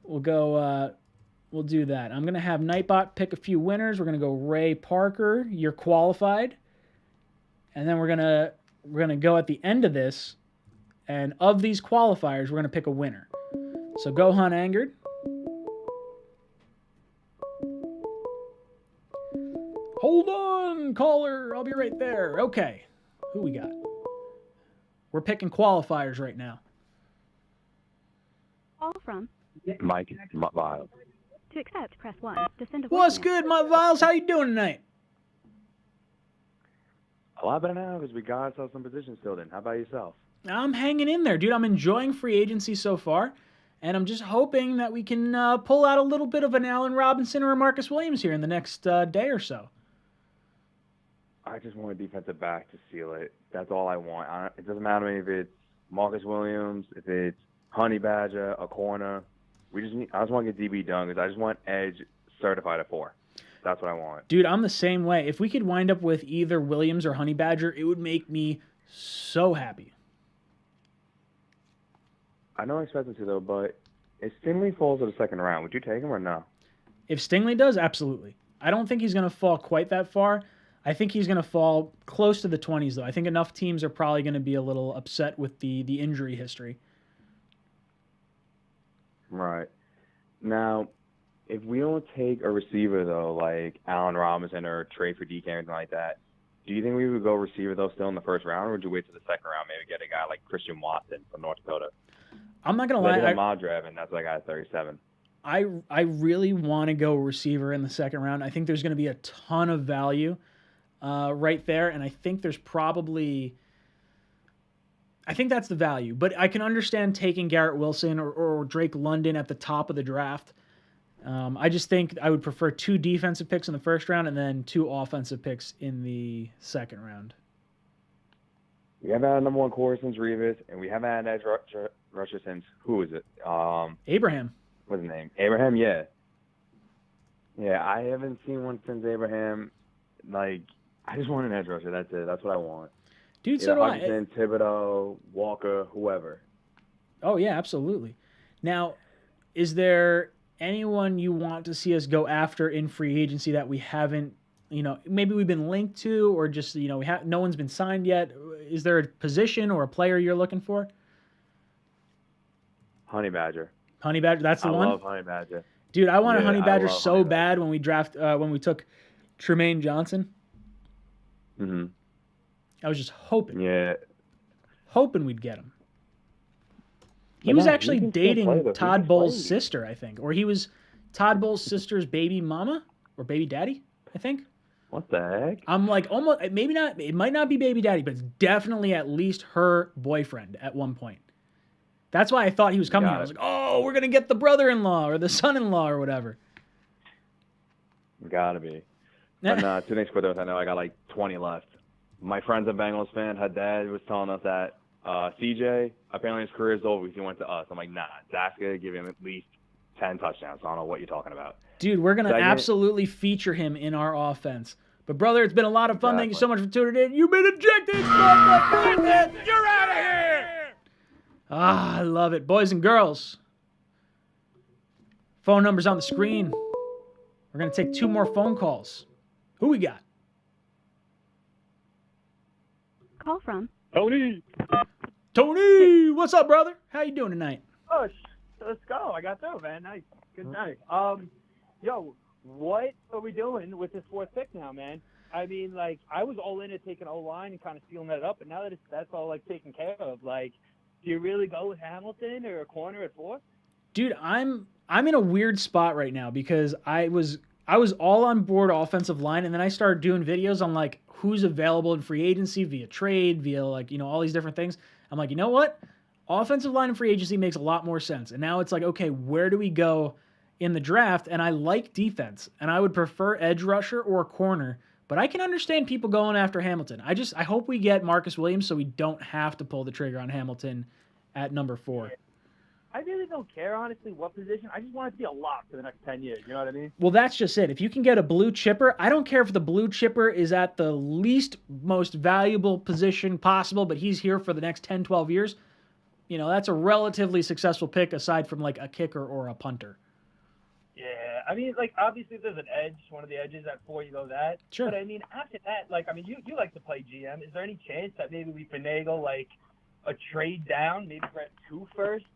B: We'll do that. I'm going to have Nightbot pick a few winners. We're going to go Ray Parker. You're qualified. And then we're going to go at the end of this. And of these qualifiers, we're going to pick a winner. So go Hunt Angered. Hold on, caller. I'll be right there. Okay. Who we got? We're picking qualifiers right now.
C: Call from.
E: Mike Viles.
C: To accept, press 1. To send a
B: What's
C: voicemail.
B: good, my Viles? How you doing tonight?
E: A lot better now because we got ourselves some positions filled in. How about yourself?
B: I'm hanging in there, dude. I'm enjoying free agency so far, and I'm just hoping that we can pull out a little bit of an Allen Robinson or a Marcus Williams here in the next day or so.
E: I just want a defensive back to seal it. That's all I want. It doesn't matter to me if it's Marcus Williams, if it's Honey Badger, a corner. I just want to get DB done because I just want edge certified at 4. That's what I want.
B: Dude, I'm the same way. If we could wind up with either Williams or Honey Badger, it would make me so happy.
E: I know I expected to, though, but if Stingley falls to the second round, would you take him or no?
B: If Stingley does, absolutely. I don't think he's going to fall quite that far. I think he's going to fall close to the 20s, though. I think enough teams are probably going to be a little upset with the injury history.
E: Right. Now, if we don't take a receiver, though, like Allen Robinson or trade for DK or anything like that, do you think we would go receiver, though, still in the first round, or would you wait to the second round, maybe get a guy like Christian Watson from North Dakota?
B: I'm not going to lie.
E: I did a mock draft, and that's like at 37.
B: I really want to go receiver in the second round. I think there's going to be a ton of value right there, and I think there's probably... I think that's the value, but I can understand taking Garrett Wilson or Drake London at the top of the draft. I just think I would prefer 2 defensive picks in the first round and then 2 offensive picks in the second round.
E: We haven't had a number 1 corner since Revis, and we haven't had an edge rusher since, who is it?
B: Abraham.
E: What's his name? Abraham, yeah. Yeah, I haven't seen one since Abraham. Like, I just want an edge rusher. That's it. That's what I want.
B: Dude, so do I.
E: Hutchinson, Thibodeau, Walker, whoever.
B: Oh, yeah, absolutely. Now, is there anyone you want to see us go after in free agency that we haven't, maybe we've been linked to, or just, no one's been signed yet? Is there a position or a player you're looking for?
E: Honey Badger.
B: Honey Badger, that's the one?
E: I love Honey Badger.
B: Dude, I want a Honey Badger so bad when we took Tremaine Johnson.
E: Mm-hmm.
B: I was just hoping.
E: Yeah.
B: Hoping we'd get him. He was actually dating Todd Bowles' sister, I think. Or he was Todd Bowles' sister's baby mama? Or baby daddy, I think.
E: What the heck?
B: I'm like, almost, maybe not, it might not be baby daddy, but it's definitely at least her boyfriend at one point. That's why I thought he was coming here. I was like, oh, we're going to get the brother-in-law or the son-in-law or whatever.
E: Gotta be. But no, 2 next quarters, I know I got like 20 left. My friend's a Bengals fan. Her dad was telling us that CJ, apparently his career is over because he went to us. I'm like, nah, Zach's going to give him at least 10 touchdowns. I don't know what you're talking about.
B: Dude, we're going to absolutely feature him in our offense. But, brother, it's been a lot of fun. Thank you so much for tuning in. You've been ejected.
A: You're out of here.
B: Ah, I love it. Boys and girls, phone number's on the screen. We're going to take 2 more phone calls. Who we got?
C: Call from
B: Tony. Tony, what's up, brother? How you doing tonight?
H: Oh, let's go. I got through, man. Nice. Good night. Yo, what are we doing with this 4th pick now, man? I mean, like, I was all in at taking O-line and kind of stealing that up, but now that that's all, like, taken care of, like, do you really go with Hamilton or a corner at 4?
B: Dude, I'm in a weird spot right now because I was all on board offensive line, and then I started doing videos on, like, who's available in free agency via trade, via, like, all these different things. I'm like, you know what? Offensive line and free agency makes a lot more sense. And now it's like, okay, where do we go in the draft? And I like defense, and I would prefer edge rusher or corner, but I can understand people going after Hamilton. I hope we get Marcus Williams so we don't have to pull the trigger on Hamilton at number 4.
H: I really don't care, honestly, what position. I just want to see a lot for the next 10 years. You know what I mean?
B: Well, that's just it. If you can get a blue chipper, I don't care if the blue chipper is at the least most valuable position possible, but he's here for the next 10, 12 years. That's a relatively successful pick aside from, like, a kicker or a punter.
H: Yeah, I mean, like, obviously if there's an edge, one of the edges at 4, you go that.
B: Sure.
H: But, I mean, after that, like, I mean, you like to play GM. Is there any chance that maybe we finagle, like, a trade down, maybe for 2 firsts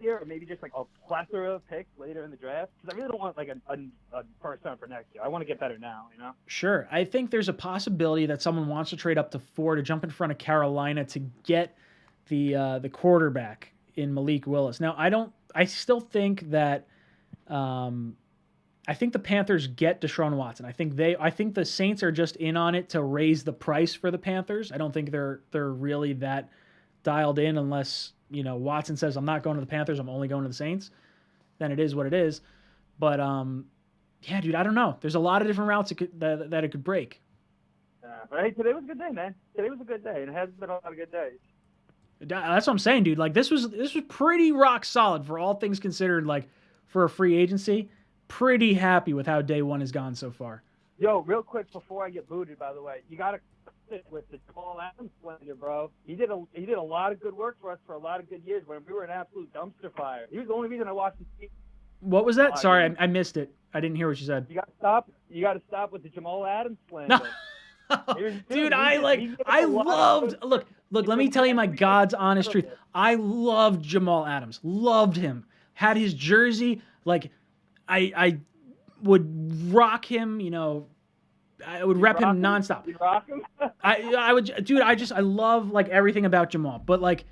H: year, or maybe just like a plethora of picks later in the draft? Because I really don't want like a first round for next year. I want to get better now,
B: Sure. I think there's a possibility that someone wants to trade up to 4 to jump in front of Carolina to get the quarterback in Malik Willis. Now, I still think that I think the Panthers get Deshaun Watson. I think the Saints are just in on it to raise the price for the Panthers. I don't think they're really that dialed in unless Watson says, I'm not going to the Panthers, I'm only going to the Saints. Then it is what it is. But, yeah, dude, I don't know. There's a lot of different routes that it could break.
H: But hey, today was a good day, man. Today was a good day, and it has been a lot of good days.
B: That's what I'm saying, dude. Like, this was pretty rock solid for all things considered, like, for a free agency. Pretty happy with how day 1 has gone so far.
H: Yo, real quick before I get booted, by the way, you got to sit with the Jamal Adams slander, bro. He did a lot of good work for us for a lot of good years when we were an absolute dumpster fire. He was the only reason I watched the team.
B: What was that? Sorry, I missed it. I didn't hear what you said.
H: You got to stop with the Jamal Adams slander.
B: Dude, Look, let me tell you my God's honest truth. I loved Jamal Adams. Loved him. had his jersey. Like, I would rock him, you know. I would rep him nonstop.
H: You rock him?
B: I would, dude. I love like everything about Jamal. But like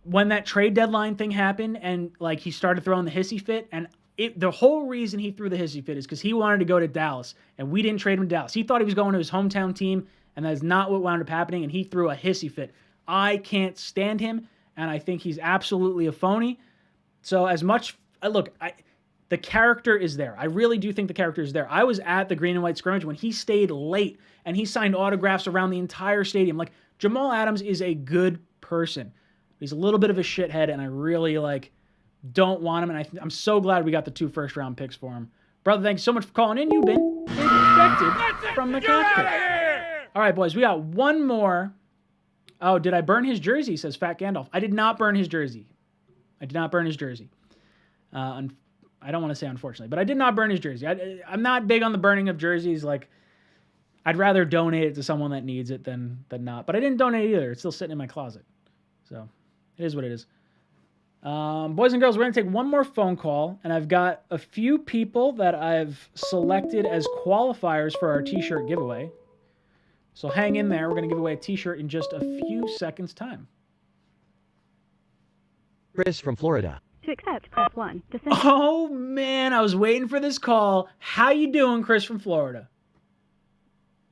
B: when that trade deadline thing happened and like he started throwing the hissy fit, and the whole reason he threw the hissy fit is because he wanted to go to Dallas, and we didn't trade him to Dallas. He thought he was going to his hometown team, and that is not what wound up happening. And he threw a hissy fit. I can't stand him, and I think he's absolutely a phony. So as much the character is there. I really do think the character is there. I was at the green and white scrimmage when he stayed late and he signed autographs around the entire stadium. Like, Jamal Adams is a good person. He's a little bit of a shithead, and I really don't want him. And I'm so glad we got the 2 first-round picks for him. Brother, thanks so much for calling in. You've been ejected from the cockpit. All right, boys, we got one more. Oh, did I burn his jersey? Says Fat Gandalf. I did not burn his jersey. I don't want to say unfortunately, but I did not burn his jersey. I'm not big on the burning of jerseys. Like, I'd rather donate it to someone that needs it than not. But I didn't donate it either. It's still sitting in my closet. So it is what it is. Boys and girls, we're going to take one more phone call, and I've got a few people that I've selected as qualifiers for our t-shirt giveaway. So hang in there. We're going to give away a t-shirt in just a few seconds' time.
D: Chris from Florida.
C: To accept, press 1. To send
B: Oh, man, I was waiting for this call. How you doing, Chris from Florida?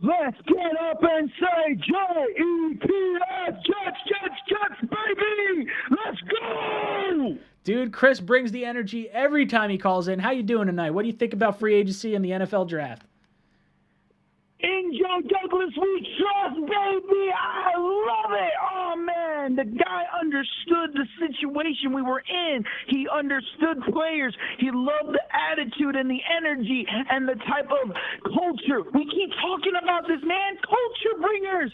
V: Let's get up and say J-E-T-S, Jets, baby! Let's go!
B: Dude, Chris brings the energy every time he calls in. How you doing tonight? What do you think about free agency and the NFL draft?
V: In Joe Douglas we trust, baby! I love it! Oh, man, the guy understood the situation we were in. He understood players. He loved the attitude and the energy and the type of culture. We keep talking about this, man. Culture bringers!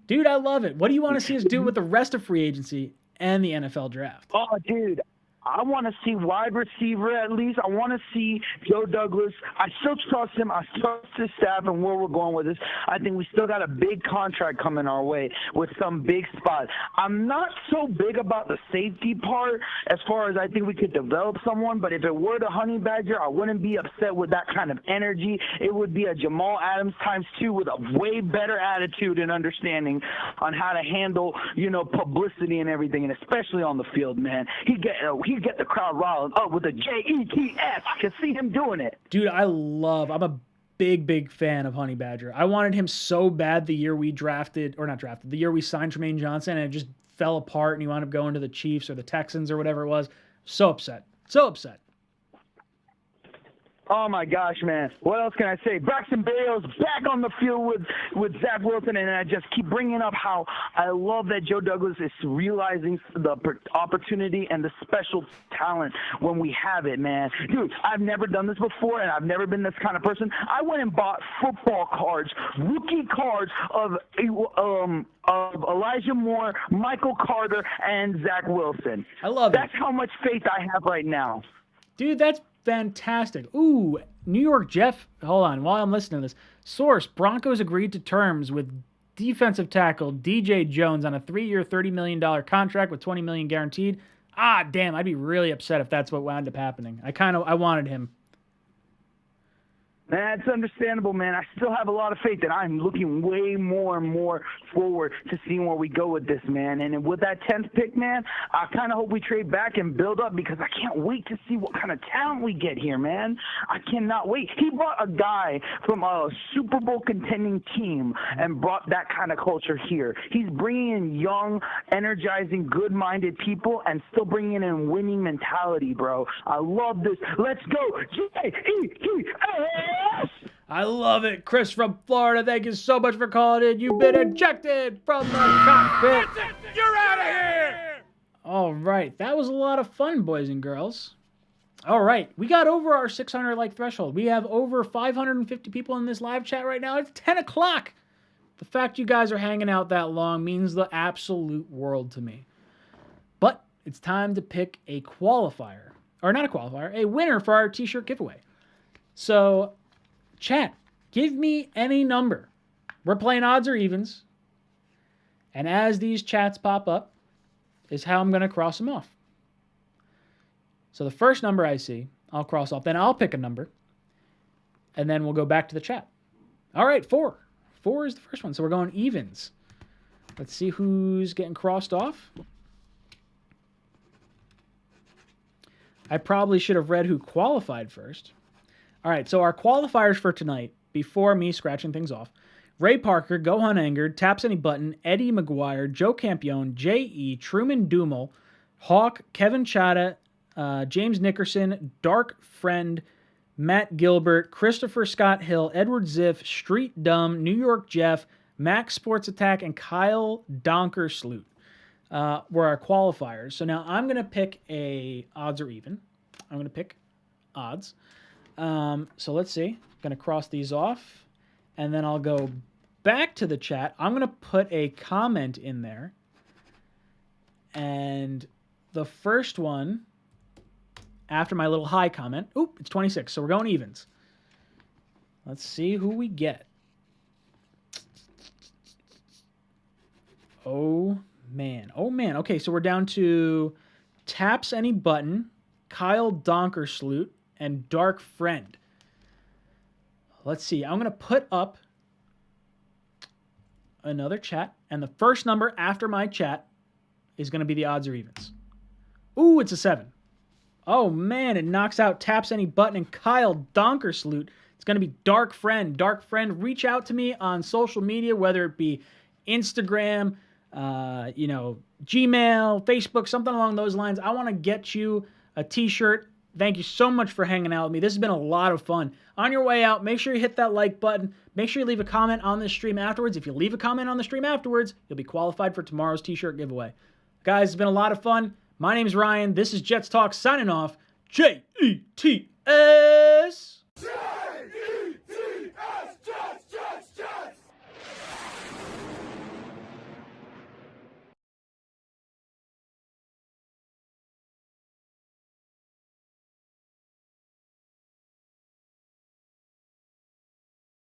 B: Dude, I love it. What do you want to see us do with the rest of free agency and the NFL draft?
V: Oh, dude, I want to see wide receiver at least. I want to see Joe Douglas. I still trust him. I trust his staff and where we're going with this. I think we still got a big contract coming our way with some big spots. I'm not so big about the safety part as far as I think we could develop someone, but if it were the Honey Badger, I wouldn't be upset with that kind of energy. It would be a Jamal Adams times 2 with a way better attitude and understanding on how to handle, publicity and everything, and especially on the field, man. He'd get the crowd riled up with a Jets. I can see him doing it.
B: Dude, I'm a big fan of Honey Badger. I wanted him so bad the year we the year we signed Tremaine Johnson, and it just fell apart, and he wound up going to the Chiefs or the Texans or whatever it was. So upset.
V: Oh, my gosh, man. What else can I say? Braxton Berrios back on the field with Zach Wilson, and I just keep bringing up how I love that Joe Douglas is realizing the opportunity and the special talent when we have it, man. Dude, I've never done this before, and I've never been this kind of person. I went and bought football cards, rookie cards of Elijah Moore, Michael Carter, and Zach Wilson.
B: I love
V: it. That's how much faith I have right now.
B: Dude, that's fantastic. Ooh, New York Jeff. Hold on, while I'm listening to this. Source, Broncos agreed to terms with defensive tackle DJ Jones on a 3-year, $30 million contract with $20 million guaranteed. Ah, damn, I'd be really upset if that's what wound up happening. I wanted him.
V: That's understandable, man. I still have a lot of faith that I'm looking way more and more forward to seeing where we go with this, man. And with that 10th pick, man, I kind of hope we trade back and build up because I can't wait to see what kind of talent we get here, man. I cannot wait. He brought a guy from a Super Bowl contending team and brought that kind of culture here. He's bringing in young, energizing, good-minded people and still bringing in winning mentality, bro. I love this. Let's go. J-E-T-S!
B: I love it. Chris from Florida, thank you so much for calling in. You've been ejected from the cockpit.
A: You're out of here!
B: All right. That was a lot of fun, boys and girls. All right. We got over our 600 like threshold. We have over 550 people in this live chat right now. It's 10 o'clock. The fact you guys are hanging out that long means the absolute world to me. But it's time to pick a qualifier. Or not a qualifier, a winner for our t-shirt giveaway. So, chat, give me any number. We're playing odds or evens. And as these chats pop up, is how I'm going to cross them off. So the first number I see, I'll cross off. Then I'll pick a number. And then we'll go back to the chat. All right, 4. 4 is the first one. So we're going evens. Let's see who's getting crossed off. I probably should have read who qualified first. All right, so our qualifiers for tonight, before me scratching things off, Ray Parker, Gohan Engard, Taps Any Button, Eddie McGuire, Joe Campione, J.E., Truman Dumal, Hawk, Kevin Chada, James Nickerson, Dark Friend, Matt Gilbert, Christopher Scott Hill, Edward Ziff, Street Dumb, New York Jeff, Max Sports Attack, and Kyle Donker Sloot were our qualifiers. So now I'm going to pick a odds or even. I'm going to pick odds. So let's see. I'm going to cross these off. And then I'll go back to the chat. I'm going to put a comment in there. And the first one, after my little high comment, oop, it's 26. So we're going evens. Let's see who we get. Oh, man. Oh, man. Okay, so we're down to Taps Any Button, Kyle Donkersloot, and Dark Friend. Let's see. I'm going to put up another chat, and the first number after my chat is going to be the odds or evens. Ooh, it's a 7. Oh, man, it knocks out Taps Any Button and Kyle Donkersloot. It's going to be Dark Friend. Dark Friend, reach out to me on social media, whether it be Instagram, Gmail, Facebook, something along those lines. I want to get you a t-shirt. Thank you so much for hanging out with me. This has been a lot of fun. On your way out, make sure you hit that like button. Make sure you leave a comment on this stream afterwards. If you leave a comment on the stream afterwards, you'll be qualified for tomorrow's t-shirt giveaway. Guys, it's been a lot of fun. My name's Ryan. This is Jets Talk signing off. Jets.